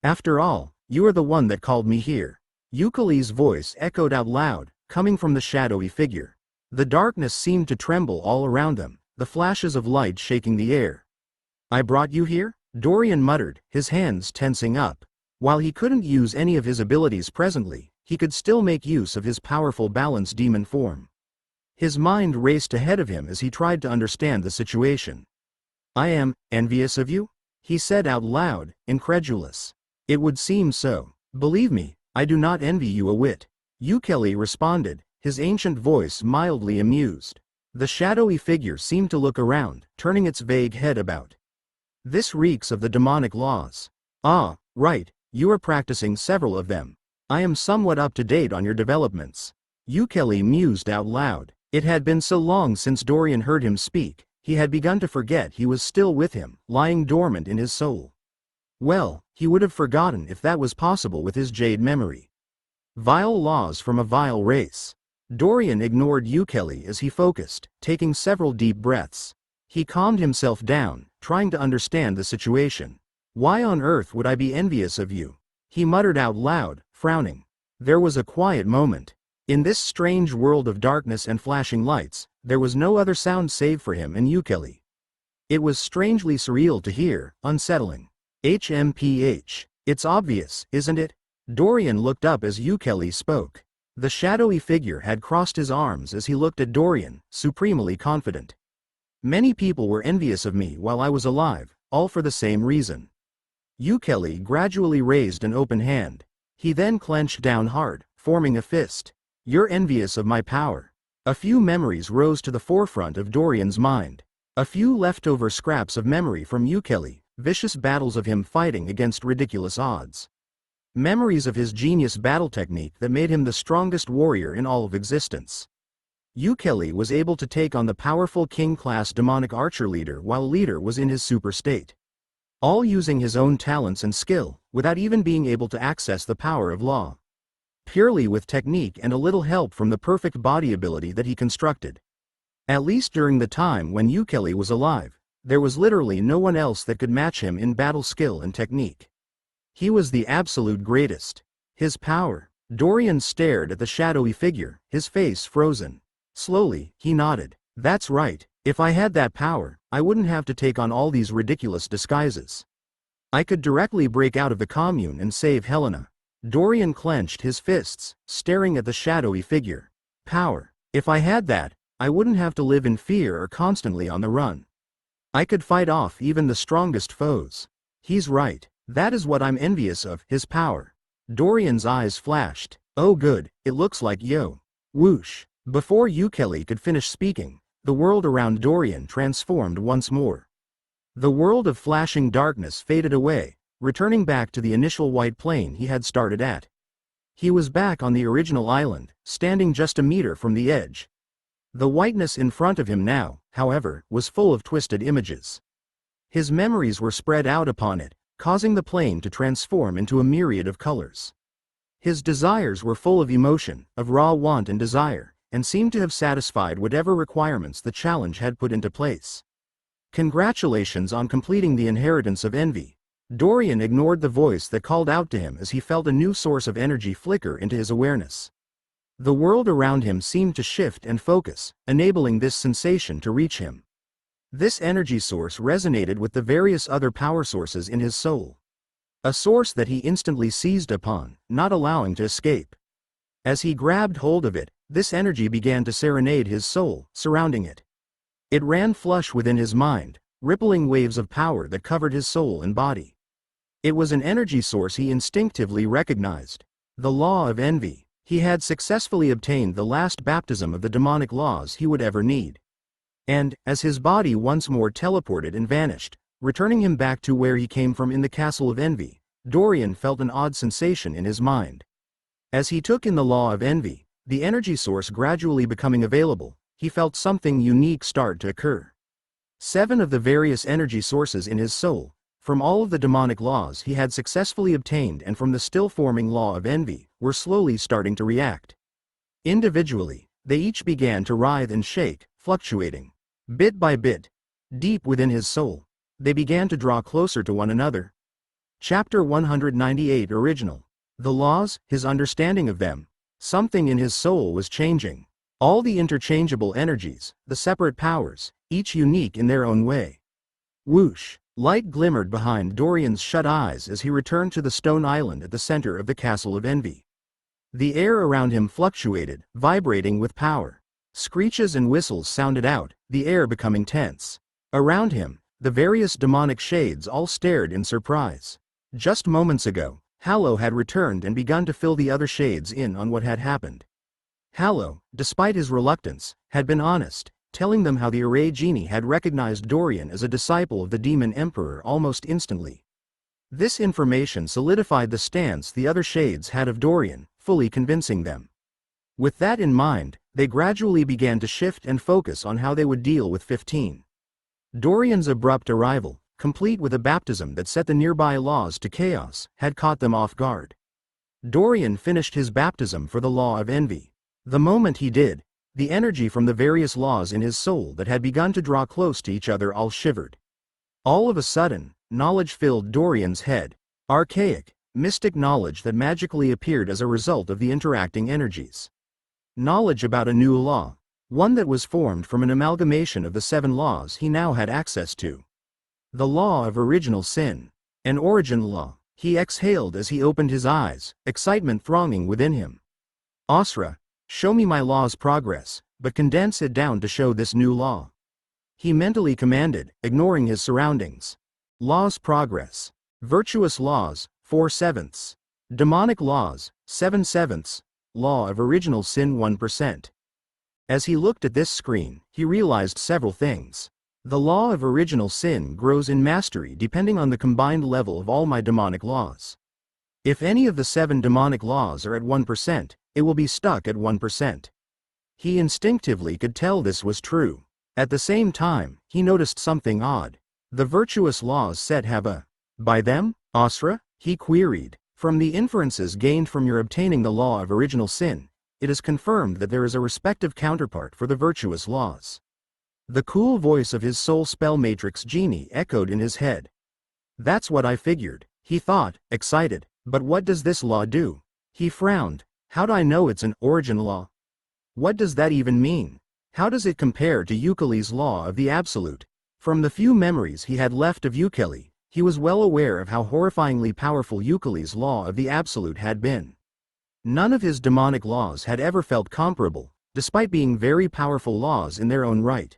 "After all, you are the one that called me here." Ukeli's voice echoed out loud, coming from the shadowy figure. The darkness seemed to tremble all around them, the flashes of light shaking the air. "I brought you here?" Dorian muttered, his hands tensing up. While he couldn't use any of his abilities presently, he could still make use of his powerful balance demon form. His mind raced ahead of him as he tried to understand the situation. "I am envious of you?" he said out loud, incredulous. "It would seem so. Believe me, I do not envy you a whit." Ukeli responded, his ancient voice mildly amused. The shadowy figure seemed to look around, turning its vague head about. "This reeks of the demonic laws." "Ah, right, you are practicing several of them. I am somewhat up to date on your developments." Ukeli mused out loud. It had been so long since Dorian heard him speak, he had begun to forget he was still with him, lying dormant in his soul. Well, he would have forgotten if that was possible with his jade memory. Vile laws from a vile race. Dorian ignored Ukeli as he focused, taking several deep breaths. He calmed himself down, trying to understand the situation. Why on earth would I be envious of you? He muttered out loud, frowning. There was a quiet moment. In this strange world of darkness and flashing lights, there was no other sound save for him and Ukeli. It was strangely surreal to hear, unsettling. HMPH. It's obvious, isn't it? Dorian looked up as Ukeli spoke. The shadowy figure had crossed his arms as he looked at Dorian, supremely confident. Many people were envious of me while I was alive, all for the same reason. Ukeli gradually raised an open hand. He then clenched down hard, forming a fist. You're envious of my power. A few memories rose to the forefront of Dorian's mind. A few leftover scraps of memory from Ukeli, vicious battles of him fighting against ridiculous odds. Memories of his genius battle technique that made him the strongest warrior in all of existence. Ukeli was able to take on the powerful king-class demonic archer leader while leader was in his super state. All using his own talents and skill, without even being able to access the power of law. Purely with technique and a little help from the perfect body ability that he constructed. At least during the time when Ukeli was alive, there was literally no one else that could match him in battle skill and technique. He was the absolute greatest. His power. Dorian stared at the shadowy figure, his face frozen. Slowly, he nodded. That's right, if I had that power, I wouldn't have to take on all these ridiculous disguises. I could directly break out of the commune and save Helena. Dorian clenched his fists, staring at the shadowy figure. Power. If I had that, I wouldn't have to live in fear or constantly on the run. I could fight off even the strongest foes. He's right. That is what I'm envious of, his power. Dorian's eyes flashed. Oh good, it looks like yo. Whoosh. Before Ukeli could finish speaking, the world around Dorian transformed once more. The world of flashing darkness faded away, returning back to the initial white plane he had started at. He was back on the original island, standing just a meter from the edge. The whiteness in front of him now, however, was full of twisted images. His memories were spread out upon it, causing the plane to transform into a myriad of colors. His desires were full of emotion, of raw want and desire, and seemed to have satisfied whatever requirements the challenge had put into place. Congratulations on completing the inheritance of envy. Dorian ignored the voice that called out to him as he felt a new source of energy flicker into his awareness. The world around him seemed to shift and focus, enabling this sensation to reach him. This energy source resonated with the various other power sources in his soul. A source that he instantly seized upon, not allowing to escape. As he grabbed hold of it, this energy began to serenade his soul, surrounding it. It ran flush within his mind, rippling waves of power that covered his soul and body. It was an energy source he instinctively recognized. The law of envy. He had successfully obtained the last baptism of the demonic laws he would ever need. And, as his body once more teleported and vanished, returning him back to where he came from in the castle of envy, Dorian felt an odd sensation in his mind. As he took in the law of envy, the energy source gradually becoming available, he felt something unique start to occur. 7 of the various energy sources in his soul, from all of the demonic laws he had successfully obtained and from the still-forming law of envy, were slowly starting to react. Individually, they each began to writhe and shake, fluctuating. Bit by bit, deep within his soul, they began to draw closer to one another. Chapter 198 Original. The laws, his understanding of them. Something in his soul was changing. All the interchangeable energies, the separate powers, each unique in their own way. Whoosh! Light glimmered behind Dorian's shut eyes as he returned to the stone island at the center of the Castle of Envy. The air around him fluctuated, vibrating with power. Screeches and whistles sounded out, the air becoming tense. Around him, the various demonic shades all stared in surprise. Just moments ago, Hallow had returned and begun to fill the other shades in on what had happened. Hallow, despite his reluctance, had been honest, telling them how the Array Genie had recognized Dorian as a disciple of the Demon Emperor almost instantly. This information solidified the stance the other shades had of Dorian, fully convincing them. With that in mind, they gradually began to shift and focus on how they would deal with 15. Dorian's abrupt arrival, complete with a baptism that set the nearby laws to chaos, had caught them off guard. Dorian finished his baptism for the law of envy. The moment he did, the energy from the various laws in his soul that had begun to draw close to each other all shivered. All of a sudden, knowledge filled Dorian's head. Archaic, mystic knowledge that magically appeared as a result of the interacting energies. Knowledge about a new law. One that was formed from an amalgamation of the 7 laws he now had access to. The law of original sin. An origin law. He exhaled as he opened his eyes, excitement thronging within him. Asra, show me my law's progress, but condense it down to show this new law. He mentally commanded, ignoring his surroundings. Law's progress. Virtuous laws, 4/7. Demonic laws, 7/7. Law of original sin 1%. As he looked at this screen, he realized several things. The law of original sin grows in mastery depending on the combined level of all my demonic laws. If any of the 7 demonic laws are at 1%, it will be stuck at 1%. He instinctively could tell this was true. At the same time, he noticed something odd. The virtuous laws set have a by them, Asra? He queried. From the inferences gained from your obtaining the law of original sin, it is confirmed that there is a respective counterpart for the virtuous laws. The cool voice of his soul spell matrix genie echoed in his head. That's what I figured, he thought, excited. But what does this law do? He frowned. How'd I know it's an origin law? What does that even mean? How does it compare to Ukele's law of the absolute? From the few memories he had left of Ukele, he was well aware of how horrifyingly powerful Ukele's law of the absolute had been. None of his demonic laws had ever felt comparable, despite being very powerful laws in their own right.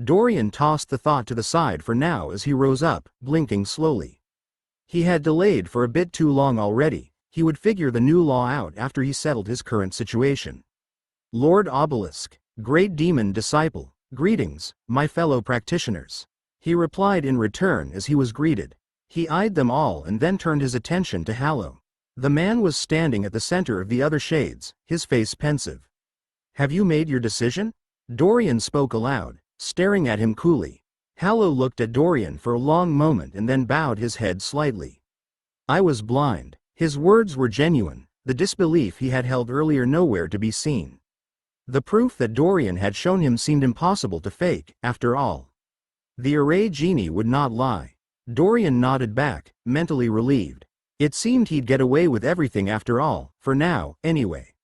Dorian tossed the thought to the side for now as he rose up, blinking slowly. He had delayed for a bit too long already. He would figure the new law out after he settled his current situation. Lord Obelisk, Great Demon Disciple, greetings, my fellow practitioners. He replied in return as he was greeted. He eyed them all and then turned his attention to Hallow. The man was standing at the center of the other shades, his face pensive. Have you made your decision? Dorian spoke aloud, staring at him coolly. Hallow looked at Dorian for a long moment and then bowed his head slightly. I was blind. His words were genuine, the disbelief he had held earlier nowhere to be seen. The proof that Dorian had shown him seemed impossible to fake, after all. The array genie would not lie. Dorian nodded back, mentally relieved. It seemed he'd get away with everything after all, for now, anyway.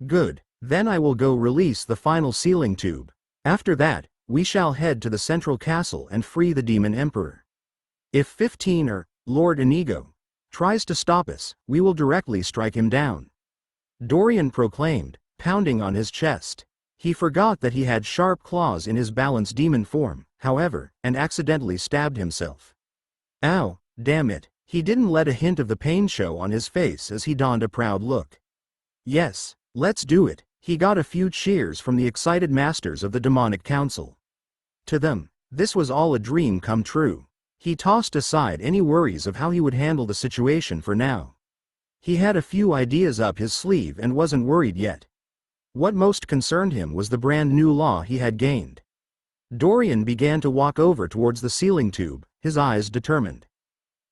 Good, then I will go release the final sealing tube. After that, we shall head to the central castle and free the demon emperor. If 15 or Lord Inigo tries to stop us, we will directly strike him down. Dorian proclaimed, pounding on his chest. He forgot that he had sharp claws in his balanced demon form, however, and accidentally stabbed himself. Ow, damn it, he didn't let a hint of the pain show on his face as he donned a proud look. Yes, let's do it. He got a few cheers from the excited masters of the demonic council. To them, this was all a dream come true. He tossed aside any worries of how he would handle the situation for now. He had a few ideas up his sleeve and wasn't worried yet. What most concerned him was the brand new law he had gained. Dorian began to walk over towards the sealing tube, his eyes determined.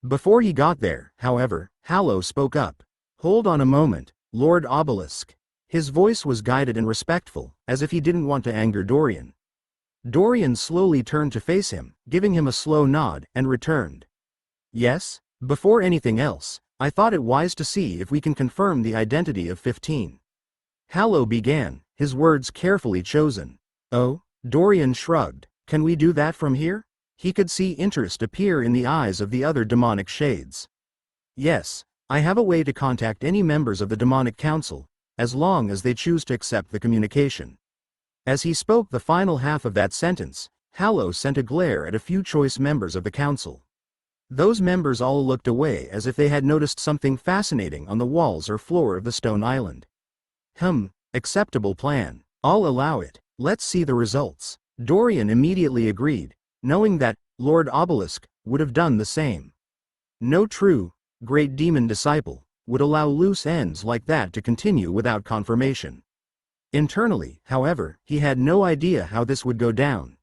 Before he got there, however, Hallow spoke up. Hold on a moment, Lord Obelisk. His voice was guided and respectful, as if he didn't want to anger Dorian. Dorian slowly turned to face him, giving him a slow nod, and returned. Yes, before anything else, I thought it wise to see if we can confirm the identity of 15. Hallow began, his words carefully chosen. Oh, Dorian shrugged. Can we do that from here? He could see interest appear in the eyes of the other demonic shades. Yes, I have a way to contact any members of the demonic council, as long as they choose to accept the communication. As he spoke the final half of that sentence, Hallow sent a glare at a few choice members of the council. Those members all looked away as if they had noticed something fascinating on the walls or floor of the stone island. Acceptable plan. I'll allow it. Let's see the results. Dorian immediately agreed, knowing that Lord Obelisk would have done the same. No true, great demon disciple would allow loose ends like that to continue without confirmation. Internally, however, he had no idea how this would go down.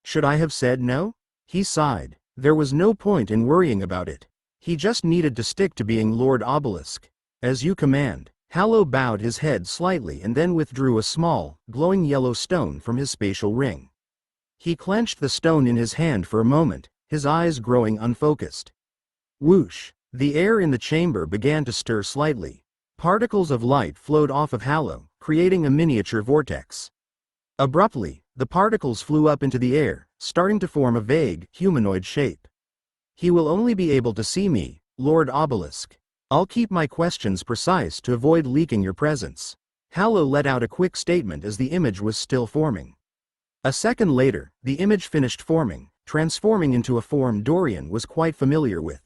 Should I have said no? He sighed. There was no point in worrying about it. He just needed to stick to being Lord Obelisk. As you command. Hallow bowed his head slightly and then withdrew a small, glowing yellow stone from his spatial ring. He clenched the stone in his hand for a moment, his eyes growing unfocused. Whoosh! The air in the chamber began to stir slightly. Particles of light flowed off of Hallow, creating a miniature vortex. Abruptly, the particles flew up into the air, starting to form a vague, humanoid shape. He will only be able to see me, Lord Obelisk. I'll keep my questions precise to avoid leaking your presence. Hallow let out a quick statement as the image was still forming. A second later, the image finished forming, transforming into a form Dorian was quite familiar with.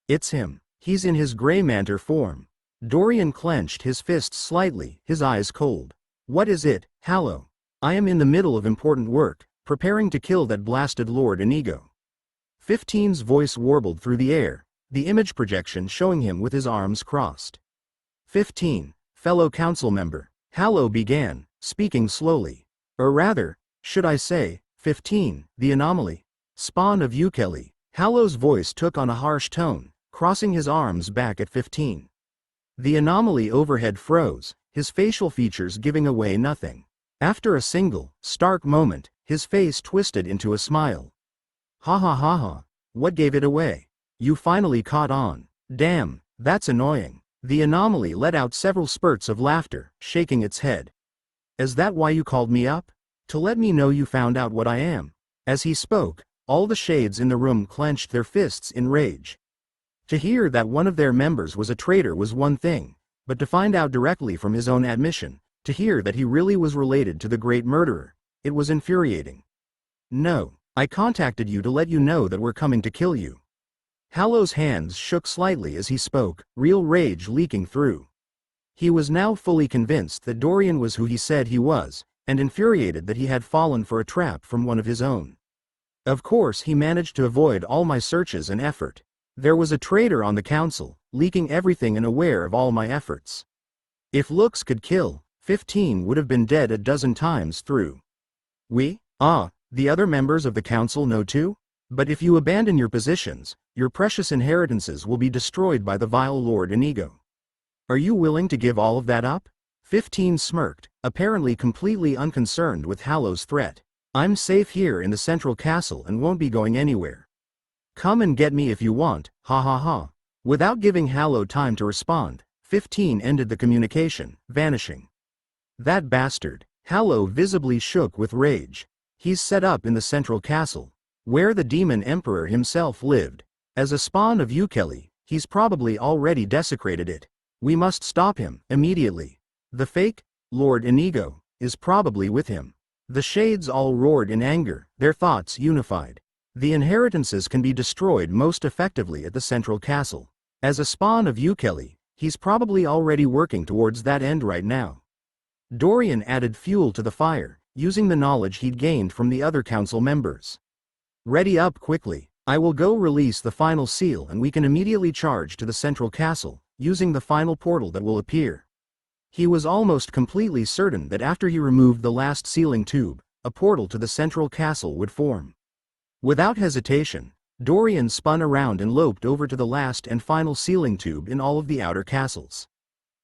It's him. He's in his Grey Manter form. Dorian clenched his fists slightly, his eyes cold. What is it, Hallow? I am in the middle of important work, preparing to kill that blasted Lord Inigo. 15's voice warbled through the air, the image projection showing him with his arms crossed. 15, fellow council member, Hallow began, speaking slowly. Or rather, should I say, 15, the anomaly. Spawn of Ukeli. Hallow's voice took on a harsh tone, crossing his arms back at 15. The anomaly overhead froze, his facial features giving away nothing. After a single, stark moment, his face twisted into a smile. Ha ha ha ha. What gave it away? You finally caught on. Damn, that's annoying. The anomaly let out several spurts of laughter, shaking its head. Is that why you called me up? To let me know you found out what I am? As he spoke, all the shades in the room clenched their fists in rage. To hear that one of their members was a traitor was one thing, but to find out directly from his own admission, to hear that he really was related to the great murderer, it was infuriating. No, I contacted you to let you know that we're coming to kill you. Hallow's hands shook slightly as he spoke, real rage leaking through. He was now fully convinced that Dorian was who he said he was, and infuriated that he had fallen for a trap from one of his own. Of course he managed to avoid all my searches and effort. There was a traitor on the council, leaking everything and aware of all my efforts. If looks could kill, 15 would have been dead a dozen times through. The other members of the council know too? But if you abandon your positions, your precious inheritances will be destroyed by the vile Lord Inigo. Are you willing to give all of that up? 15 smirked, apparently completely unconcerned with Hallow's threat. I'm safe here in the central castle and won't be going anywhere. Come and get me if you want, ha ha ha. Without giving Hallow time to respond, 15 ended the communication, vanishing. That bastard. Hallow visibly shook with rage. He's set up in the central castle, where the demon emperor himself lived. As a spawn of Ukeli, he's probably already desecrated it. We must stop him, immediately. The fake Lord Inigo is probably with him. The shades all roared in anger, their thoughts unified. The inheritances can be destroyed most effectively at the central castle. As a spawn of Ukeli, he's probably already working towards that end right now. Dorian added fuel to the fire, using the knowledge he'd gained from the other council members. Ready up quickly. I will go release the final seal and we can immediately charge to the central castle, using the final portal that will appear. He was almost completely certain that after he removed the last sealing tube, a portal to the central castle would form. Without hesitation, Dorian spun around and loped over to the last and final sealing tube in all of the outer castles.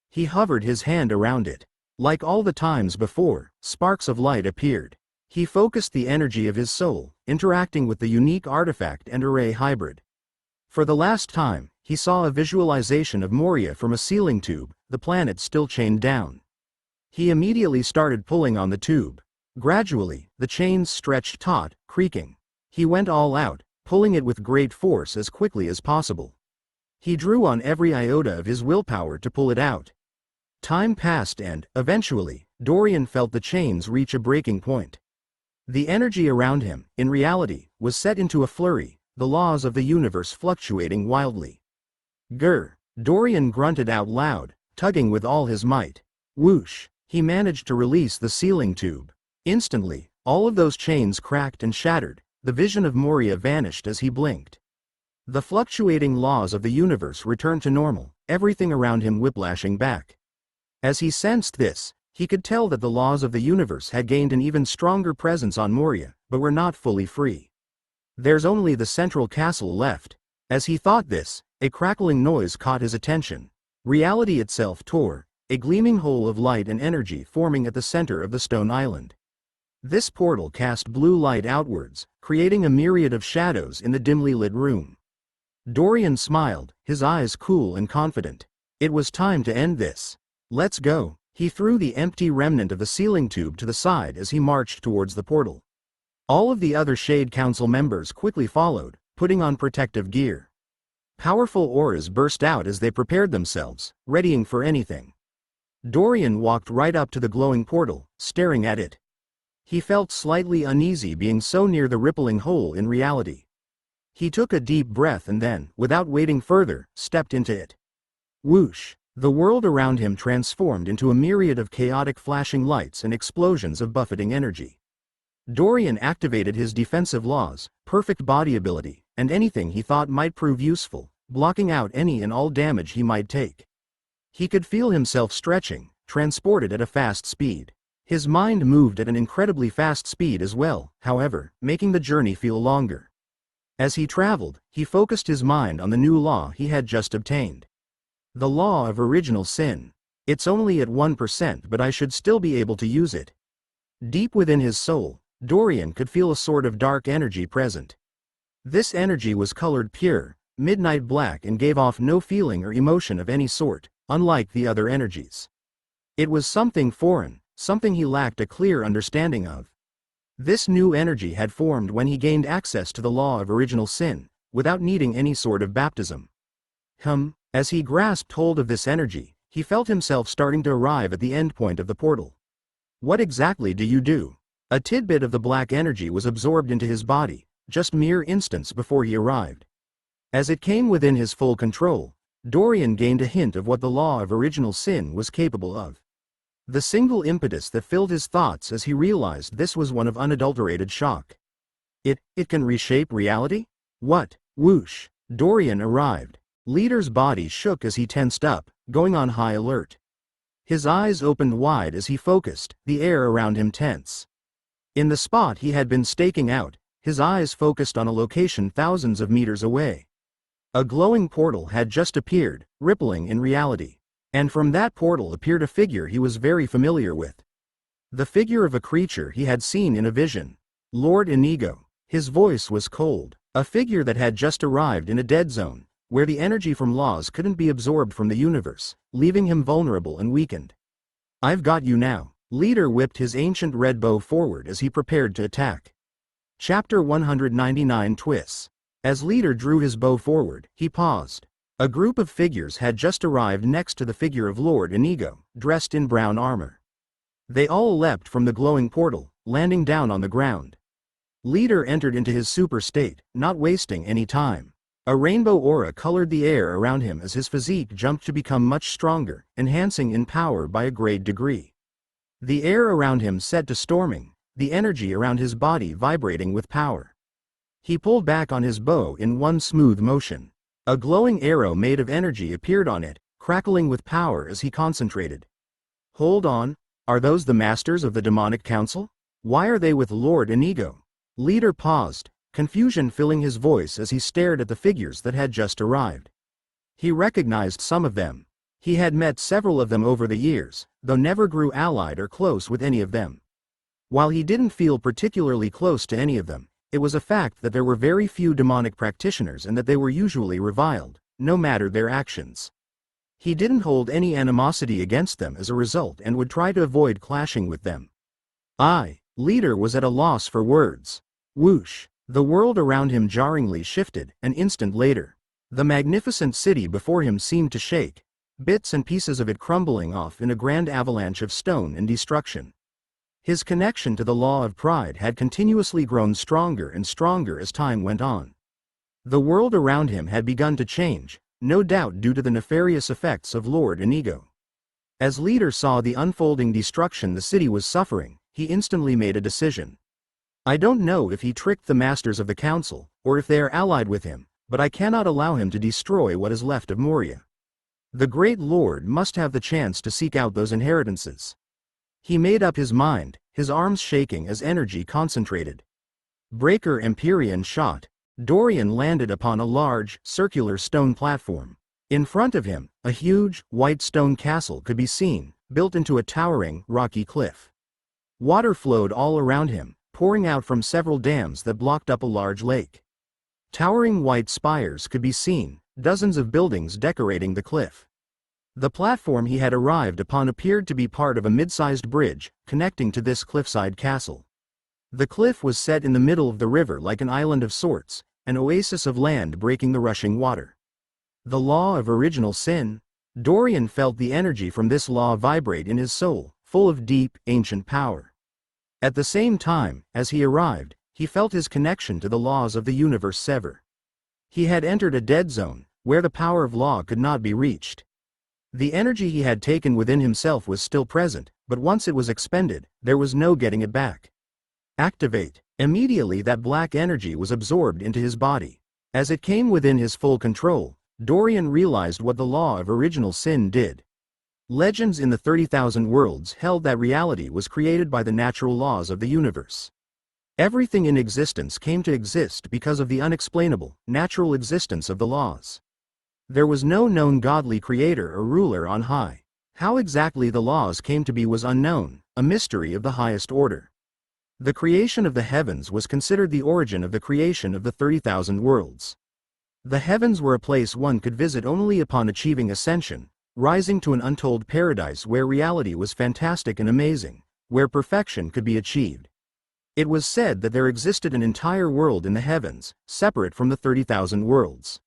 He hovered his hand around it. Like all the times before, sparks of light appeared. He focused the energy of his soul, interacting with the unique artifact and array hybrid. For the last time, he saw a visualization of Moria from a sealing tube, the planet still chained down. He immediately started pulling on the tube. Gradually, the chains stretched taut, creaking. He went all out, pulling it with great force as quickly as possible. He drew on every iota of his willpower to pull it out. Time passed and, eventually, Dorian felt the chains reach a breaking point. The energy around him, in reality, was set into a flurry, the laws of the universe fluctuating wildly. Grr! Dorian grunted out loud, tugging with all his might. Whoosh! He managed to release the sealing tube. Instantly, all of those chains cracked and shattered, the vision of Moria vanished as he blinked. The fluctuating laws of the universe returned to normal, everything around him whiplashing back. As he sensed this, he could tell that the laws of the universe had gained an even stronger presence on Moria, but were not fully free. There's only the central castle left. As he thought this, a crackling noise caught his attention. Reality itself tore, a gleaming hole of light and energy forming at the center of the stone island. This portal cast blue light outwards, creating a myriad of shadows in the dimly lit room. Dorian smiled, his eyes cool and confident. It was time to end this. Let's go. He threw the empty remnant of the sealing tube to the side as he marched towards the portal. All of the other Shade Council members quickly followed, putting on protective gear. Powerful auras burst out as they prepared themselves, readying for anything. Dorian walked right up to the glowing portal, staring at it. He felt slightly uneasy being so near the rippling hole in reality. He took a deep breath and then, without waiting further, stepped into it. Whoosh! The world around him transformed into a myriad of chaotic flashing lights and explosions of buffeting energy. Dorian activated his defensive laws, perfect body ability, and anything he thought might prove useful, blocking out any and all damage he might take. He could feel himself stretching, transported at a fast speed. His mind moved at an incredibly fast speed as well, however, making the journey feel longer. As he traveled, he focused his mind on the new law he had just obtained. The law of original sin. It's only at 1%, but I should still be able to use it. Deep within his soul, Dorian could feel a sort of dark energy present. This energy was colored pure, midnight black, and gave off no feeling or emotion of any sort, unlike the other energies. It was something foreign, something he lacked a clear understanding of. This new energy had formed when he gained access to the law of original sin, without needing any sort of baptism. As he grasped hold of this energy, he felt himself starting to arrive at the endpoint of the portal. What exactly do you do? A tidbit of the black energy was absorbed into his body, just mere instants before he arrived. As it came within his full control, Dorian gained a hint of what the law of original sin was capable of. The single impetus that filled his thoughts as he realized this was one of unadulterated shock. It can reshape reality? What? Whoosh! Dorian arrived. Leader's body shook as he tensed up, going on high alert. His eyes opened wide as he focused, the air around him tense. In the spot he had been staking out, his eyes focused on a location thousands of meters away. A glowing portal had just appeared, rippling in reality. And from that portal appeared a figure he was very familiar with. The figure of a creature he had seen in a vision. Lord Inigo. His voice was cold. A figure that had just arrived in a dead zone, where the energy from laws couldn't be absorbed from the universe, leaving him vulnerable and weakened. I've got you now. Leader whipped his ancient red bow forward as he prepared to attack. Chapter 199 Twists. As Leader drew his bow forward, he paused. A group of figures had just arrived next to the figure of Lord Inigo, dressed in brown armor. They all leapt from the glowing portal, landing down on the ground. Leader entered into his super state, not wasting any time. A rainbow aura colored the air around him as his physique jumped to become much stronger, enhancing in power by a great degree. The air around him set to storming, the energy around his body vibrating with power. He pulled back on his bow in one smooth motion. A glowing arrow made of energy appeared on it, crackling with power as he concentrated. Hold on, are those the masters of the demonic council? Why are they with Lord Inigo? Leader paused, confusion filling his voice as he stared at the figures that had just arrived. He recognized some of them. He had met several of them over the years, though never grew allied or close with any of them. While he didn't feel particularly close to any of them, it was a fact that there were very few demonic practitioners and that they were usually reviled, no matter their actions. He didn't hold any animosity against them as a result and would try to avoid clashing with them. Leader was at a loss for words. Whoosh! The world around him jarringly shifted. An instant later, the magnificent city before him seemed to shake, bits and pieces of it crumbling off in a grand avalanche of stone and destruction. His connection to the law of pride had continuously grown stronger and stronger as time went on. The world around him had begun to change, no doubt due to the nefarious effects of Lord Inigo. As Leader saw the unfolding destruction the city was suffering, he instantly made a decision. I don't know if he tricked the masters of the council, or if they are allied with him, but I cannot allow him to destroy what is left of Moria. The great lord must have the chance to seek out those inheritances. He made up his mind, his arms shaking as energy concentrated. Breaker Empyrean shot. Dorian landed upon a large, circular stone platform. In front of him, a huge, white stone castle could be seen, built into a towering, rocky cliff. Water flowed all around him, pouring out from several dams that blocked up a large lake. Towering white spires could be seen, dozens of buildings decorating the cliff. The platform he had arrived upon appeared to be part of a mid-sized bridge, connecting to this cliffside castle. The cliff was set in the middle of the river like an island of sorts, an oasis of land breaking the rushing water. The law of original sin? Dorian felt the energy from this law vibrate in his soul, full of deep, ancient power. At the same time, as he arrived, he felt his connection to the laws of the universe sever. He had entered a dead zone, where the power of law could not be reached. The energy he had taken within himself was still present, but once it was expended, there was no getting it back. Activate. Immediately that black energy was absorbed into his body. As it came within his full control, Dorian realized what the law of original sin did. Legends in the 30,000 worlds held that reality was created by the natural laws of the universe. Everything in existence came to exist because of the unexplainable, natural existence of the laws. There was no known godly creator or ruler on high. How exactly the laws came to be was unknown, a mystery of the highest order. The creation of the heavens was considered the origin of the creation of the 30,000 worlds. The heavens were a place one could visit only upon achieving ascension, rising to an untold paradise where reality was fantastic and amazing, where perfection could be achieved. It was said that there existed an entire world in the heavens, separate from the 30,000 worlds.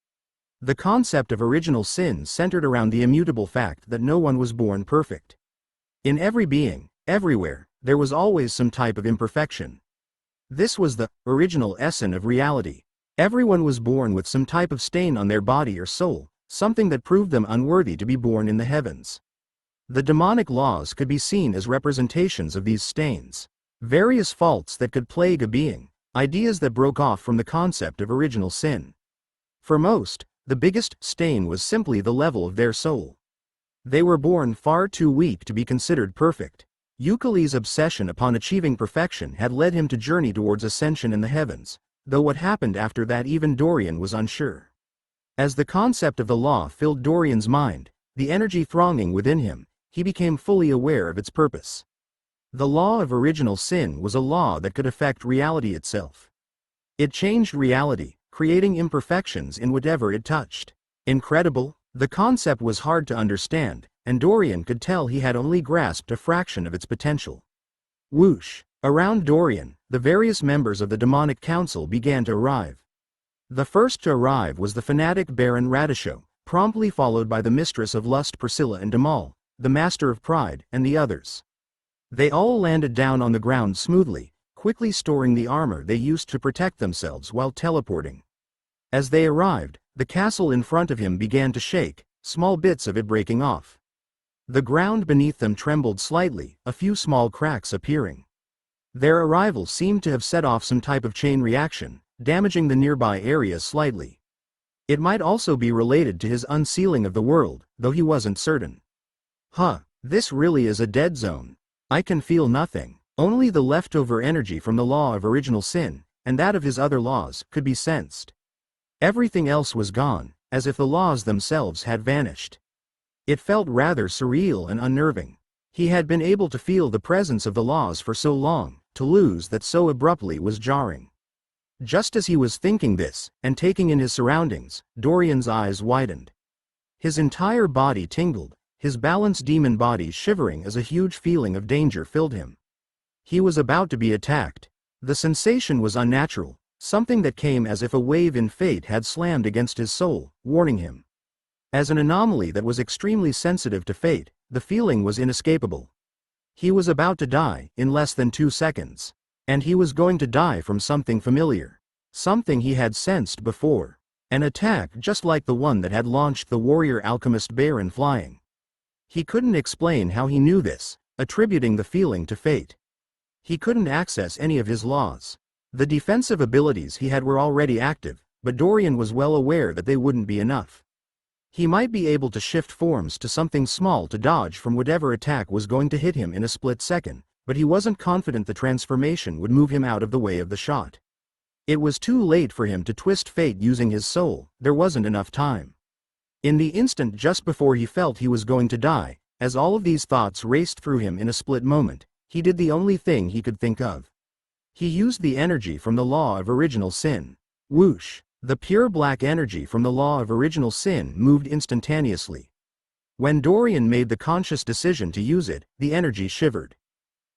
The concept of original sin centered around the immutable fact that no one was born perfect. In every being, everywhere, there was always some type of imperfection. This was the original essence of reality. Everyone was born with some type of stain on their body or soul, something that proved them unworthy to be born in the heavens. The demonic laws could be seen as representations of these stains. Various faults that could plague a being, ideas that broke off from the concept of original sin. For most, the biggest stain was simply the level of their soul. They were born far too weak to be considered perfect. Euclid's obsession upon achieving perfection had led him to journey towards ascension in the heavens, though what happened after that even Dorian was unsure. As the concept of the law filled Dorian's mind, the energy thronging within him, he became fully aware of its purpose. The law of original sin was a law that could affect reality itself. It changed reality, creating imperfections in whatever it touched. Incredible? The concept was hard to understand, and Dorian could tell he had only grasped a fraction of its potential. Whoosh! Around Dorian, the various members of the demonic council began to arrive. The first to arrive was the fanatic Baron Radisho, promptly followed by the mistress of lust Priscilla and Damal, the master of pride, and the others. They all landed down on the ground smoothly, quickly storing the armor they used to protect themselves while teleporting. As they arrived, the castle in front of him began to shake, small bits of it breaking off. The ground beneath them trembled slightly, a few small cracks appearing. Their arrival seemed to have set off some type of chain reaction, damaging the nearby areas slightly. It might also be related to his unsealing of the world, though he wasn't certain. This really is a dead zone. I can feel nothing. Only the leftover energy from the law of original sin, and that of his other laws, could be sensed. Everything else was gone, as if the laws themselves had vanished. It felt rather surreal and unnerving. He had been able to feel the presence of the laws for so long, to lose that so abruptly was jarring. Just as he was thinking this, and taking in his surroundings, Dorian's eyes widened. His entire body tingled, his balanced demon body shivering as a huge feeling of danger filled him. He was about to be attacked. The sensation was unnatural, something that came as if a wave in fate had slammed against his soul, warning him. As an anomaly that was extremely sensitive to fate, the feeling was inescapable. He was about to die, in less than 2 seconds. And he was going to die from something familiar. Something he had sensed before. An attack just like the one that had launched the warrior alchemist Baron flying. He couldn't explain how he knew this, attributing the feeling to fate. He couldn't access any of his laws. The defensive abilities he had were already active, but Dorian was well aware that they wouldn't be enough. He might be able to shift forms to something small to dodge from whatever attack was going to hit him in a split second, but he wasn't confident the transformation would move him out of the way of the shot. It was too late for him to twist fate using his soul, there wasn't enough time. In the instant just before he felt he was going to die, as all of these thoughts raced through him in a split moment, he did the only thing he could think of. He used the energy from the law of original sin. Whoosh! The pure black energy from the law of original sin moved instantaneously. When Dorian made the conscious decision to use it, the energy shivered.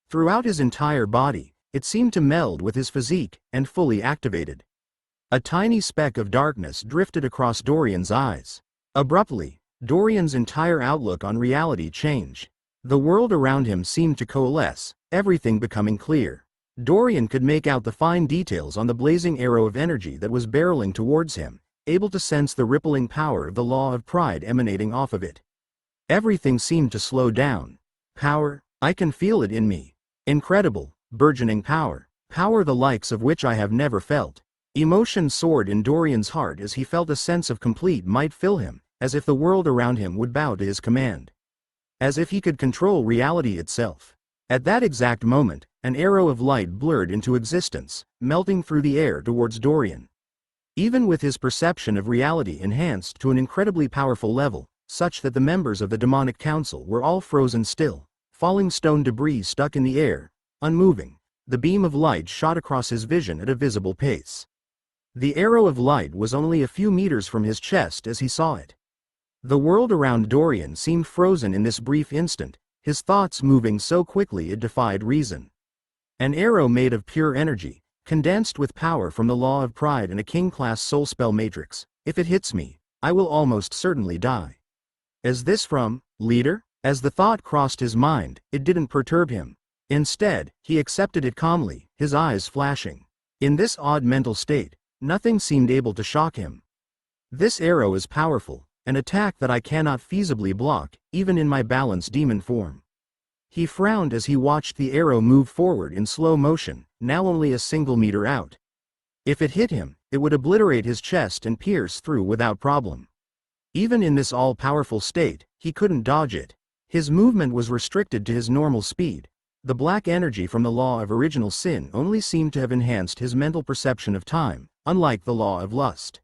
Throughout his entire body, it seemed to meld with his physique, and fully activated. A tiny speck of darkness drifted across Dorian's eyes. Abruptly, Dorian's entire outlook on reality changed. The world around him seemed to coalesce, everything becoming clear. Dorian could make out the fine details on the blazing arrow of energy that was barreling towards him, able to sense the rippling power of the law of pride emanating off of it. Everything seemed to slow down. Power, I can feel it in me. Incredible, burgeoning power. Power the likes of which I have never felt. Emotion soared in Dorian's heart as he felt a sense of complete might fill him, as if the world around him would bow to his command. As if he could control reality itself. At that exact moment, an arrow of light blurred into existence, melting through the air towards Dorian. Even with his perception of reality enhanced to an incredibly powerful level, such that the members of the demonic council were all frozen still, falling stone debris stuck in the air, unmoving, the beam of light shot across his vision at a visible pace. The arrow of light was only a few meters from his chest as he saw it. The world around Dorian seemed frozen in this brief instant, his thoughts moving so quickly it defied reason. An arrow made of pure energy, condensed with power from the law of pride and a king-class soul spell matrix. If it hits me, I will almost certainly die. Is this from, leader? As the thought crossed his mind, it didn't perturb him. Instead, he accepted it calmly, his eyes flashing. In this odd mental state, nothing seemed able to shock him. This arrow is powerful, an attack that I cannot feasibly block, even in my balanced demon form. He frowned as he watched the arrow move forward in slow motion, now only a single meter out. If it hit him, it would obliterate his chest and pierce through without problem. Even in this all-powerful state, he couldn't dodge it. His movement was restricted to his normal speed. The black energy from the law of original sin only seemed to have enhanced his mental perception of time, unlike the law of lust.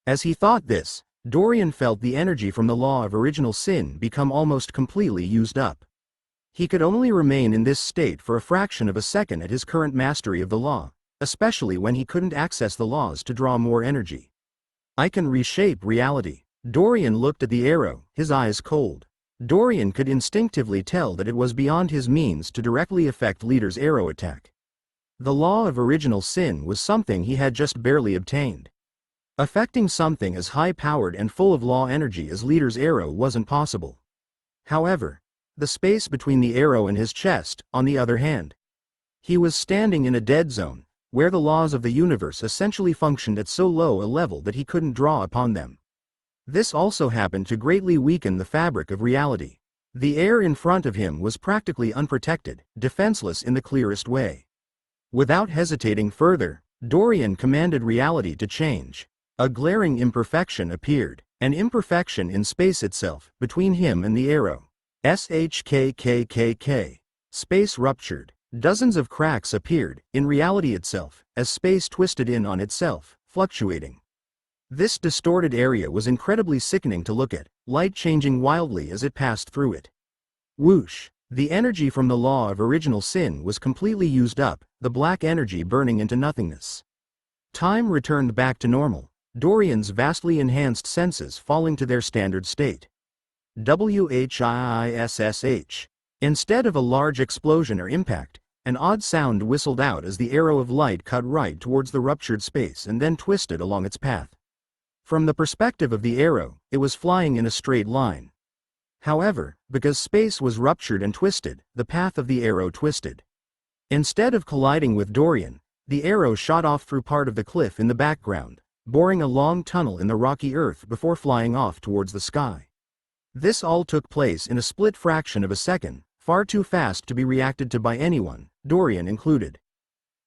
As he thought this, Dorian felt the energy from the law of original sin become almost completely used up. He could only remain in this state for a fraction of a second at his current mastery of the law, especially when he couldn't access the laws to draw more energy. I can reshape reality. Dorian looked at the arrow, his eyes cold. Dorian could instinctively tell that it was beyond his means to directly affect Leader's arrow attack. The law of original sin was something he had just barely obtained. Affecting something as high-powered and full of law energy as Leader's arrow wasn't possible. However, the space between the arrow and his chest, on the other hand. He was standing in a dead zone, where the laws of the universe essentially functioned at so low a level that he couldn't draw upon them. This also happened to greatly weaken the fabric of reality. The air in front of him was practically unprotected, defenseless in the clearest way. Without hesitating further, Dorian commanded reality to change. A glaring imperfection appeared, an imperfection in space itself, between him and the arrow. SHKKKK. Space ruptured. Dozens of cracks appeared, in reality itself, as space twisted in on itself, fluctuating. This distorted area was incredibly sickening to look at, light changing wildly as it passed through it. Whoosh! The energy from the law of original sin was completely used up, the black energy burning into nothingness. Time returned back to normal, Dorian's vastly enhanced senses falling to their standard state. WHIISSH. Instead of a large explosion or impact, an odd sound whistled out as the arrow of light cut right towards the ruptured space and then twisted along its path. From the perspective of the arrow, it was flying in a straight line. However, because space was ruptured and twisted, the path of the arrow twisted. Instead of colliding with Dorian, the arrow shot off through part of the cliff in the background, boring a long tunnel in the rocky earth before flying off towards the sky. This all took place in a split fraction of a second, far too fast to be reacted to by anyone, Dorian included.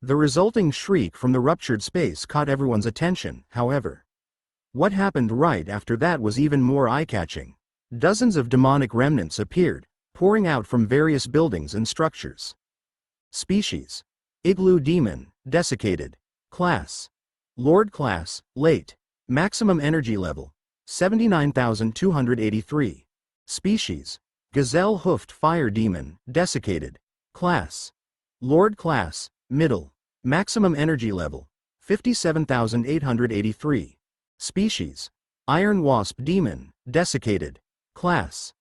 The resulting shriek from the ruptured space caught everyone's attention, however. What happened right after that was even more eye-catching. Dozens of demonic remnants appeared, pouring out from various buildings and structures. Species: Igloo Demon, Desiccated. Class: Lord Class, Late. Maximum Energy Level: 79,283. Species: Gazelle-hoofed fire demon, desiccated. Class: Lord class, middle. Maximum energy level: 57,883. Species: Iron wasp demon, desiccated. Class: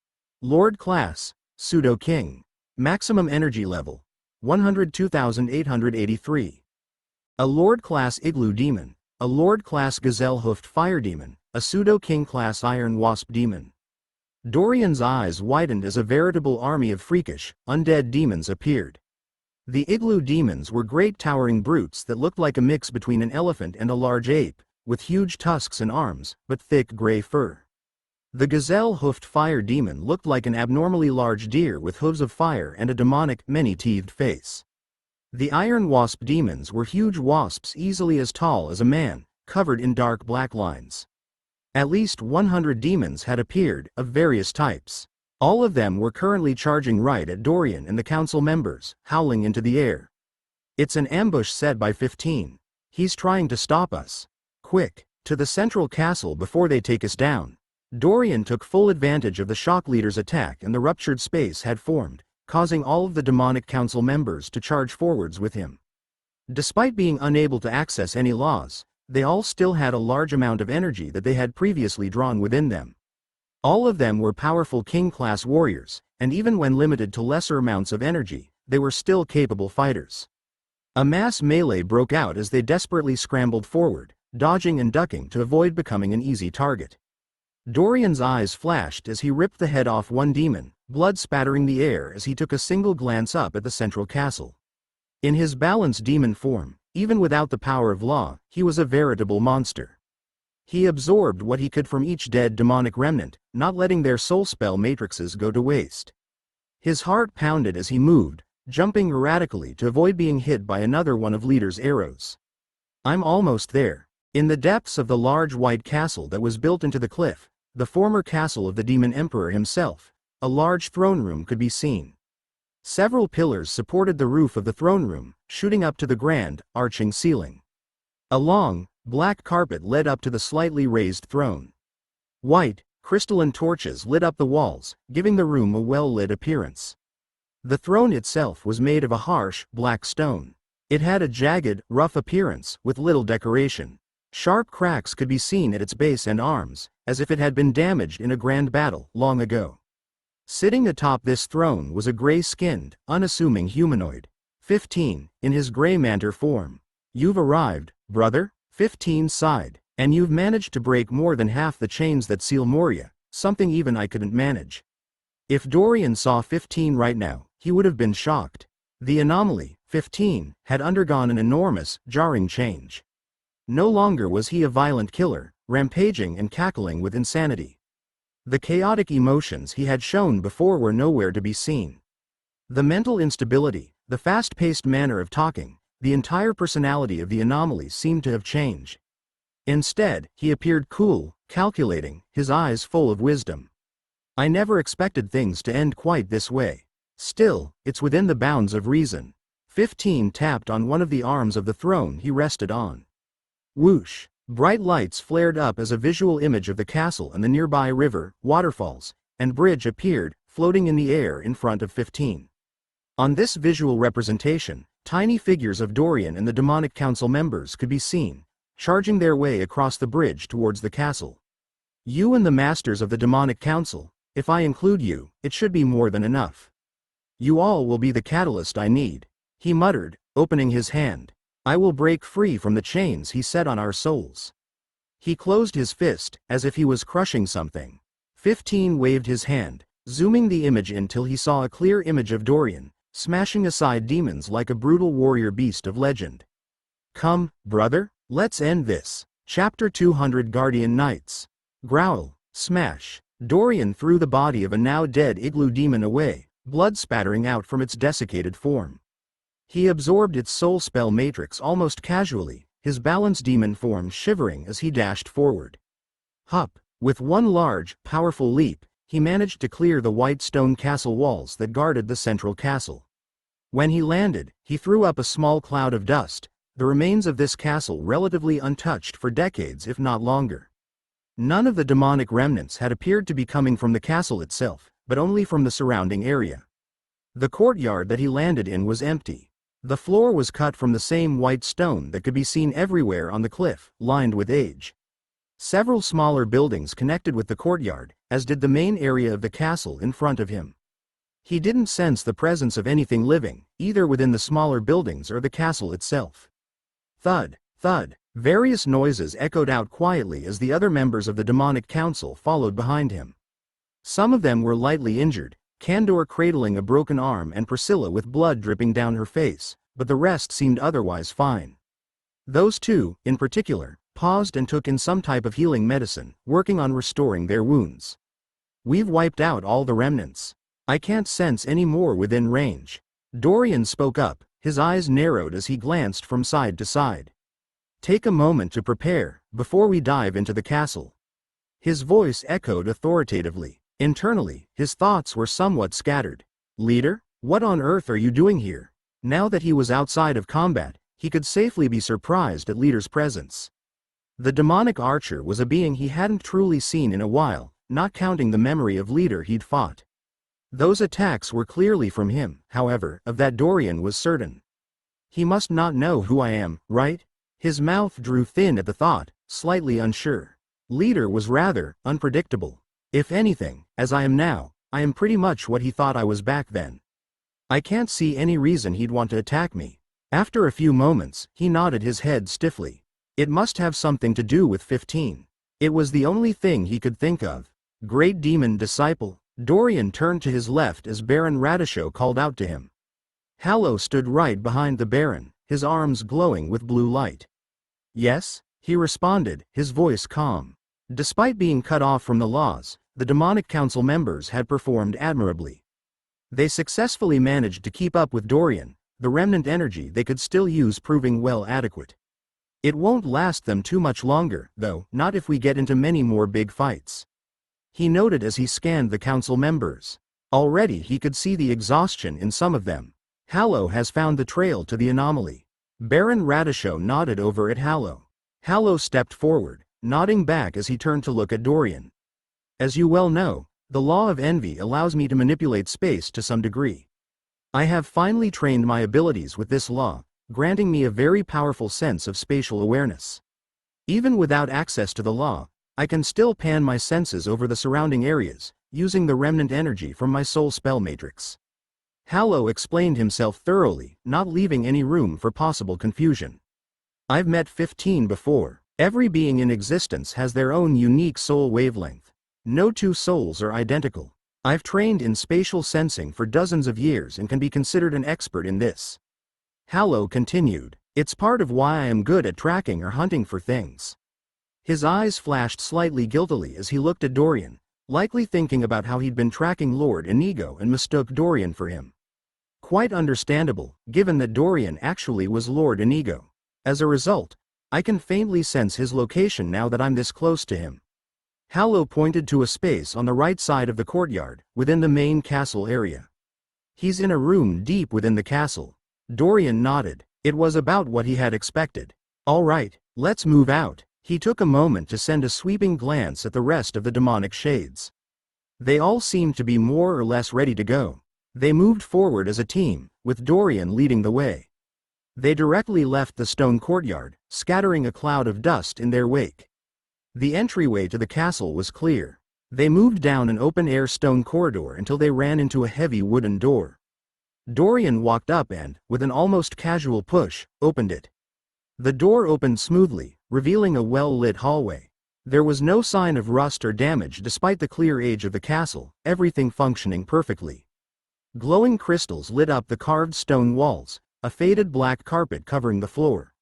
Lord class, pseudo-king. Maximum energy level: 102,883. A Lord class igloo demon, a Lord class gazelle-hoofed fire demon, a pseudo-king class iron wasp demon. Dorian's eyes widened as a veritable army of freakish, undead demons appeared. The igloo demons were great towering brutes that looked like a mix between an elephant and a large ape, with huge tusks and arms, but thick gray fur. The gazelle-hoofed fire demon looked like an abnormally large deer with hooves of fire and a demonic, many-teethed face. The iron wasp demons were huge wasps easily as tall as a man, covered in dark black lines. At least 100 demons had appeared, of various types. All of them were currently charging right at Dorian and the council members, howling into the air. "It's an ambush set by 15. He's trying to stop us. Quick, to the central castle before they take us down." Dorian took full advantage of the shock leader's attack, and the ruptured space had formed, causing all of the demonic council members to charge forwards with him. Despite being unable to access any laws, they all still had a large amount of energy that they had previously drawn within them. All of them were powerful king-class warriors, and even when limited to lesser amounts of energy, they were still capable fighters. A mass melee broke out as they desperately scrambled forward, dodging and ducking to avoid becoming an easy target. Dorian's eyes flashed as he ripped the head off one demon, blood spattering the air as he took a single glance up at the central castle. In his balanced demon form, even without the power of law, he was a veritable monster. He absorbed what he could from each dead demonic remnant, not letting their soul spell matrices go to waste. His heart pounded as he moved, jumping erratically to avoid being hit by another one of Leader's arrows. "I'm almost there." In the depths of the large white castle that was built into the cliff, the former castle of the Demon Emperor himself, a large throne room could be seen. Several pillars supported the roof of the throne room, shooting up to the grand, arching ceiling. A long, black carpet led up to the slightly raised throne. White, crystalline torches lit up the walls, giving the room a well-lit appearance. The throne itself was made of a harsh, black stone. It had a jagged, rough appearance, with little decoration. Sharp cracks could be seen at its base and arms, as if it had been damaged in a grand battle long ago. Sitting atop this throne was a gray-skinned, unassuming humanoid. 15, in his gray manter form. "You've arrived, brother?" 15 sighed. "And you've managed to break more than half the chains that seal Moria, something even I couldn't manage." If Dorian saw 15 right now, he would have been shocked. The anomaly, 15, had undergone an enormous, jarring change. No longer was he a violent killer, rampaging and cackling with insanity. The chaotic emotions he had shown before were nowhere to be seen. The mental instability, the fast-paced manner of talking, the entire personality of the anomaly seemed to have changed. Instead, he appeared cool, calculating, his eyes full of wisdom. "I never expected things to end quite this way. Still, it's within the bounds of reason." 15 tapped on one of the arms of the throne he rested on. Whoosh! Bright lights flared up as a visual image of the castle and the nearby river, waterfalls, and bridge appeared, floating in the air in front of 15. On this visual representation, tiny figures of Dorian and the demonic council members could be seen, charging their way across the bridge towards the castle. "You and the masters of the demonic council, if I include you, it should be more than enough. You all will be the catalyst I need," he muttered, opening his hand. "I will break free from the chains he set on our souls." He closed his fist, as if he was crushing something. 15 waved his hand, zooming the image in till he saw a clear image of Dorian, smashing aside demons like a brutal warrior beast of legend. "Come, brother, let's end this." Chapter 200 Guardian Knights. Growl, smash. Dorian threw the body of a now dead igloo demon away, blood spattering out from its desiccated form. He absorbed its soul spell matrix almost casually, his balanced demon form shivering as he dashed forward. Hup! With one large, powerful leap, he managed to clear the white stone castle walls that guarded the central castle. When he landed, he threw up a small cloud of dust, the remains of this castle relatively untouched for decades if not longer. None of the demonic remnants had appeared to be coming from the castle itself, but only from the surrounding area. The courtyard that he landed in was empty. The floor was cut from the same white stone that could be seen everywhere on the cliff, lined with age. Several smaller buildings connected with the courtyard, as did the main area of the castle in front of him. He didn't sense the presence of anything living, either within the smaller buildings or the castle itself. Thud, thud, various noises echoed out quietly as the other members of the demonic council followed behind him. Some of them were lightly injured, Candor cradling a broken arm and Priscilla with blood dripping down her face, but the rest seemed otherwise fine. Those two, in particular, paused and took in some type of healing medicine, working on restoring their wounds. We've wiped out all the remnants. I can't sense any more within range. Dorian spoke up, his eyes narrowed as he glanced from side to side. Take a moment to prepare, before we dive into the castle. His voice echoed authoritatively. Internally, his thoughts were somewhat scattered. Leader, what on earth are you doing here? Now that he was outside of combat, he could safely be surprised at Leader's presence. The demonic archer was a being he hadn't truly seen in a while, not counting the memory of Leader he'd fought. Those attacks were clearly from him, however, of that Dorian was certain. He must not know who I am, right? His mouth drew thin at the thought, slightly unsure. Leader was rather unpredictable. If anything, as I am now, I am pretty much what he thought I was back then. I can't see any reason he'd want to attack me. After a few moments, he nodded his head stiffly. It must have something to do with 15. It was the only thing he could think of. Great demon disciple. Dorian turned to his left as Baron Radisho called out to him. Hallow stood right behind the Baron, his arms glowing with blue light. Yes, he responded, his voice calm. Despite being cut off from the laws, the demonic council members had performed admirably. They successfully managed to keep up with Dorian, the remnant energy they could still use proving well adequate. It won't last them too much longer, though, not if we get into many more big fights. He noted as he scanned the council members. Already he could see the exhaustion in some of them. Hallow has found the trail to the anomaly. Baron Radisho nodded over at Hallow. Hallow stepped forward, nodding back as he turned to look at Dorian. As you well know, the law of envy allows me to manipulate space to some degree. I have finally trained my abilities with this law, granting me a very powerful sense of spatial awareness. Even without access to the law, I can still pan my senses over the surrounding areas, using the remnant energy from my soul spell matrix. Hallow explained himself thoroughly, not leaving any room for possible confusion. I've met 15 before. Every being in existence has their own unique soul wavelength. No two souls are identical. I've trained in spatial sensing for dozens of years and can be considered an expert in this. Hallow continued. It's part of why I am good at tracking or hunting for things. His eyes flashed slightly guiltily as he looked at Dorian, likely thinking about how he'd been tracking Lord Inigo and mistook Dorian for him. Quite understandable, given that Dorian actually was Lord Inigo. As a result, I can faintly sense his location now that I'm this close to him. Hallow pointed to a space on the right side of the courtyard, within the main castle area. He's in a room deep within the castle. Dorian nodded. It was about what he had expected. All right, let's move out. He took a moment to send a sweeping glance at the rest of the demonic shades. They all seemed to be more or less ready to go. They moved forward as a team, with Dorian leading the way. They directly left the stone courtyard, scattering a cloud of dust in their wake. The entryway to the castle was clear. They moved down an open-air stone corridor until they ran into a heavy wooden door. Dorian walked up and, with an almost casual push, opened it. The door opened smoothly, revealing a well-lit hallway. There was no sign of rust or damage despite the clear age of the castle, everything functioning perfectly. Glowing crystals lit up the carved stone walls, a faded black carpet covering the floor.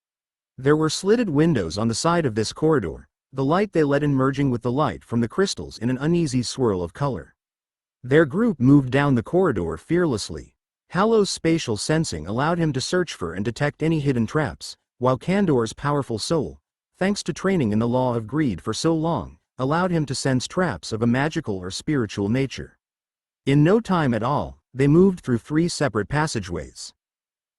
There were slitted windows on the side of this corridor, the light they let in merging with the light from the crystals in an uneasy swirl of color. Their group moved down the corridor fearlessly. Hallow's spatial sensing allowed him to search for and detect any hidden traps, while Candor's powerful soul, thanks to training in the law of greed for so long, allowed him to sense traps of a magical or spiritual nature. In no time at all, they moved through 3 separate passageways.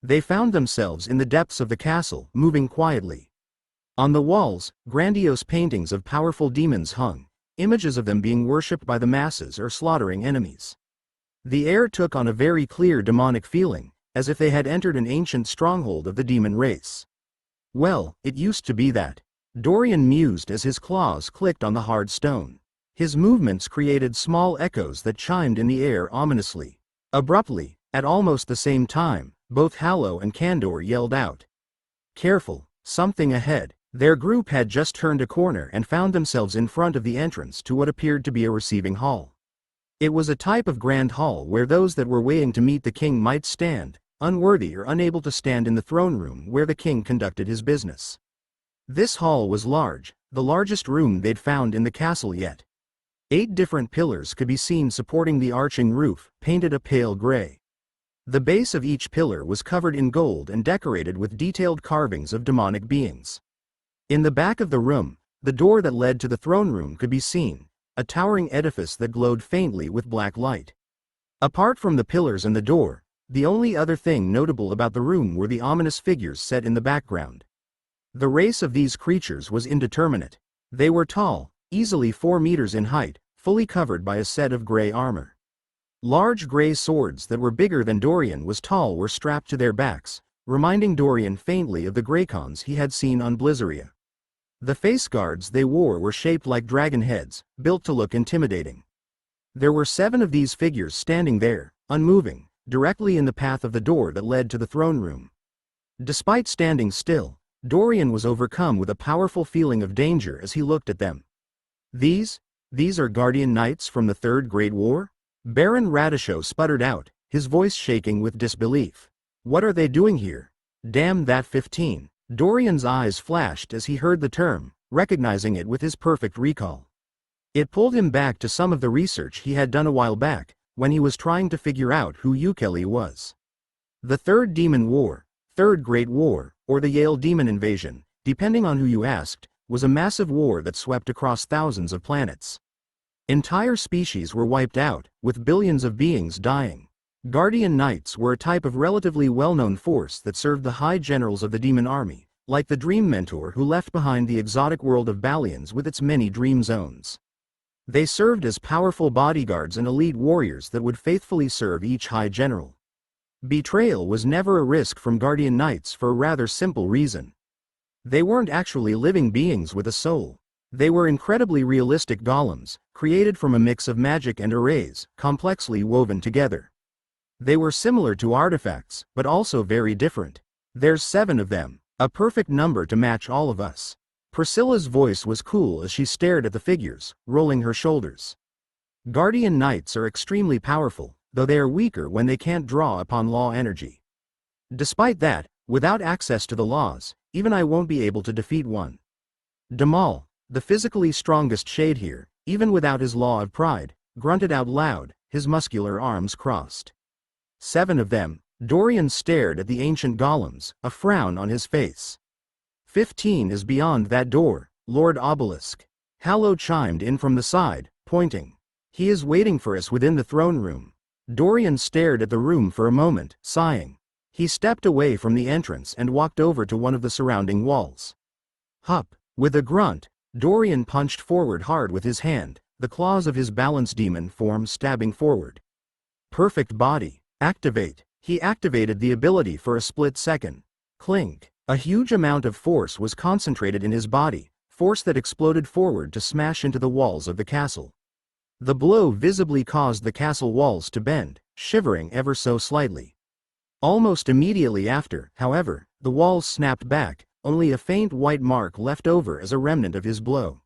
They found themselves in the depths of the castle, moving quietly. On the walls, grandiose paintings of powerful demons hung, images of them being worshipped by the masses or slaughtering enemies. The air took on a very clear demonic feeling, as if they had entered an ancient stronghold of the demon race. Well, it used to be that. Dorian mused as his claws clicked on the hard stone. His movements created small echoes that chimed in the air ominously. Abruptly, at almost the same time, both Hallow and Candor yelled out. "Careful, something ahead." Their group had just turned a corner and found themselves in front of the entrance to what appeared to be a receiving hall. It was a type of grand hall where those that were waiting to meet the king might stand, unworthy or unable to stand in the throne room where the king conducted his business. This hall was large, the largest room they'd found in the castle yet. 8 different pillars could be seen supporting the arching roof, painted a pale gray. The base of each pillar was covered in gold and decorated with detailed carvings of demonic beings. In the back of the room, the door that led to the throne room could be seen, a towering edifice that glowed faintly with black light. Apart from the pillars and the door, the only other thing notable about the room were the ominous figures set in the background. The race of these creatures was indeterminate. They were tall, easily 4 meters in height, fully covered by a set of gray armor. Large gray swords that were bigger than Dorian was tall were strapped to their backs, reminding Dorian faintly of the Greycons he had seen on Blizzeria. The face guards they wore were shaped like dragon heads, built to look intimidating. There were 7 of these figures standing there, unmoving, directly in the path of the door that led to the throne room. Despite standing still, Dorian was overcome with a powerful feeling of danger as he looked at them. These are Guardian Knights from the Third Great War? Baron Radisho sputtered out, his voice shaking with disbelief. What are they doing here? Damn that 15. Dorian's eyes flashed as he heard the term, recognizing it with his perfect recall. It pulled him back to some of the research he had done a while back, when he was trying to figure out who Ukeli was. The Third Demon War, Third Great War, or the Yale Demon Invasion, depending on who you asked, was a massive war that swept across thousands of planets. Entire species were wiped out, with billions of beings dying. Guardian Knights were a type of relatively well-known force that served the high generals of the demon army, like the Dream Mentor who left behind the exotic world of Balians with its many dream zones. They served as powerful bodyguards and elite warriors that would faithfully serve each high general. Betrayal was never a risk from Guardian Knights for a rather simple reason. They weren't actually living beings with a soul. They were incredibly realistic golems, created from a mix of magic and arrays, complexly woven together. They were similar to artifacts, but also very different. There's 7 of them, a perfect number to match all of us. Priscilla's voice was cool as she stared at the figures, rolling her shoulders. Guardian Knights are extremely powerful, though they are weaker when they can't draw upon law energy. Despite that, without access to the laws, even I won't be able to defeat one. Damal, the physically strongest shade here, even without his law of pride, grunted out loud, his muscular arms crossed. 7 of them. Dorian stared at the ancient golems, a frown on his face. 15 is beyond that door, Lord Obelisk. Hallow chimed in from the side, pointing. He is waiting for us within the throne room. Dorian stared at the room for a moment, sighing. He stepped away from the entrance and walked over to one of the surrounding walls. Hup! With a grunt, Dorian punched forward hard with his hand, the claws of his balance demon form stabbing forward. Perfect body. Activate. He activated the ability for a split second. Clink. A huge amount of force was concentrated in his body, force that exploded forward to smash into the walls of the castle. The blow visibly caused the castle walls to bend, shivering ever so slightly. Almost immediately after, however, the walls snapped back, only a faint white mark left over as a remnant of his blow.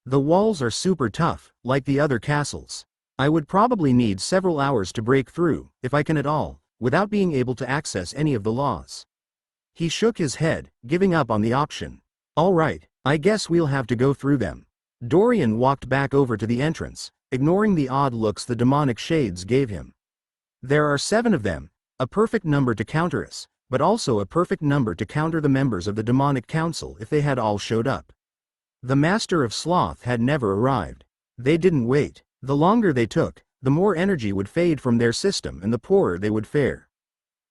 The walls are super tough, like the other castles. I would probably need several hours to break through, if I can at all, without being able to access any of the laws. He shook his head, giving up on the option. All right, I guess we'll have to go through them. Dorian walked back over to the entrance, ignoring the odd looks the demonic shades gave him. There are 7 of them, a perfect number to counter us, but also a perfect number to counter the members of the demonic council if they had all showed up. The Master of Sloth had never arrived. They didn't wait. The longer they took, the more energy would fade from their system and the poorer they would fare.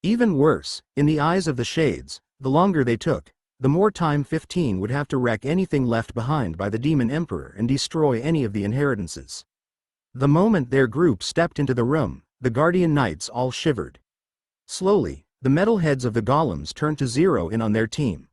Even worse, in the eyes of the shades, the longer they took, the more time 15 would have to wreck anything left behind by the Demon Emperor and destroy any of the inheritances. The moment their group stepped into the room, the Guardian Knights all shivered. Slowly, the metal heads of the golems turned to zero in on their team.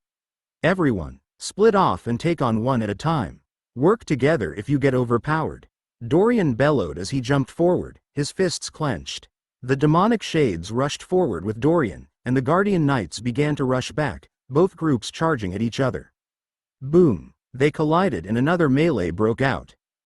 Everyone, split off and take on one at a time. Work together if you get overpowered. Dorian bellowed as he jumped forward, his fists clenched. The demonic shades rushed forward with Dorian, and the Guardian Knights began to rush back, both groups charging at each other. Boom! They collided and another melee broke out.